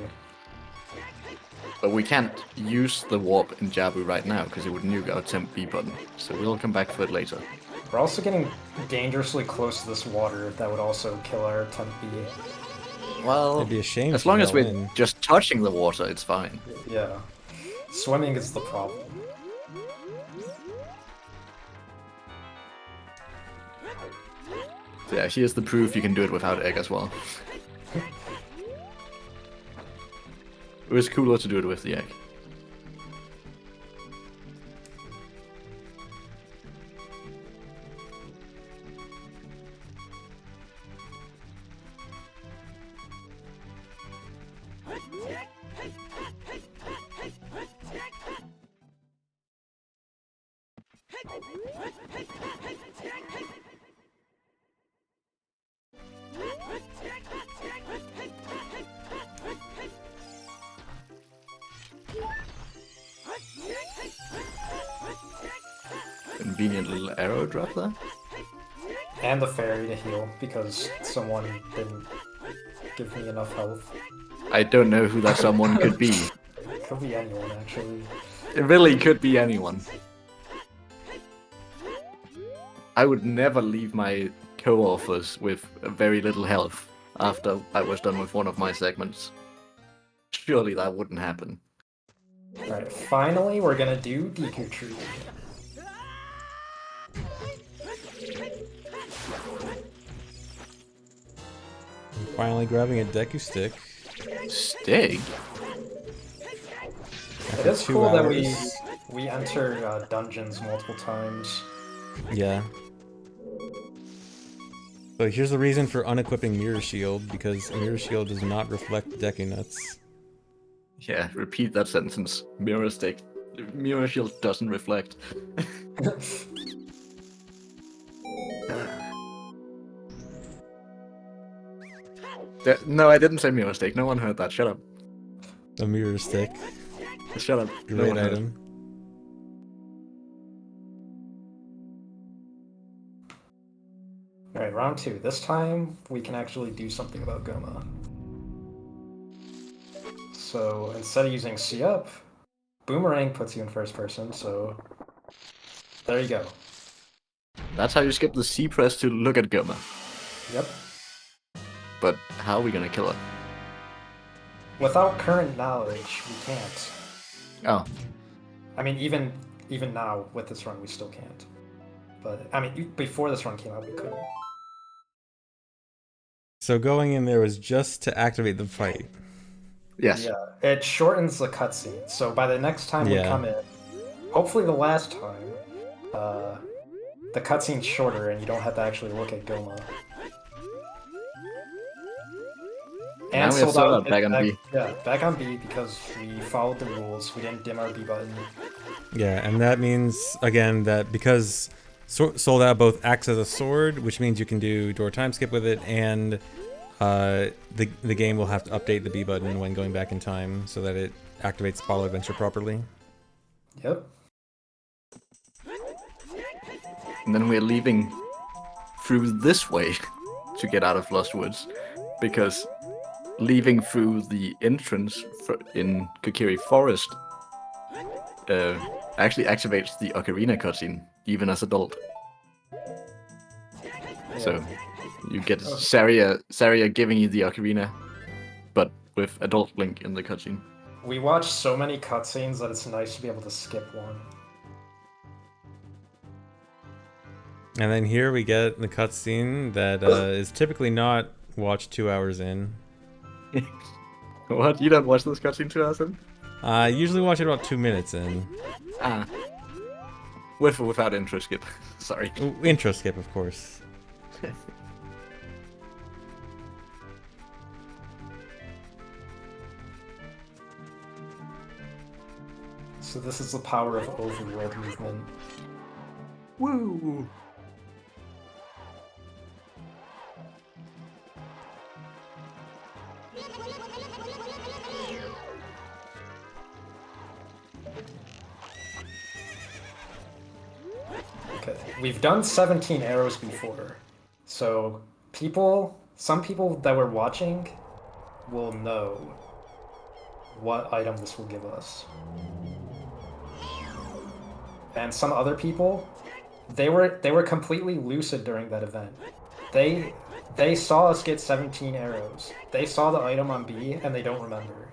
But we can't use the warp in Jabu right now because it would nuke our temp B button. So we'll come back for it later. We're also getting dangerously close to this water that would also kill our temp B. Well, it'd be a shame as long as we're just touching the water, it's fine. Yeah. Swimming is the problem. So yeah, here's the proof you can do it without egg as well. It was cooler to do it with the egg. Convenient little arrow drop there. And the fairy to heal, because someone didn't give me enough health. I don't know who that someone could be. It could be anyone, actually. It really could be anyone. I would never leave my co-authors with very little health after I was done with one of my segments. Surely that wouldn't happen. Alright, finally we're gonna do Deku Tree. Finally grabbing a Deku stick. Stick? It is cool that we enter dungeons multiple times. Yeah. So here's the reason for unequipping Mirror Shield, because Mirror Shield does not reflect Deku Nuts. Yeah, repeat that sentence. Mirror stick. Mirror Shield doesn't reflect. No, I didn't say mirror stick. No one heard that. Shut up. A mirror stick. Shut up. Great item. Alright, round 2. This time, we can actually do something about Goma. So, instead of using C up, Boomerang puts you in first person, so... There you go. That's how you skip the C press to look at Goma. Yep. But how are we gonna kill it? Without current knowledge, we can't. Oh, I mean, even now with this run, we still can't. But I mean, before this run came out, we couldn't. So going in there was just to activate the fight. yes. Yeah, it shortens the cutscene. So by the next time we come in, hopefully the last time, the cutscene's shorter and you don't have to actually look at Goma. And now we have Sold Out back on B. Yeah, back on B because we followed the rules. We didn't dim our B button. Yeah, and that means, again, that because Sold Out both acts as a sword, which means you can do door time skip with it, and the game will have to update the B button when going back in time so that it activates Bottle Adventure properly. Yep. And then we're leaving through this way to get out of Lost Woods, because leaving through the entrance in Kokiri Forest actually activates the Ocarina cutscene, even as adult. Yeah. So you get Saria giving you the Ocarina, but with adult Link in the cutscene. We watch so many cutscenes that it's nice to be able to skip one. And then here we get the cutscene that is typically not watched 2 hours in. What? You don't watch this cutscene 2 hours in? I usually watch it about 2 minutes in. Ah. With or without intro skip. Sorry. Intro skip, of course. So this is the power of overworld movement. Woo! Okay, we've done 17 arrows before, so some people that were watching will know what item this will give us. And some other people, they were completely lucid during that event. They saw us get 17 arrows. They saw the item on B and they don't remember.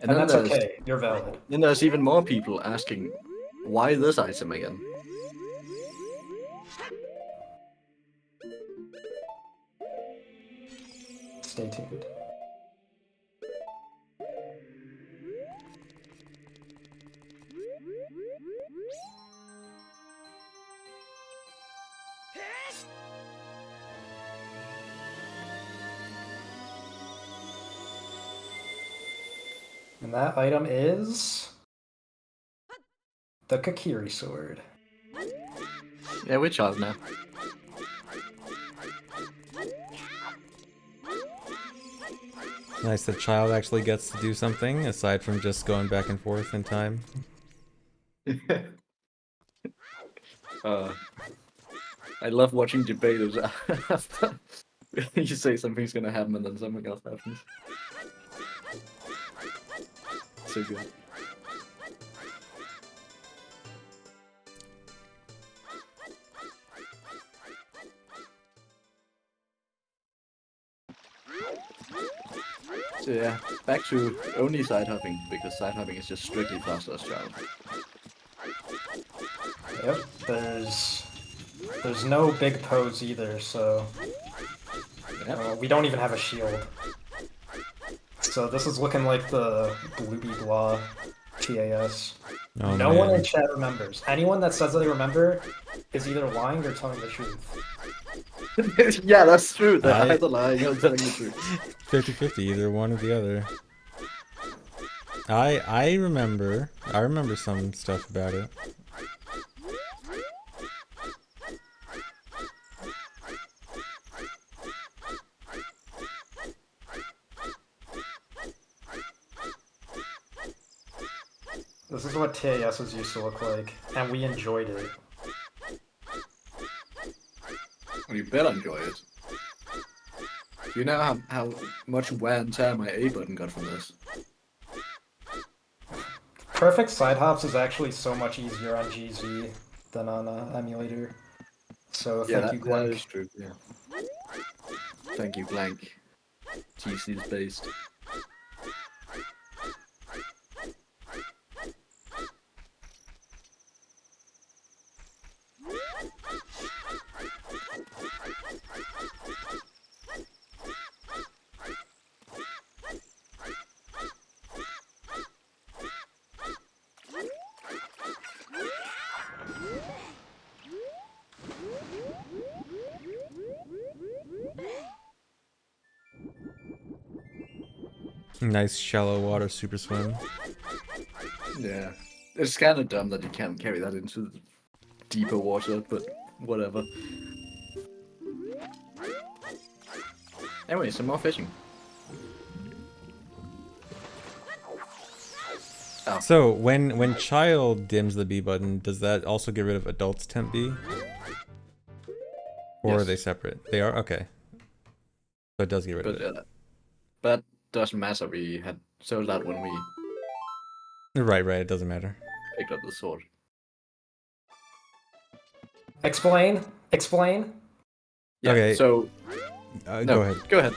And that's okay, you're valid. Then there's even more people asking, why this item again? Stay tuned. And that item is the Kokiri sword. Yeah, we're child now. Nice that child actually gets to do something aside from just going back and forth in time. I love watching debaters after you say something's gonna happen and then something else happens. So good. So yeah, back to only side hopping, because side hopping is just strictly faster as child. Yep, there's no big pose either, so we don't even have a shield. So this is looking like the Blooby Blah TAS. Oh, No man. one in chat remembers. Anyone that says that they remember is either lying or telling the truth. Yeah, that's true. They're either lying or telling the truth. 50-50, either one or the other. I remember some stuff about it. This is what TASs used to look like, and we enjoyed it. Well, you better enjoy it. Do you know how much wear and tear my A button got from this? Perfect side hops is actually so much easier on GZ than on emulator. So Yeah, thank you, that Glank. is true. Yeah. Thank you, glank. GC is based. Nice shallow water super swim. Yeah. It's kind of dumb that you can't carry that into the deeper water, but whatever. Anyway, some more fishing. Oh. So when child dims the B button, does that also get rid of adults temp B? Or Yes. are they separate? They are? Okay. So it does get rid of it. But doesn't matter, we had sold that when we Right, it doesn't matter. picked up the sword. Explain. Yeah, Okay. so... No, Go ahead.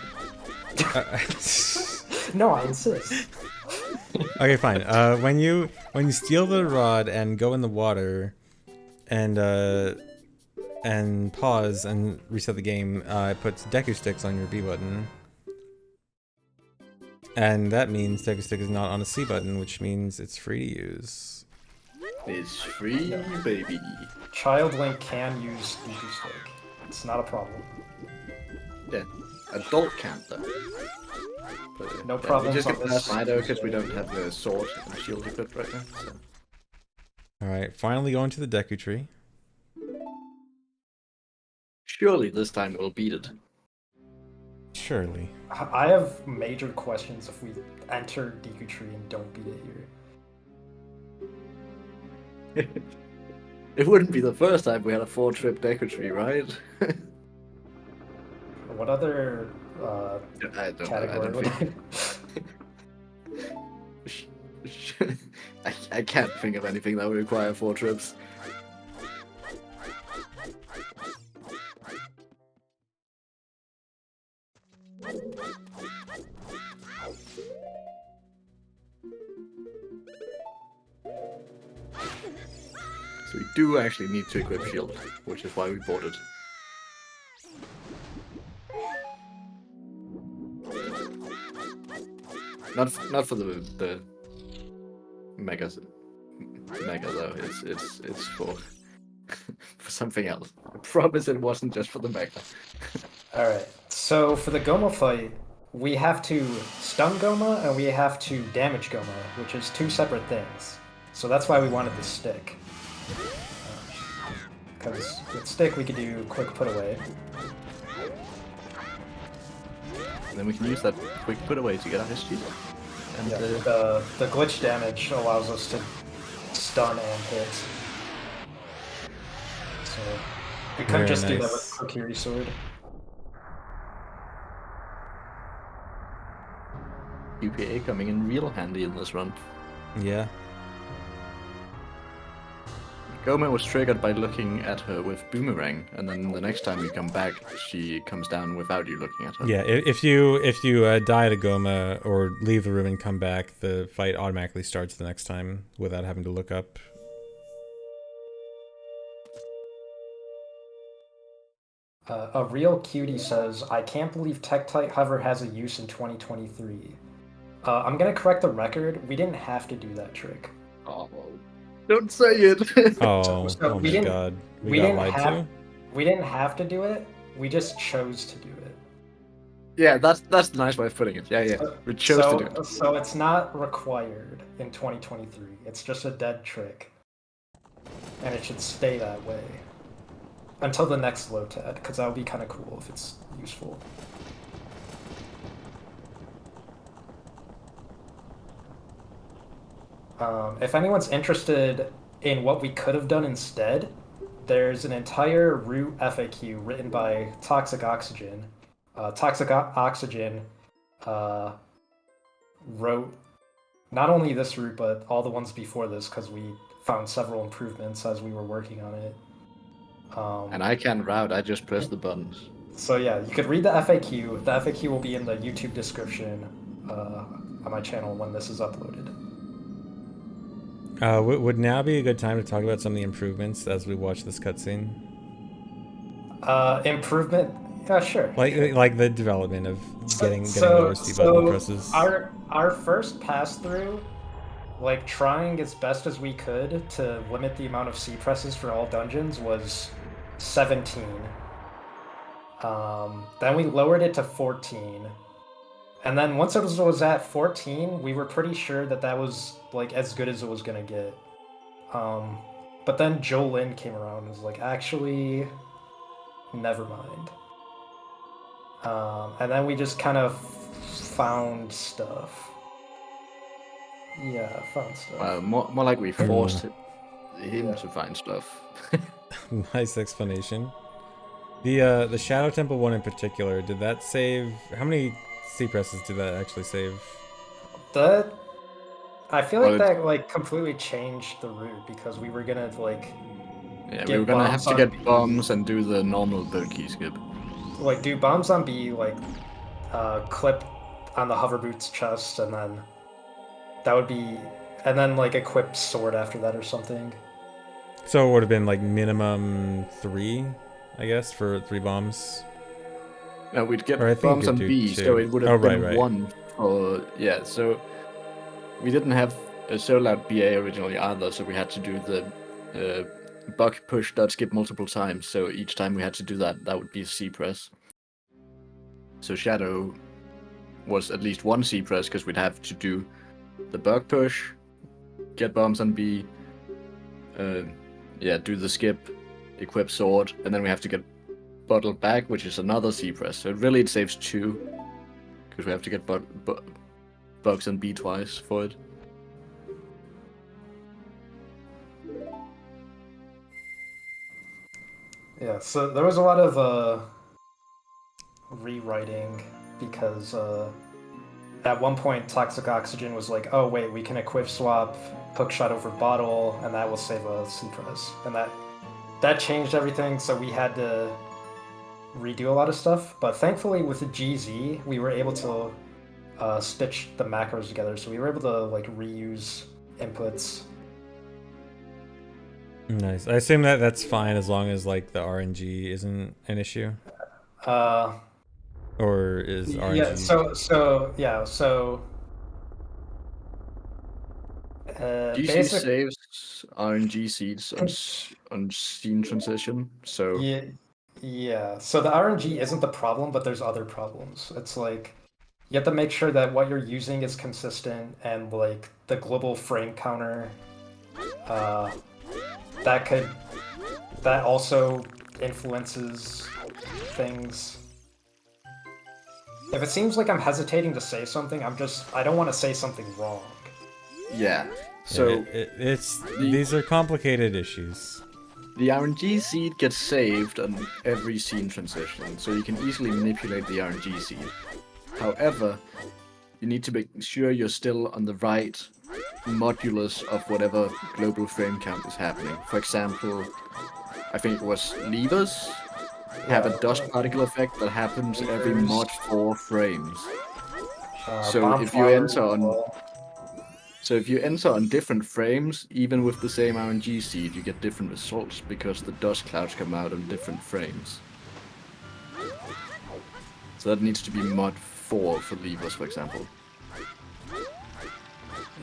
No, I insist. Okay, fine. When you steal the rod and go in the water, and pause and reset the game, it puts Deku Sticks on your B button, and that means Deku Stick is not on a C button, which means it's free to use. It's free, baby. Child Link can use Deku Stick. It's not a problem. Yeah, adult can't though. But, No problem We just on get this. past Mido because we don't have the sword and shield equipped right now. So. Alright, finally going to the Deku Tree. Surely this time we'll beat it. Surely. I have major questions if we enter Deku Tree and don't beat it here. It wouldn't be the first time we had a 4-trip Deku Tree, right? What other I don't category know. would I can't think of anything that would require 4 trips. So we do actually need to equip shield, which is why we bought it. Not for the mega though. It's for for something else. I promise it wasn't just for the mega. Alright, so for the Goma fight, we have to stun Goma and we have to damage Goma, which is 2 separate things. So that's why we wanted the stick. Because with stick we could do quick put away. And then we can use that quick put away to get our history. And Yeah, the glitch damage allows us to stun and hit. So we couldn't Very just do that nice. with Kokiri Sword. UPA coming in real handy in this run. Yeah. Goma was triggered by looking at her with Boomerang, and then the next time you come back, she comes down without you looking at her. Yeah, if you die to Goma or leave the room and come back, the fight automatically starts the next time without having to look up. A real cutie says, I can't believe Tektite Hover has a use in 2023. I'm gonna correct the record, we didn't have to do that trick. Oh, don't say it! Oh, So oh we my didn't- god. we We got didn't lied have- to? We didn't have to do it, we just chose to do it. Yeah, that's the nice way of putting it. Yeah. We chose to do it. So it's not required in 2023, it's just a dead trick. And it should stay that way. Until the next LOTAD, because that would be kind of cool if it's useful. If anyone's interested in what we could have done instead, there's an entire root FAQ written by Toxic Oxygen. Toxic Oxygen wrote not only this route, but all the ones before this, because we found several improvements as we were working on it. And I can't route, I just press the buttons. So yeah, you could read the FAQ. The FAQ will be in the YouTube description on my channel when this is uploaded. Would now be a good time to talk about some of the improvements as we watch this cutscene? Improvement? Yeah, sure. Like the development of getting lower C button presses. Our first pass through, like trying as best as we could to limit the amount of C presses for all dungeons, was 17. Then we lowered it to 14. And then once it was at 14, we were pretty sure that that was like as good as it was gonna get. But then Jolyn came around and was like, actually, never mind. And then we just kind of found stuff. Yeah, found stuff. More like we forced him to find stuff. Nice explanation. The Shadow Temple one in particular, did that save? How many C presses did that actually save? I feel like that like completely changed the route because we were gonna like. Yeah, we were gonna have to get bombs and do the normal bird key skip. Like do bombs on B, like clip on the hover boot's chest, and then that would be, and then like equip sword after that or something. So it would have been like minimum 3, I guess, for 3 bombs. No, we'd get bombs on B, so it would have been 1. Or yeah, so we didn't have a solo out BA originally either, so we had to do the buck push dot skip multiple times. So each time we had to do that, that would be a C press. So Shadow was at least 1 C press because we'd have to do the buck push, get bombs on B, do the skip, equip sword, and then we have to get bottled back, which is another C press. So really it saves 2 because we have to get bugs on B twice for it. Yeah, so there was a lot of rewriting because at one point Toxic Oxygen was like, oh wait, we can equip swap hookshot over bottle and that will save a C press. And that changed everything, so we had to redo a lot of stuff. But thankfully with the GZ, we were able to stitch the macros together, so we were able to like reuse inputs. Nice. I assume that that's fine as long as like the RNG isn't an issue. Or is RNG? Yeah. So. GC saves RNG seeds on scene transition. So. Yeah. So the RNG isn't the problem, but there's other problems. It's like you have to make sure that what you're using is consistent, and like the global frame counter. That also influences things. If it seems like I'm hesitating to say something, I don't want to say something wrong. Yeah. So these are complicated issues. The RNG seed gets saved on every scene transition, so you can easily manipulate the RNG seed. However, you need to make sure you're still on the right modulus of whatever global frame count is happening. For example, I think it was levers have a dust particle effect that happens every mod 4 frames. So if you enter on different frames, even with the same RNG seed, you get different results because the dust clouds come out on different frames. So that needs to be mod 4 for levers, for example.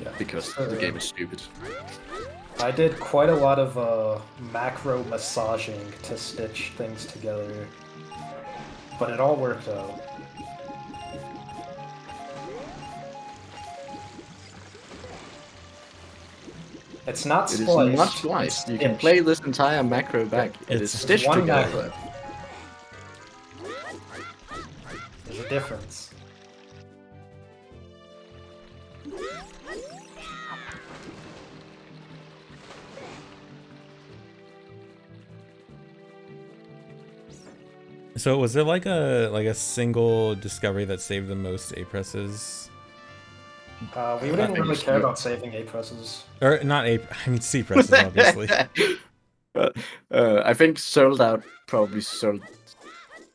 Yeah, because the game is stupid. I did quite a lot of macro massaging to stitch things together, but it all worked out. It's not spliced. It is not spliced. You can play this entire macro back. It is stitched together. There's a difference. So was there like a single discovery that saved the most A presses? We didn't really care about saving A presses. Or not A, I mean C presses, obviously. I think sold out probably sold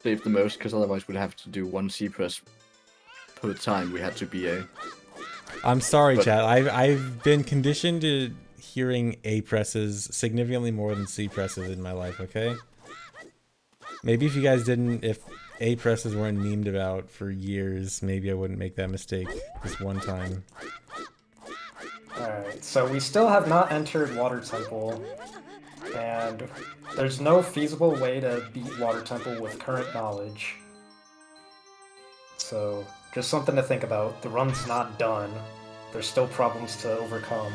save the most, because otherwise we'd have to do one C press per time we had to BA. I'm sorry, But- chat. I've been conditioned to hearing A presses significantly more than C presses in my life, okay? Maybe if you guys didn't, if A presses weren't memed about for years, maybe I wouldn't make that mistake this one time. Alright, so we still have not entered Water Temple, and there's no feasible way to beat Water Temple with current knowledge. So, just something to think about. The run's not done. There's still problems to overcome.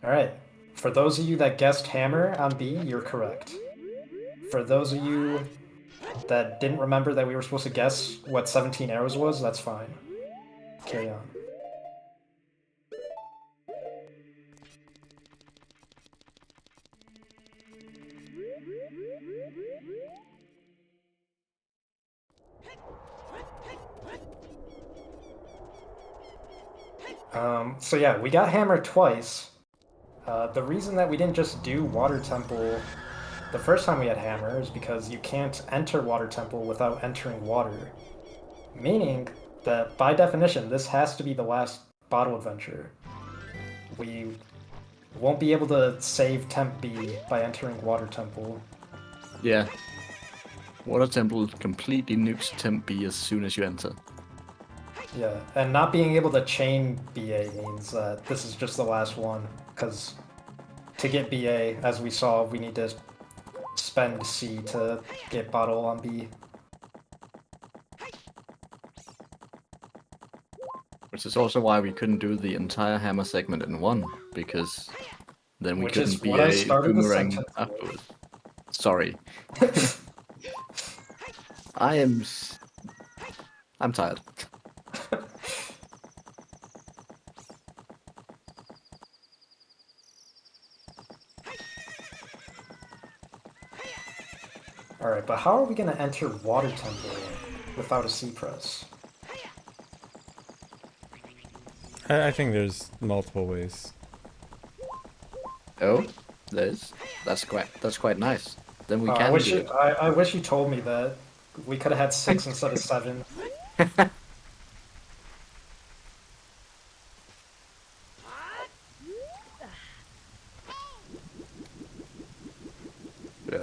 Alright, for those of you that guessed Hammer on B, you're correct. For those of you that didn't remember that we were supposed to guess what 17 arrows was, that's fine. Carry on. So yeah, we got Hammer twice. The reason that we didn't just do Water Temple the first time we had Hammer is because you can't enter Water Temple without entering water. Meaning that, by definition, this has to be the last bottle adventure. We won't be able to save Temp B by entering Water Temple. Yeah. Water Temple completely nukes Temp B as soon as you enter. Yeah, and not being able to chain BA means that this is just the last one, because to get BA, as we saw, we need to spend C to get bottle on B. Which is also why we couldn't do the entire Hammer segment in one, because then we Which is couldn't what I BA started the Boomerang sentence with. afterwards. Sorry. I'm tired. Alright, but how are we going to enter Water Temple without a C press? I think there's multiple ways. Oh, that's quite nice. Then we I can wish do it. I wish you told me that. We could have had 6 instead of 7. Yeah,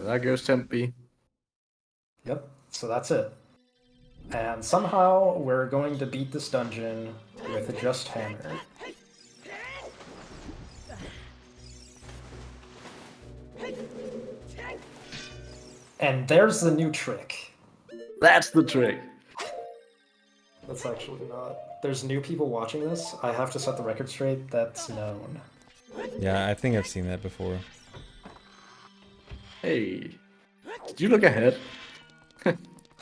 there goes Temp B. Yep, so that's it. And somehow we're going to beat this dungeon with just Hammer. And there's the new trick. That's the trick. That's actually not. There's new people watching this. I have to set the record straight. That's known. Yeah, I think I've seen that before. Hey, did you look ahead?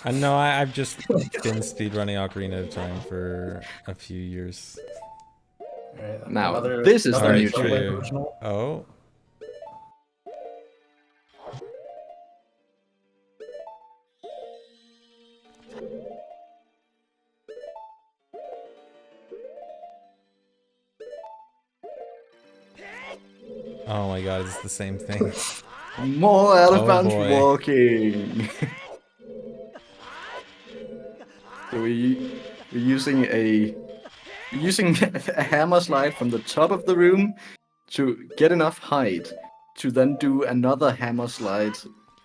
I know I've just been speedrunning Ocarina of Time for a few years. Alright, Now, this is the another new Zelda trick. original. Oh. Oh my god, it's the same thing. More out of Oh, bounds boy. walking. So we're using a hammer slide from the top of the room to get enough height to then do another hammer slide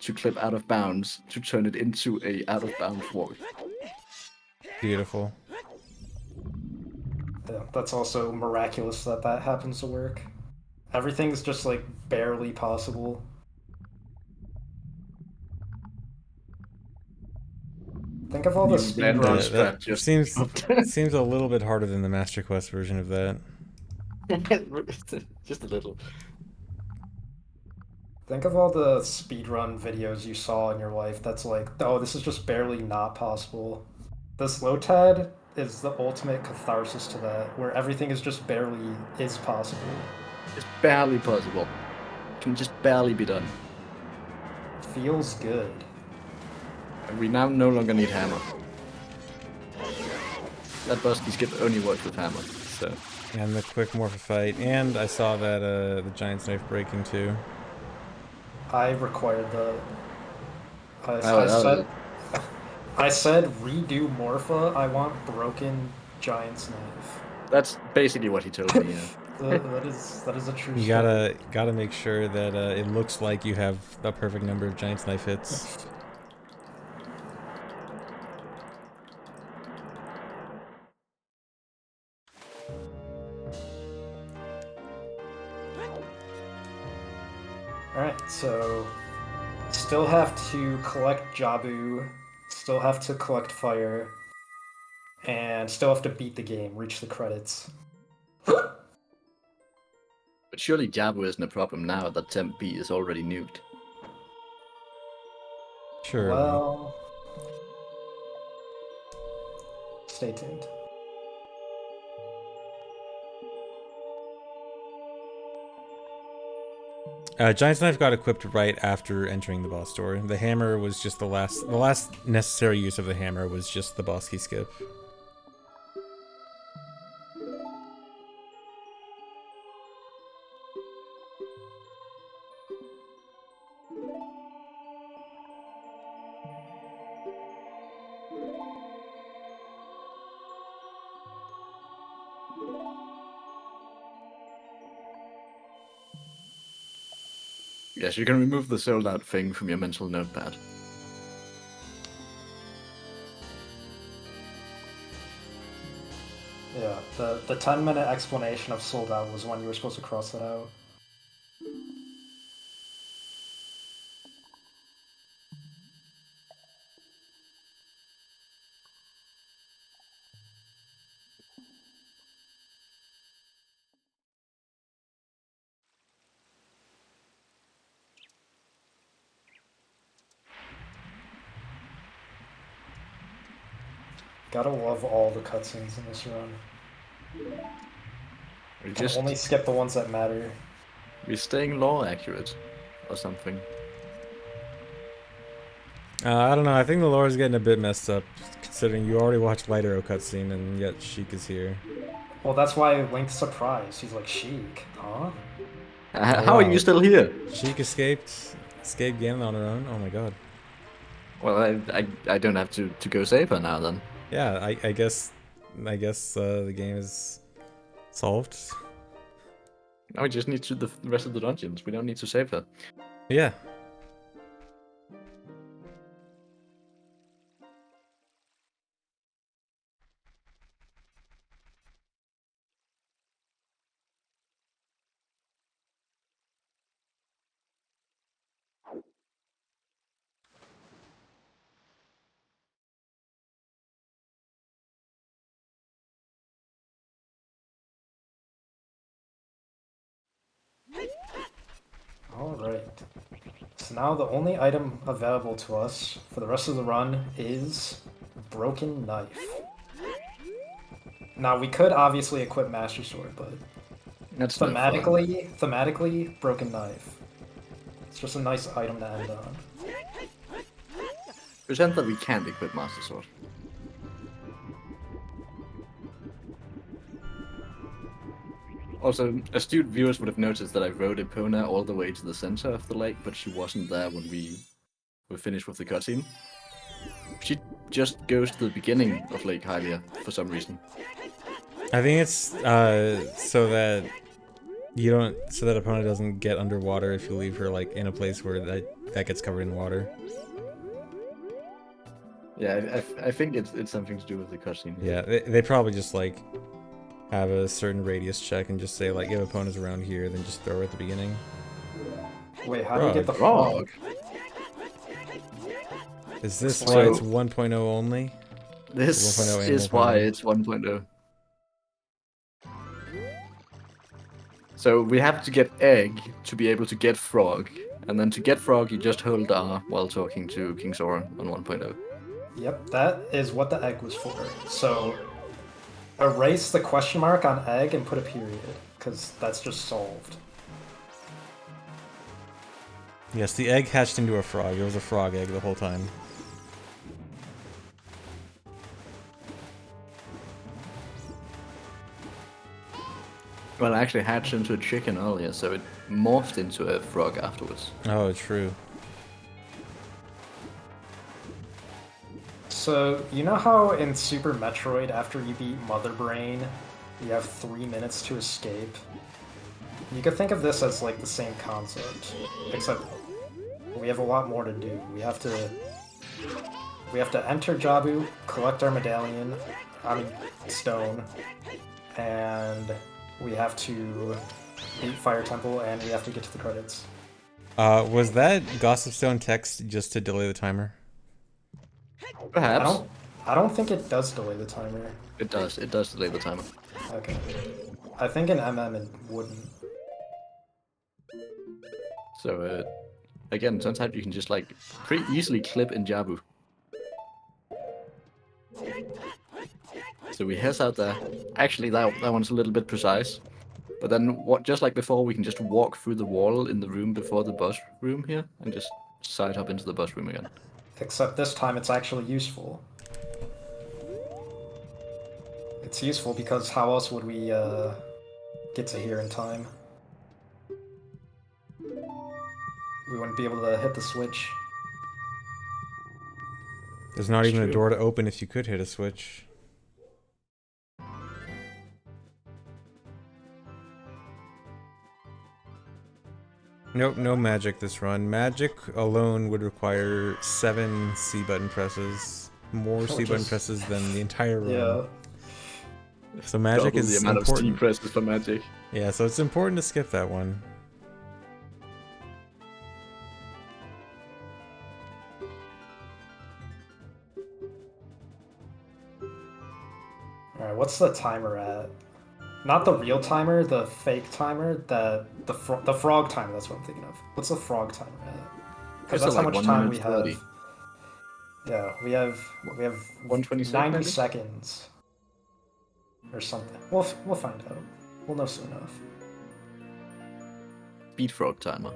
to clip out of bounds to turn it into a out of bounds walk. Beautiful. Yeah, that's also miraculous that that happens to work. Everything's just like barely possible. Think of all the You landed speedruns. on Yeah, strap that just seems a little bit harder than the Master Quest version of that. just a little. Think of all the speedrun videos you saw in your life that's like, oh, this is just barely not possible. This LOTAD is the ultimate catharsis to that, where everything is just barely is possible. It's barely possible. Can just barely be done. Feels good. And we now no longer need hammer. that boss key skip only works with hammer. So And the quick morph fight, and I saw that the giant's knife breaking too. I required the. Oh, I said redo Morpha. I want broken giant's knife. that's basically what he told me. Yeah. that is a true. You story. gotta make sure that it looks like you have a perfect number of giant's knife hits. Alright, so still have to collect Jabu, still have to collect fire, and still have to beat the game, reach the credits. But surely Jabu isn't a problem now that Temp B is already nuked. Sure. Well, stay tuned. Giant's knife got equipped right after entering the boss door. The hammer was just the last necessary use of the hammer was just the boss key skip. Yes, you can remove the sold out thing from your mental notepad. Yeah, the 10-minute explanation of sold out was when you were supposed to cross that out. Gotta love all the cutscenes in this run. We Can only skip the ones that matter. We're staying lore accurate, or something. I don't know. I think the lore is getting a bit messed up, considering you already watched Light Arrow cutscene and yet Sheik is here. Well, that's why Link's surprised. He's like, Sheik, huh? How are you still here? Sheik escaped Ganon on her own. Oh my god. Well, I don't have to go save her now then. Yeah, I guess the game is solved. Now we just need to do the rest of the dungeons. We don't need to save her. Yeah. Alright. So now the only item available to us for the rest of the run is Broken Knife. Now we could obviously equip Master Sword, but That's no fun. thematically, Broken Knife. It's just a nice item to end on. Pretend that we can't equip Master Sword. Also, astute viewers would have noticed that I rode Epona all the way to the center of the lake, but she wasn't there when we were finished with the cutscene. She just goes to the beginning of Lake Hylia for some reason. I think it's so that Epona doesn't get underwater if you leave her like in a place where that gets covered in water. Yeah, I think it's something to do with the cutscene. Yeah, they probably just like have a certain radius check and just say like if Epona's around here, then just throw her at the beginning. Wait, how do you get the frog? Is this why it's 1.0 only? This 1.0 and is 1.0. why it's 1.0. So we have to get egg to be able to get frog, and then to get frog you just hold R while talking to King Sora on 1.0. Yep, that is what the egg was for. So erase the question mark on egg and put a period, because that's just solved. Yes, the egg hatched into a frog. It was a frog egg the whole time. Well, it actually hatched into a chicken earlier, so it morphed into a frog afterwards. Oh, true. So, you know how in Super Metroid, after you beat Mother Brain, you have 3 minutes to escape? You could think of this as like the same concept, except we have a lot more to do. We have to enter Jabu, collect our medallion, stone, and we have to beat Fire Temple, and we have to get to the credits. Was that Gossip Stone text just to delay the timer? Perhaps. I don't think it does delay the timer. It does. It does delay the timer. Okay. I think in MM it wouldn't. So, again, sometimes you can just, like, pretty easily clip in Jabu. So we head out there. Actually, that one's a little bit precise. But then, just like before, we can just walk through the wall in the room before the bus room here, and just side hop into the bus room again. Except this time it's actually useful. It's useful because how else would we get to here in time? We wouldn't be able to hit the switch. There's not even a door to open if you could hit a switch. Nope, no magic this run. Magic alone would require 7 C button presses. More C button presses than the entire run. Yeah. So magic Double is the amount important. of C presses for magic. Yeah, so it's important to skip that one. Alright, what's the timer at? Not the real timer, the fake timer, the frog timer, that's what I'm thinking of. What's the frog timer at? Because that's how much time we have. Yeah, we have 127, 90 maybe? seconds. Or something. We'll find out. We'll know soon enough. Speed frog timer.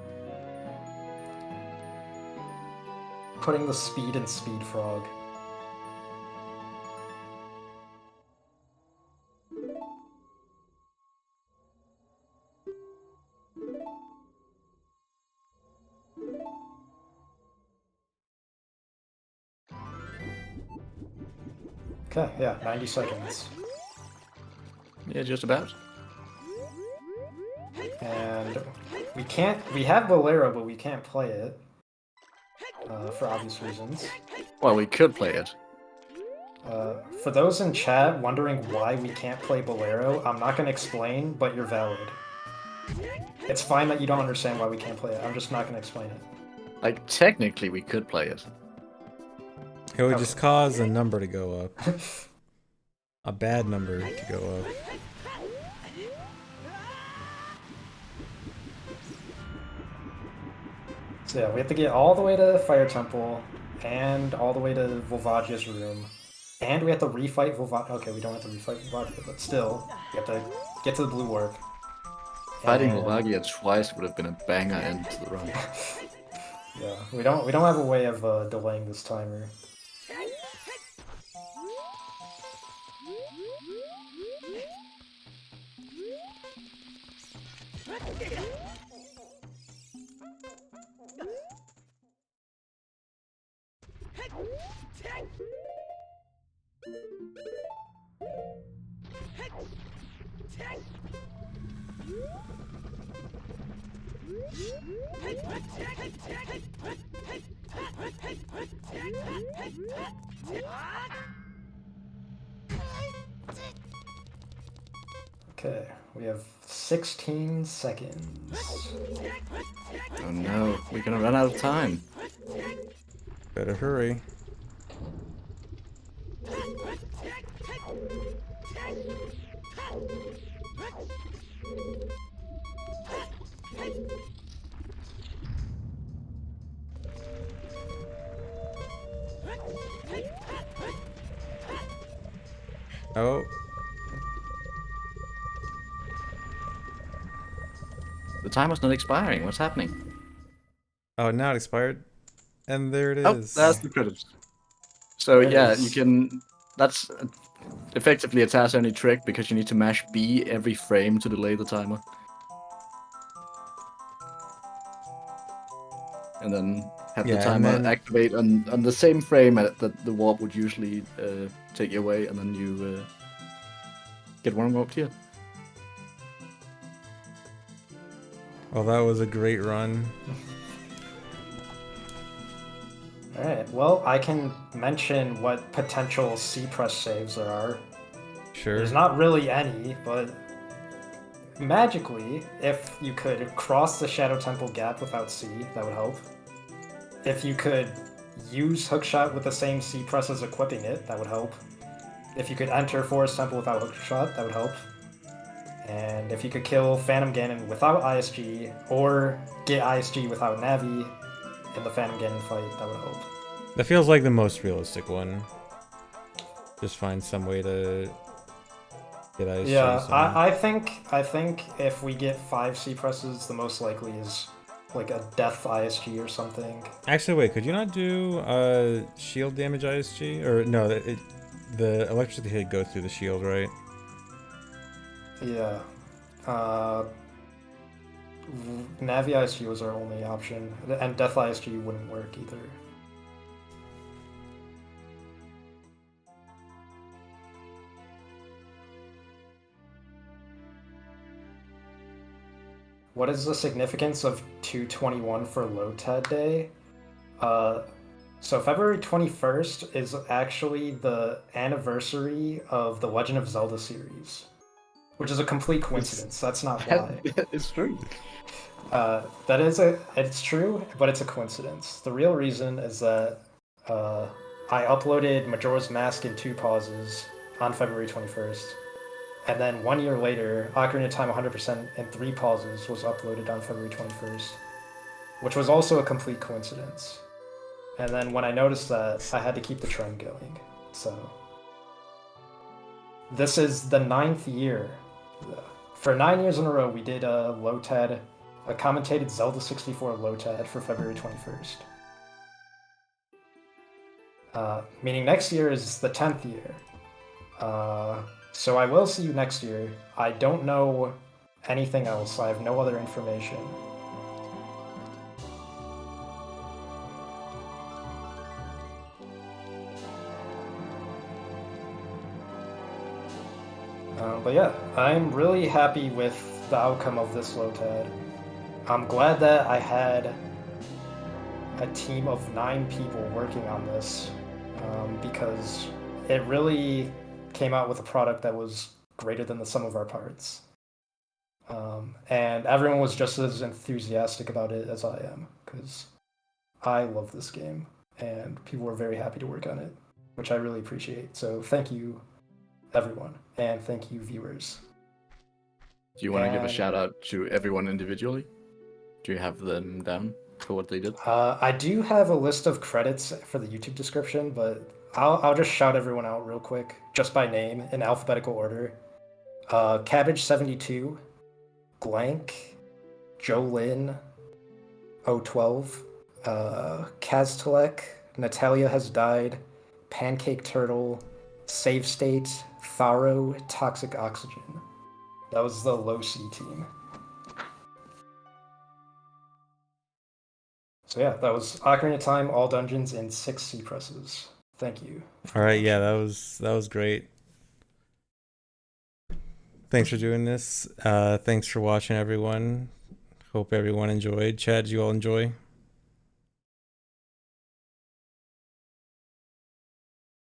Putting the speed in Speed Frog. Okay, yeah, 90 seconds. Yeah, just about. And we have Bolero, but we can't play it. For obvious reasons. Well, we could play it. For those in chat wondering why we can't play Bolero, I'm not going to explain, but you're valid. It's fine that you don't understand why we can't play it, I'm just not going to explain it. Like, technically, we could play it. It would just cause a number to go up. A bad number to go up. So yeah, we have to get all the way to Fire Temple, and all the way to Volvagia's room. And we have to refight Volvagia. Okay, we don't have to refight Volvagia, but still, we have to get to the Blue Warp. Fighting Volvagia twice would have been a banger end to the run. Yeah, we don't have a way of delaying this timer. Okay, we have 16 seconds. Oh no, we're gonna run out of time. Better hurry. Oh. The timer's not expiring. What's happening? Oh, now it expired. And there it Oh, is. that's the credits. So yeah, you can. That's effectively a task only trick because you need to mash B every frame to delay the timer. And then have the timer activate on the same frame that the warp would usually take you away, and then you get one warped here. Well, that was a great run. Alright, well, I can mention what potential C-press saves there are. Sure. There's not really any, but magically, if you could cross the Shadow Temple gap without C, that would help. If you could use Hookshot with the same C press as equipping it, that would help. If you could enter Forest Temple without Hookshot, that would help. And if you could kill Phantom Ganon without ISG, or get ISG without Navi in the Phantom Ganon fight, that would help. That feels like the most realistic one. Just find some way to get ISG. Yeah, I think if we get 5 C presses, the most likely is like a death ISG or something. Actually, wait, could you not do shield damage ISG? Or no, the electricity hit goes through the shield, right? Yeah. Navi ISG was our only option, and death ISG wouldn't work either. What is the significance of 2/21 for LOTAD Day? So February 21st is actually the anniversary of the Legend of Zelda series, which is a complete coincidence. That's not why. It's true. It's true, but it's a coincidence. The real reason is that I uploaded Majora's Mask in 2 pauses on February 21st. And then 1 year later, Ocarina of Time 100% in 3 pauses was uploaded on February 21st, which was also a complete coincidence. And then when I noticed that, I had to keep the trend going. So this is the 9th year. For 9 years in a row, we did a LOTAD, a commentated Zelda 64 LOTAD for February 21st. Meaning next year is the 10th year. So I will see you next year. I don't know anything else. I have no other information. But yeah, I'm really happy with the outcome of this LOTAD. I'm glad that I had a team of 9 people working on this, because it really came out with a product that was greater than the sum of our parts. And everyone was just as enthusiastic about it as I am, because I love this game, and people were very happy to work on it, which I really appreciate. So thank you, everyone, and thank you, viewers. Do you want to give a shout out to everyone individually? Do you have them down for what they did? I do have a list of credits for the YouTube description, but I'll just shout everyone out real quick, just by name, in alphabetical order. Cabbage72, Glank, Jolyn, O12, Kaztalek, Natalia Has Died, PancakeTurtle, Save State, Tharo, Toxic Oxygen. That was the low C team. So yeah, that was Ocarina of Time, all dungeons, and 6 C presses. Thank you. All right, yeah, that was great. Thanks for doing this. Thanks for watching, everyone. Hope everyone enjoyed. Chad, did you all enjoy?